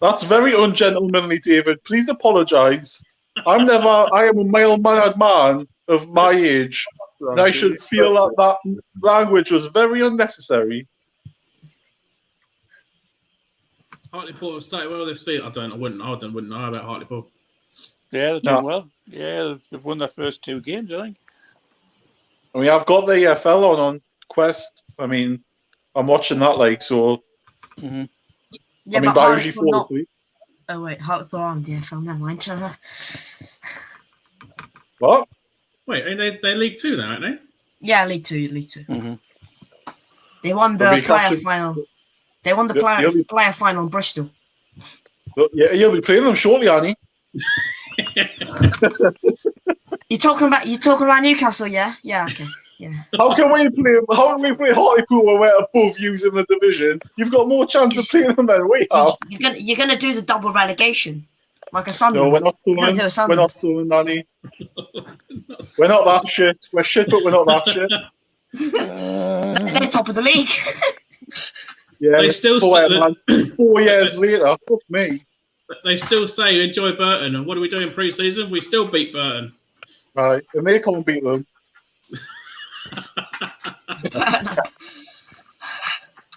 That's very ungentlemanly, David. Please apologise. I am a male-mannered man of my age. And I should feel that language was very unnecessary. Hartlepool started well this season. I wouldn't know about Hartlepool. Yeah, they're doing well. Yeah, they've won their first 2 games, I think. I mean, I've got the EFL on Quest. I mean, I'm watching that so. Yeah, I mean, but I usually fall asleep. Oh wait, Hartlepool on the EFL. Never mind. What? Wait, they're League 2 now, aren't they? Yeah, League 2. Mm-hmm. They won the player final. They won the player final in Bristol. Yeah, you'll be playing them shortly, Annie. You're talking about Newcastle, yeah? Yeah, okay. Yeah. How can we play Hartlepool when we're above you in the division? You've got more chance of playing them than we have. You're gonna do the double relegation. Like a Sunderland. No, we're not Sunderland. We're not Sunderland, Annie. We're not that shit. We're shit, but we're not that shit. They're top of the league. Yeah, they still 4 years later, fuck me. They still say enjoy Burton, and what do we do in pre-season? We still beat Burton. Right, and they can't beat them.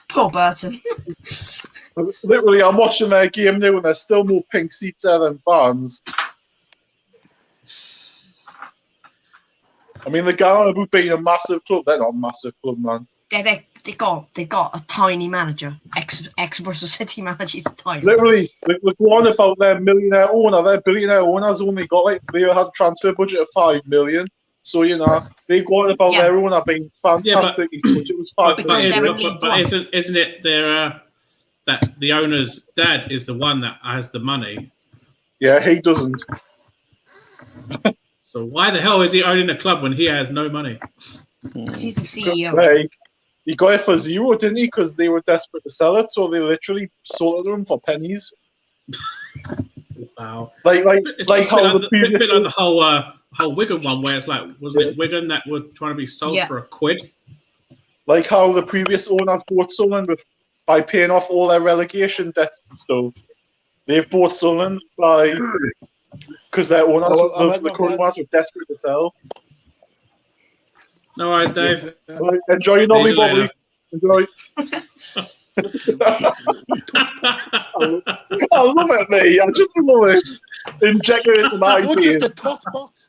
Poor Burton. Literally, I'm watching their game now, and there's still more pink seats there than fans. I mean, the guy about being a massive club, they're not a massive club, man. They got a tiny manager. Ex Bristol City manager's tiny. Literally, the one about their millionaire owner, their billionaire owners only got they had a transfer budget of 5 million. So they go on about their owner being fantastic. His budget was 5 million. But isn't it that the owner's dad is the one that has the money? Yeah, he doesn't. So why the hell is he owning a club when he has no money? He's the CEO. Hey, he got it for 0, didn't he? Because they were desperate to sell it, so they literally sold it to him for pennies. Wow! Like how the previous bit like the whole Wigan one, where it's like, wasn't it Wigan that were trying to be sold for £1? Like how the previous owners bought Sunderland by paying off all their relegation debts and stuff. They've bought Sunderland because their owners, the current ones, were desperate to sell. No worries, Dave. Right, enjoy your nobby bobbly. Enjoy. I love it, mate. I just love it. Injecting it into my veins. Just a top bot.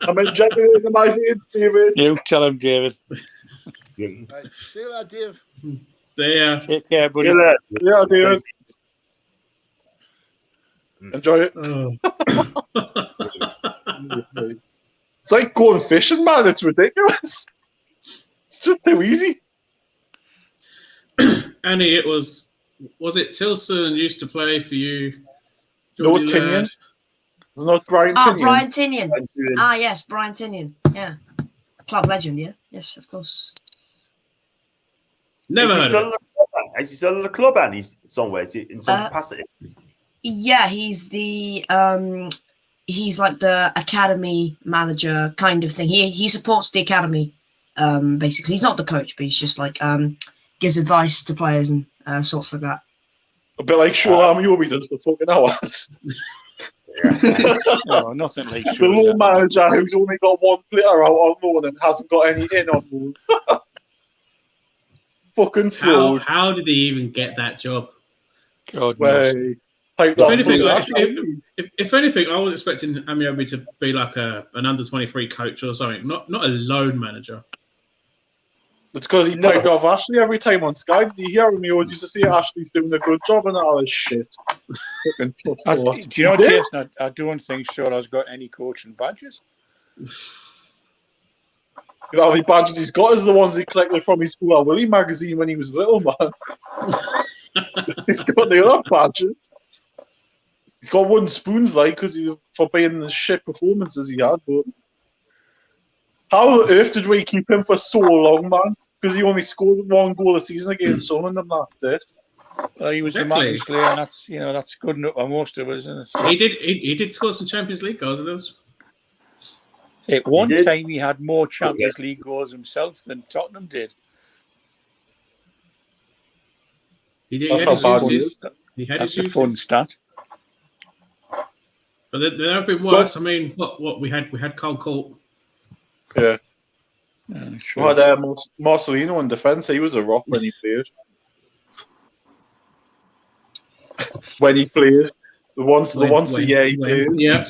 I'm injecting it into my veins, David. You tell him, David. Right. See you later, Dave. See ya. Take care, buddy. Yeah, David. Enjoy it. It's like going fishing, man. It's ridiculous. It's just too easy. Annie, was it Tilson used to play for you? No, Tinian. It's not Brian Tinian. Brian Tinian. Yes, Brian Tinian. Yeah. Club legend, yeah. Yes, of course. Never heard of it. Is he still in the club, Annie, somewhere? Is he in some capacity? Yeah, he's like the academy manager kind of thing. He supports the academy, basically. He's not the coach, but he's just like gives advice to players and sorts like that. A bit like Sholam Yobi does the fucking hours. No, nothing like the little manager who's only got one player out on loan and hasn't got any in on loan. Fucking fraud. How did he even get that job? God knows. If anything, I was expecting Amiobi to be like an under-23 coach or something, not a loan manager. It's because he piped off Ashley every time on Sky. Did you hear him? He always used to say Ashley's doing a good job and all this shit. Do you know, Jason, I don't think Shaw's got any coaching badges. The only badges he's got is the ones he collected from his School Willie magazine when he was little, man. He's got the other badges. He's got wooden spoons, because for being the shit performances he had. But how on earth did we keep him for so long, man? Because he only scored 1 goal a season against Sunderland, and that's it. Well, he was a man player, and that's good enough for most of us, isn't it? So. He did score some Champions League goals, isn't it? At one time, he had more Champions League goals himself than Tottenham did. He did. That's a fun stat. But there have been worse. I mean, what we had Cole Court. Yeah. Sure. We had Marcelino in defence. He was a rock when he played. When he played. The once a year he played. Yeah.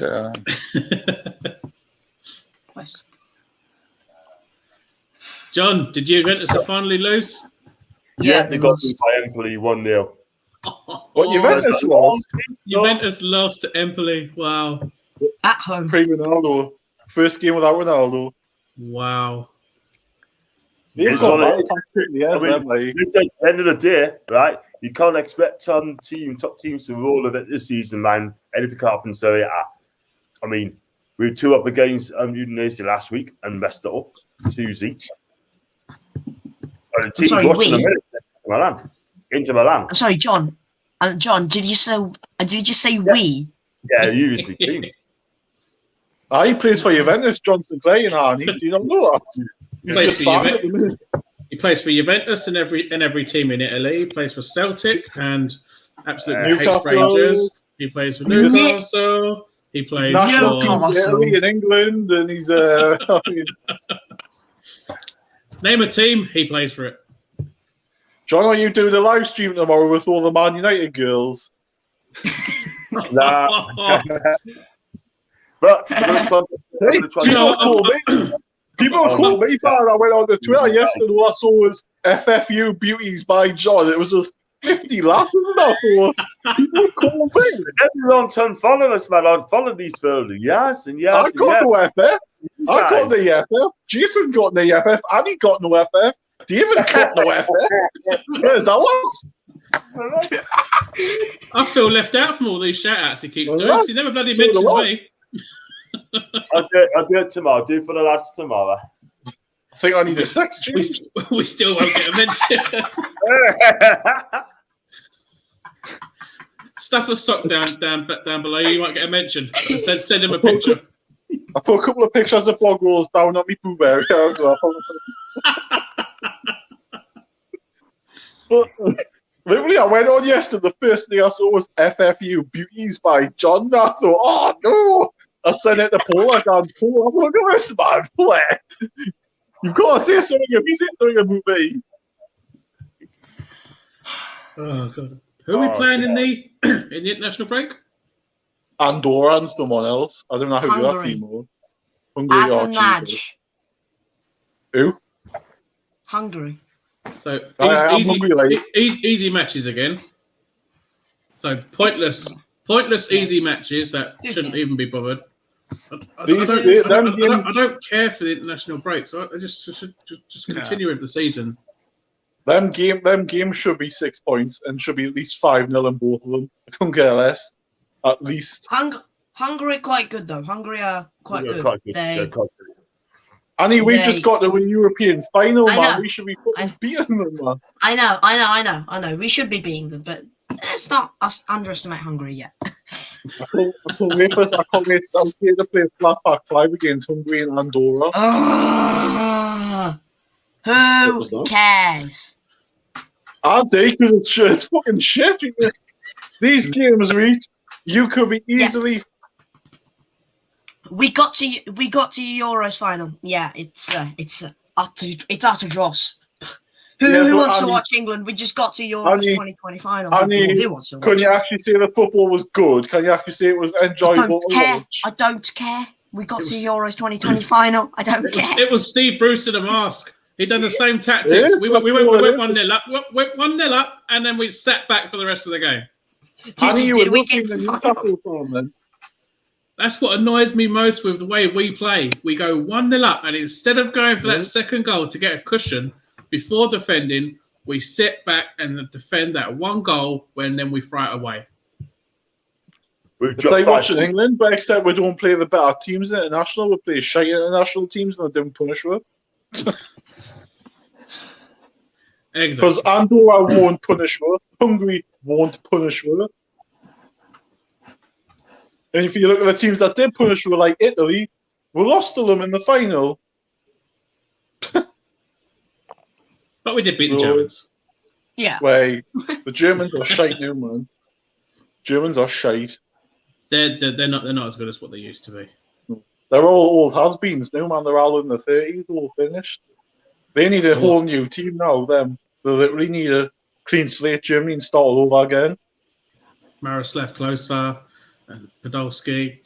John, did Juventus finally lose? Yeah, they got beat by Empoli 1-0. What Juventus lost? Juventus lost to Empoli. Wow. At home. Pre-Ronaldo. First game without Ronaldo. Wow. They've It's got one of- back quickly, I mean, haven't they? listen, at the end of the day, right? You can't expect top teams to roll a bit this season, man. Anything can happen. So yeah, I mean, we were 2 up against Udinese last week and messed it up, 2 each. The team's sorry, watching we? Inter Milan. I'm sorry, John. John, did you say we? Yeah, you used to be team. He plays for Juventus, John Sinclair, and Arnie. Do you not know that? He's Plays just for bad Juventus. at the minute. He plays for Juventus and every team in Italy. He plays for Celtic and absolutely hates Newcastle. Rangers. He plays for Newcastle. He plays His national for team's Italy and England, and he's I mean, name a team. He plays for it. John, are you doing a live stream tomorrow with all the Man United girls? Nah. But Hey, people call me, man. I went on the Twitter yesterday. All I saw was FFU Beauties by John. It was just 50 laughs, and I thought, people call me. Everyone turn follow us, man. I've followed these for years and years. I got no FF. I got the FF. Jason got the FF. Annie got no FF. David got no FF. Where's that one? I feel left out from all these shout-outs he keeps doing. He never bloody mentions me. I'll do it tomorrow. I'll do it for the lads tomorrow. I think I need a sex change. We still won't get a mention. Stuff a sock down below. You won't get a mention. Send him a picture. I put a couple of pictures of blog rolls down on my poo area as well. But literally, I went on yesterday. The first thing I saw was FFU Beauties by John. And I thought, oh no! I sent it to Paul. I gone, Paul, look at this man play. You've got to say something if he's doing a movie. Oh god. Who are we playing in the international break? Andorra and someone else. I don't know who that team was. Hungary or Nudge. Who? Hungary. So hungry, easy matches again. So pointless easy matches that shouldn't even be bothered. I don't care for the international break, so I just should continue with the season. Them games should be 6 points and should be at least 5-0 in both of them. I couldn't care less. At least. Hungary quite good though. Hungary are quite good. Annie, we just got to a European final, man. We should be beating them, man. I know. We should be beating them, but let's not underestimate Hungary yet. I can't wait Southgate to play flat back 5 against Hungary and Andorra. Who cares? I do, because it's fucking shit. These games, Reed, you could be easily. We got to Euros final. Yeah, it's utter dross. Who wants to watch England? We just got to Euros 2020 final. Who wants to watch? Can you actually say the football was good? Can you actually say it was enjoyable to watch? I don't care. We got to Euros 2020 final. I don't care. It was Steve Bruce in the mask. He done the same tactics. We went 1-0 up. Went 1-0 up, and then we sat back for the rest of the game. Did we get the Newcastle fan then? That's what annoys me most with the way we play. We go 1-0 up, and instead of going for that second goal to get a cushion before defending, we sit back and defend that one goal when then we throw it away. It's like watching England, but except we don't play the better teams international. We play shite international teams and they don't punish us. Because Andorra won't punish us. Hungary won't punish us. And if you look at the teams that did punish us, like Italy, we lost to them in the final. But we did beat the Germans. Yeah. Wait, the Germans are shite now, man. Germans are shite. They're not as good as what they used to be. They're all old has-beens now, man. They're all in the 30s, all finished. They need a whole new team now, them. They literally need a clean slate Germany and start all over again. Miroslav Klose and Podolski.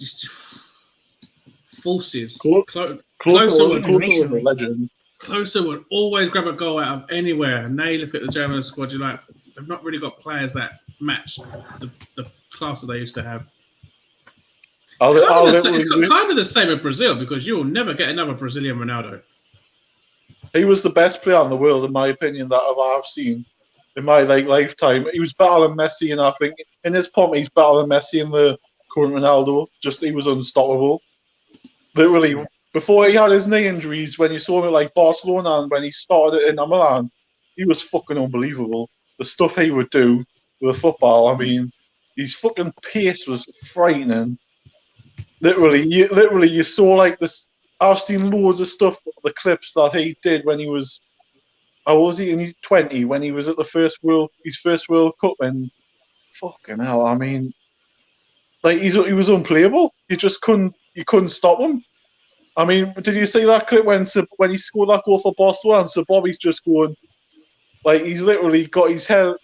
Forces. Klose was a legend. Klose would always grab a goal out of anywhere. And now you look at the German squad, you're like, they've not really got players that match the class that they used to have. Kind of the same in Brazil, because you'll never get another Brazilian Ronaldo. He was the best player in the world, in my opinion, that I've seen in my lifetime. He was better than Messi, and I think in his pomp, he's better than Messi and the current Ronaldo. He was unstoppable. Literally, before he had his knee injuries, when you saw him at Barcelona and when he started in Milan, he was fucking unbelievable. The stuff he would do with the football, I mean, his fucking pace was frightening. Literally, you saw this. I've seen loads of stuff, the clips that he did when he was, how old was he? In his 20, when he was at his first World Cup, and fucking hell, I mean, he was unplayable. You couldn't stop him. I mean, did you see that clip when he scored that goal for Barcelona? And Sir Bobby's just going, he's literally got his head,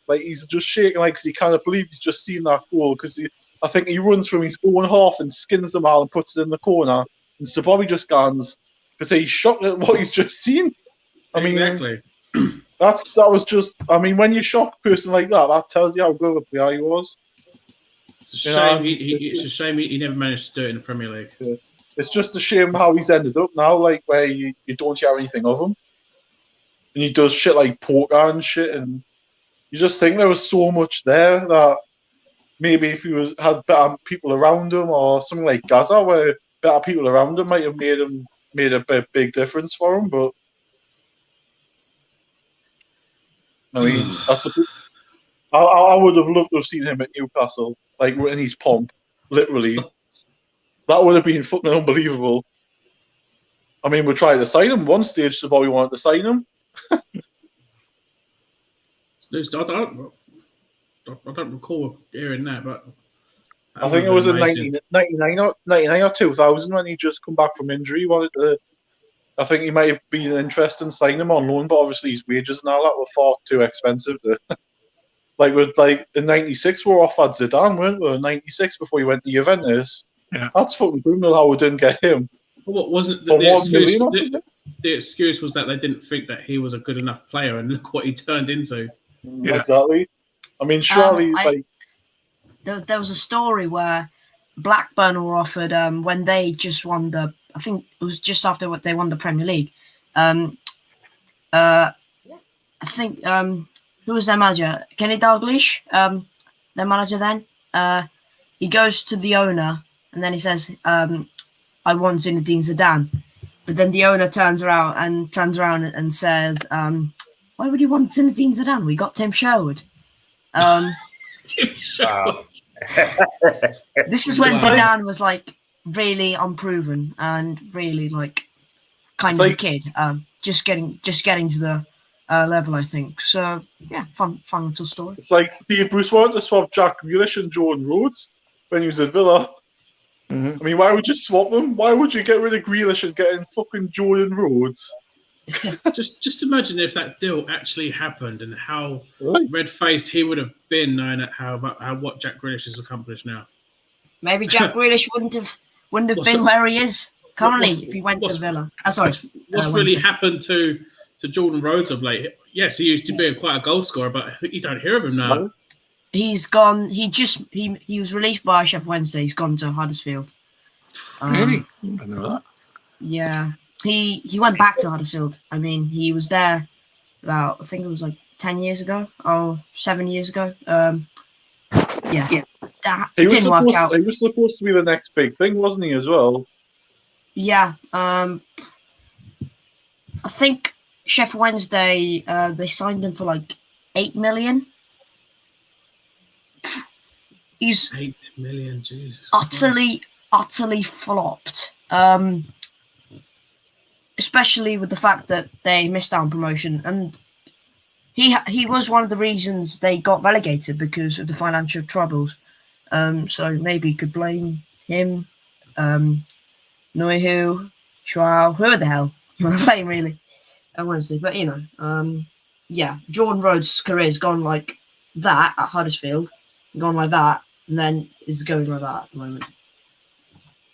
he's just shaking, because he can't believe he's just seen that goal, because I think he runs from his own half and skins them out and puts it in the corner. And Sir Bobby just goes, because he's shocked at what he's just seen. I mean, exactly. that was just, I mean, when you shock a person like that, that tells you how good of a player he was. It's a shame, it's a shame he never managed to do it in the Premier League. Yeah. It's just a shame how he's ended up now, where you don't hear anything of him. And he does shit like poker and shit, and you just think there was so much there that maybe if he had better people around him, or something like Gaza, where better people around him might have made a big difference for him. But I mean, I would have loved to have seen him at Newcastle, in his pomp, literally. That would have been fucking unbelievable. I mean, we tried to sign him one stage, so we wanted to sign him. I don't recall hearing that, but I think it was in 99 or 2000 when he just come back from injury. I think he might have been interested in signing him on loan, but obviously his wages and all that were far too expensive. In 96 we were offered Zidane, weren't we? In 96 before he went to Juventus. Yeah. That's fucking criminal how we didn't get him. What wasn't the excuse was that they didn't think that he was a good enough player, and look what he turned into. Yeah. Exactly. I mean, surely there was a story where Blackburn were offered when they just won I think it was just after they won the Premier League. I think who was their manager? Kenny Dalglish, their manager then. He goes to the owner and then he says, I want Zinedine Zidane. But then the owner turns around and says, why would you want Zinedine Zidane? We got Tim Sherwood. Tim Sherwood. This is when Zidane was really unproven and really kind of a kid. Just getting to the level, I think. So yeah, fun little story. It's like Steve Bruce wanted to swap Jack Grealish and Jordan Rhodes when he was at Villa. Mm-hmm. I mean, why would you swap them? Why would you get rid of Grealish and get in fucking Jordan Rhodes? just imagine if that deal actually happened and how red-faced he would have been, knowing what Jack Grealish has accomplished now. Maybe Jack Grealish wouldn't have been where he is currently if he went to Villa. What's really happened to Jordan Rhodes of late? Yes, he used to be quite a goal scorer, but you don't hear of him now. No. He's gone. He was released by Sheffield Wednesday. He's gone to Huddersfield. Really? I didn't know that. Yeah, he went back to Huddersfield. I mean, he was there about, I think it was 10 years ago or 7 years ago. Yeah. That didn't work out. He was supposed to be the next big thing, wasn't he, as well? Yeah. I think Sheffield Wednesday, they signed him for 8 million. He's 8 million, Jesus. Utterly flopped. Especially with the fact that they missed out on promotion, and he was one of the reasons they got relegated because of the financial troubles. So maybe you could blame him, Neuhu, Schwal, who the hell you want to blame really? Wednesday, but yeah, Jordan Rhodes' career's gone like that at Huddersfield. gone like that, and then is going like that at the moment.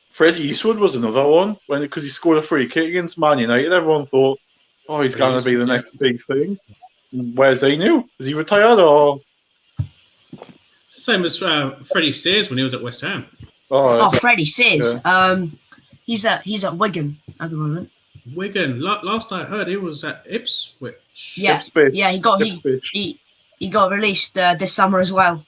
Fred Eastwood was another one because he scored a free kick against Man United. Everyone thought, "Oh, he's going to be the next big thing." Where's he new? Is he retired or? It's the same as Freddie Sears when he was at West Ham. Oh, Freddie Sears. Yeah. He's at Wigan at the moment. Wigan. Last I heard, he was at Ipswich. Yeah, Ipswich. Yeah. He got released this summer as well.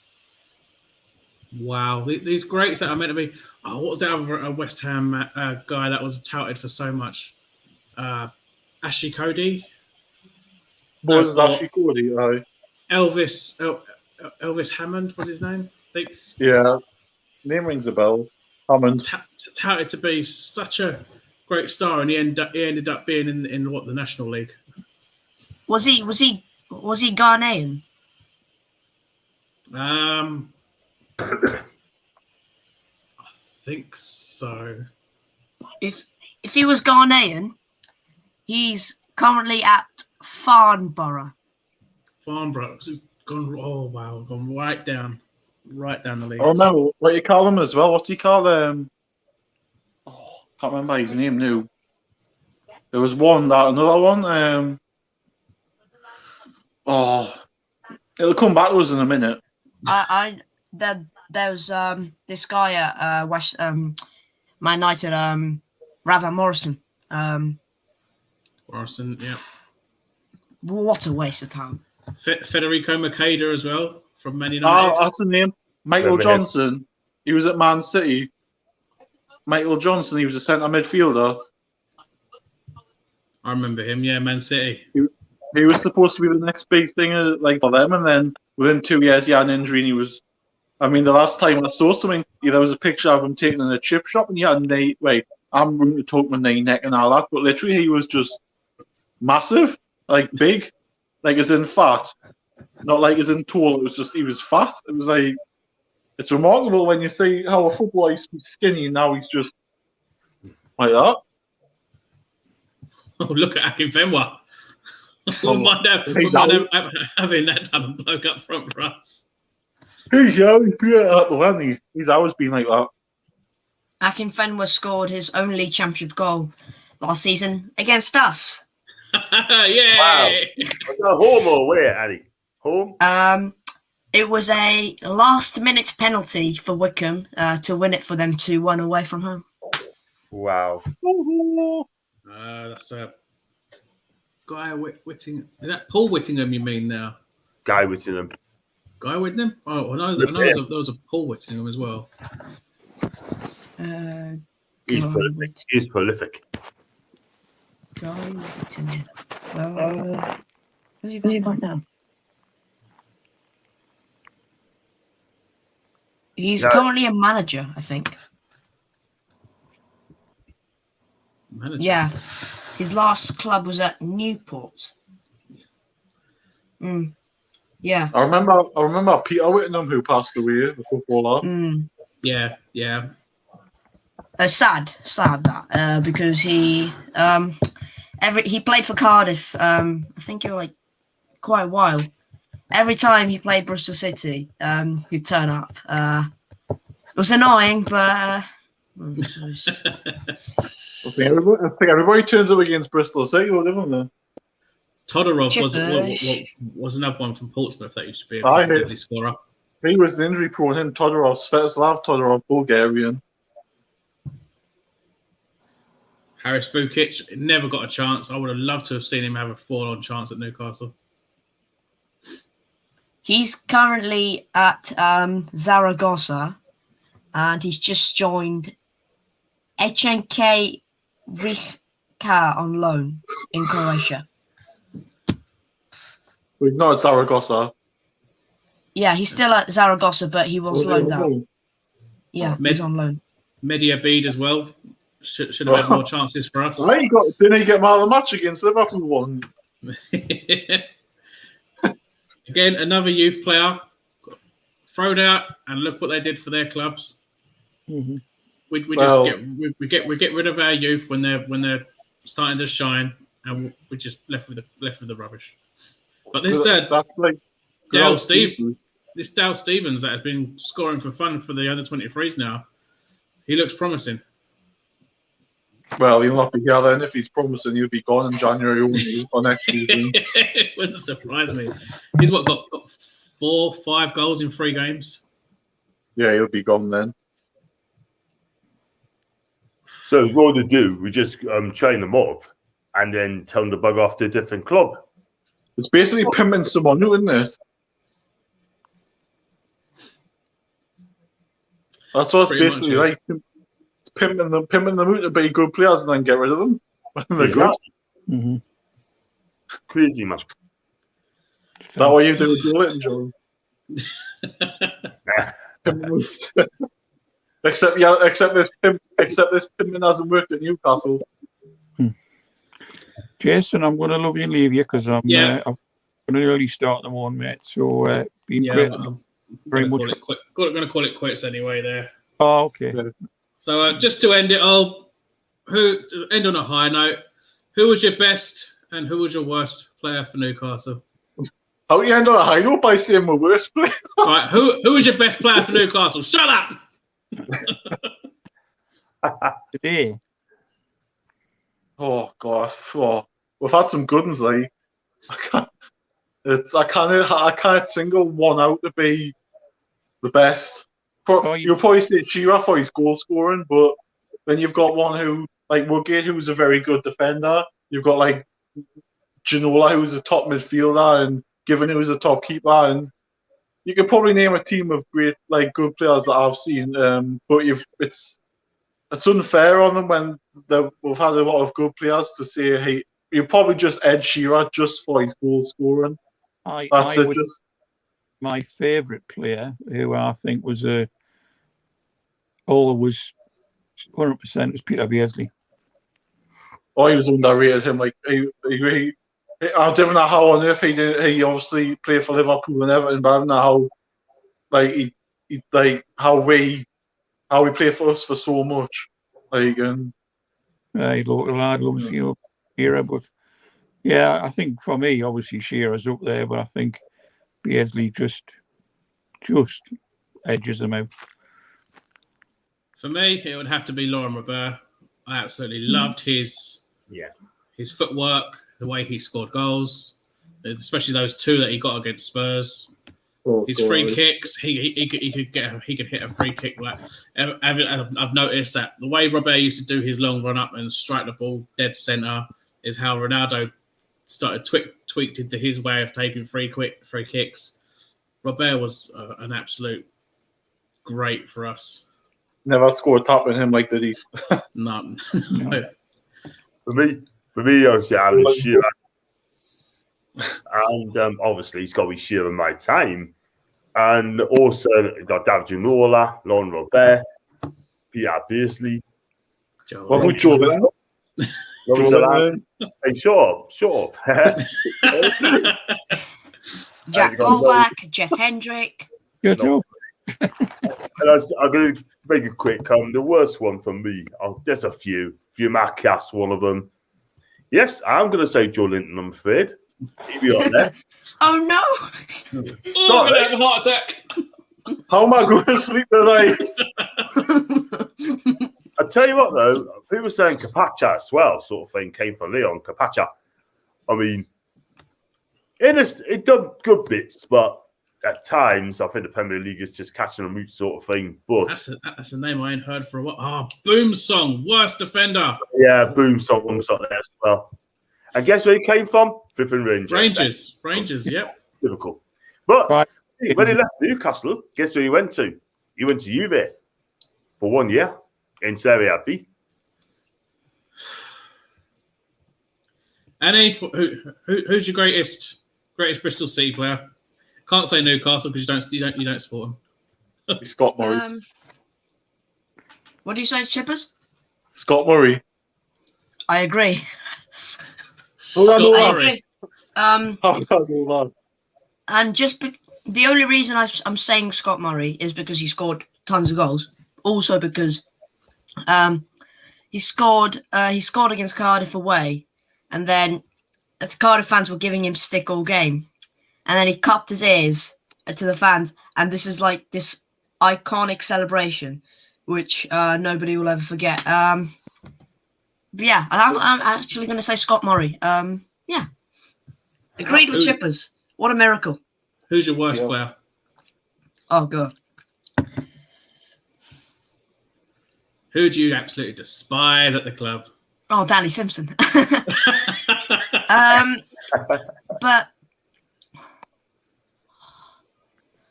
Wow, these greats that are meant to be. Oh, what was that other West Ham guy that was touted for so much? Ashley Cody. What was Ashley Cody? Elvis Hammond was his name, I think. Yeah, name rings a bell. Hammond. Touted to be such a great star, and he ended up being in the National League. Was he Ghanaian? I think so. If he was Ghanaian, he's currently at Farnborough. Farnborough. Gone right down the league. Oh no, what you call him as well? What do you call him? Can't remember his name now. There was another one. It'll come back to us in a minute. There's this guy at West Man United, Rafa Morrison. Morrison, yeah. What a waste of time. Federico Makeda as well from Man United. That's a name. Michael Johnson. He was at Man City. Michael Johnson. He was a centre midfielder. I remember him. Yeah, Man City. He was supposed to be the next big thing, for them, and then within 2 years he had an injury, and he was. I mean, the last time I saw something, there was a picture of him taken in a chip shop, and he had I'm going to talk my knee, neck, and all that, but literally he was just massive, big, as in fat, not as in tall. It was just he was fat. It was it's remarkable when you see how a footballer used to be skinny, and now he's just like that. Oh, look at Akinfenwa. We might have having that type of bloke up front for us. He's always been like that. Akinfenwa scored his only championship goal last season against us. Yay! Wow. Was that home or where, Addy? Home? It was a last-minute penalty for Wickham to win it for them 2-1 away from home. Wow. That's Guy Whittingham. Is that Paul Whittingham you mean now? Guy Whittingham. Guy Whittingham? Oh, I know there was a Paul Whittingham as well. He's prolific. Guy Whittingham. Where's he right now? He's currently a manager, I think. Manager? Yeah. His last club was at Newport. Yeah. I remember Peter Whittingham who passed away, the footballer. Yeah. Sad that because he played for Cardiff. I think it was quite a while. Every time he played Bristol City, he'd turn up. It was annoying, but I think everybody turns up against Bristol City, don't they? Todorov was another one from Portsmouth that used to be a deadly scorer. He was an injury prone. Him, Todorov, Svetoslav Todorov, Bulgarian. Haris Vukic never got a chance. I would have loved to have seen him have a full-on chance at Newcastle. He's currently at Zaragoza, and he's just joined HNK Rijeka on loan in Croatia. Well, he's not at Zaragoza. Yeah, he's still at Zaragoza, but he was loaned out. Yeah, he's on loan. Media Bede as well. Should have had more chances for us. Didn't he get man of the match against Liverpool one? Again, another youth player thrown out, and look what they did for their clubs. Mm-hmm. We get rid of our youth when they're starting to shine, and we're just left with the rubbish. But this that's like Dale Stevens. this Dale Stevens that has been scoring for fun for the under-23s now. He looks promising. Well, he'll not be here then. If he's promising, he'll be gone in January or next season. It wouldn't surprise me. He's got 4, 5 goals in 3 games. Yeah, he'll be gone then. So what do we do? We just train them up and then tell them to bug off to a different club. It's basically pimping someone new, isn't it? That's what it's basically like. It's pimping them out to be good players and then get rid of them when they're good. Mm-hmm. Crazy, man. Is that what you do with Joe Linton, Joe? Except this pimping hasn't worked at Newcastle. Jason, I'm going to love you and leave you because I'm going to early start the morning, mate. So, been great. Very much. Going to call it quits anyway there. Oh, okay. So, just to end it all, end on a high note, who was your best and who was your worst player for Newcastle? How do you end on a high note by saying my worst player? All right, who was your best player for Newcastle? Shut up! Today. Oh God! Oh, we've had some good ones. Like I can't single one out to be the best. You'll probably say Shearer for his goal scoring, but then you've got one who like Woodgate, who's a very good defender. You've got like Ginola, who's a top midfielder, and Given, who's a top keeper, and you could probably name a team of great, like good players that I've seen. But it's unfair on them when we've had a lot of good players to say, hey, you probably just Ed Shearer just for his goal scoring. My favourite player, who I think was always 100%, was Peter Beardsley. Oh, he was underrated. Him like I don't know how on earth he obviously played for Liverpool and Everton, but I don't know how he played for us for so much. Local lad loves Shearer, but yeah, I think for me, obviously Shearer's up there, but I think Beardsley just edges them out. For me, it would have to be Laurent Robert. I absolutely loved his footwork, the way he scored goals, especially those 2 that he got against Spurs. His free kicks, he could hit a free kick. Like I've noticed that the way Robert used to do his long run up and strike the ball dead centre is how Ronaldo started tweaked into his way of taking free kicks. Robert was an absolute great for us. Never scored top in him like did he? No. For me, obviously, I'm Shearer. And obviously, he's got to be Shearer in my time. And also, got David Ginola, Laurent Robert, Peter Beardsley. What about Joe Linton? Hey, sure. Jack Goldback, Jeff Hendrick. Good job. I'm going to make it quick. The worst one for me, there's a few. Mark Cass, one of them. Yes, I'm going to say Joe Linton, I'm afraid. He'll be on there. Oh, no. I'm going to have a heart attack. How am I going to sleep tonight? I tell you what, though, people saying Capacha as well, sort of thing, came from Leon. Capacha. I mean, it done good bits, but at times, I think the Premier League is just catching a mood sort of thing. But that's a name I ain't heard for a while. Boom Song, worst defender. Yeah, Boom Song was up there as well. And guess where he came from? Flipping Rangers. Rangers, yep. Typical. But when he left Newcastle, guess where he went to? He went to Juve for 1 year in Serie B. Annie, who's your greatest Bristol City player? Can't say Newcastle because you don't support him. Scott Murray. What do you say, Chippers? Scott Murray. I agree. I agree. And the only reason I'm saying Scott Murray is because he scored tons of goals. Also because he scored against Cardiff away, and then the Cardiff fans were giving him stick all game. And then he cupped his ears to the fans, and this is like this iconic celebration, which nobody will ever forget. But yeah, I'm actually going to say Scott Murray. Yeah, agreed with Chippers. What a miracle! Who's your worst player? Oh god. Who do you absolutely despise at the club? Oh, Danny Simpson. But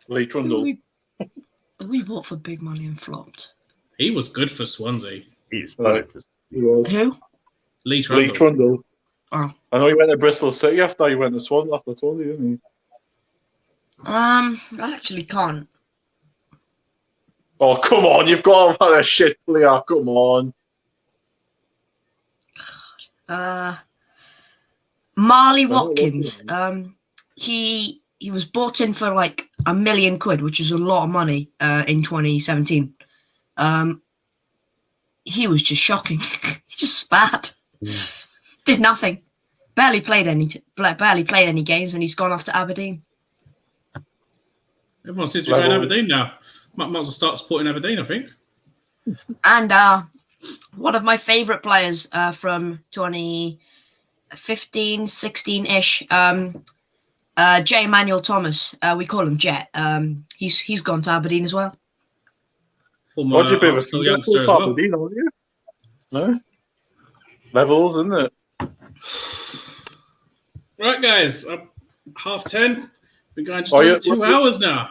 Lee Trundle. We bought for big money and flopped. He was good for Swansea. He's good. He was. Who? Lee Trundle. Lee Trundle. Oh. I know he went to Bristol City after he went to Swansea, didn't he? I actually can't. Oh, come on. You've got to run a shit player. Come on. Marley Watkins. He was bought in for like £1 million, which is a lot of money in 2017. He was just shocking. He's just bad. Did nothing. Barely played any games, and he's gone off to Aberdeen. Everyone seems to be going Aberdeen now. Might as well start supporting Aberdeen, I think. And one of my favourite players from 2015, 16-ish, J. Emmanuel Thomas. We call him Jet. He's gone to Aberdeen as well. What do you believe? Youngster as well. Aberdeen, aren't you? No? Levels, isn't it? Right, guys. 10:30. We're going just 2 hours now.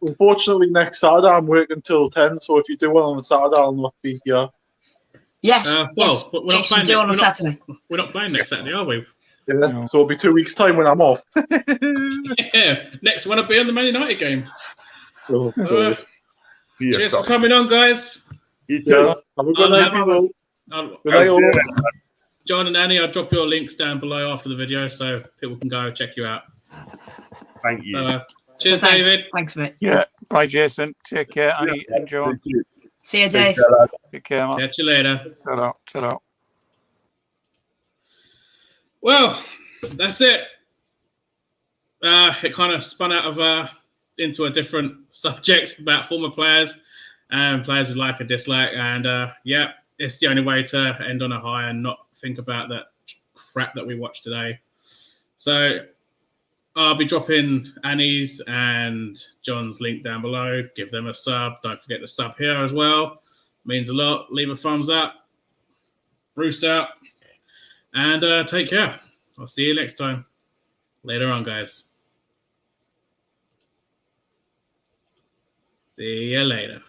Unfortunately, next Saturday I'm working till 10, so if you do one on the Saturday, I'll not be here. Yes, yes. We're not Jason, do on a Saturday. We're not playing next Saturday, are we? Yeah, no. So it'll be 2 weeks' time when I'm off. Yeah, next one will be on the Man United game. Oh, God. Cheers for coming on, guys. You too. Yes. Have a good night, people. Good night, all. John and Annie, I'll drop your links down below after the video so people can go check you out. Thank you. Cheers, David. Thanks, mate. Yeah. Bye, Jason. Take care, Annie and John. See you, Dave. Take care, man. Catch you later. Ta-ra. Well, that's it. It kind of spun out of into a different subject about former players and players who like or dislike. And yeah, it's the only way to end on a high and not think about that crap that we watched today. So I'll be dropping Annie's and John's link down below. Give them a sub. Don't forget to sub here as well. Means a lot. Leave a thumbs up. Bruce out. And take care. I'll see you next time. Later on, guys. See you later.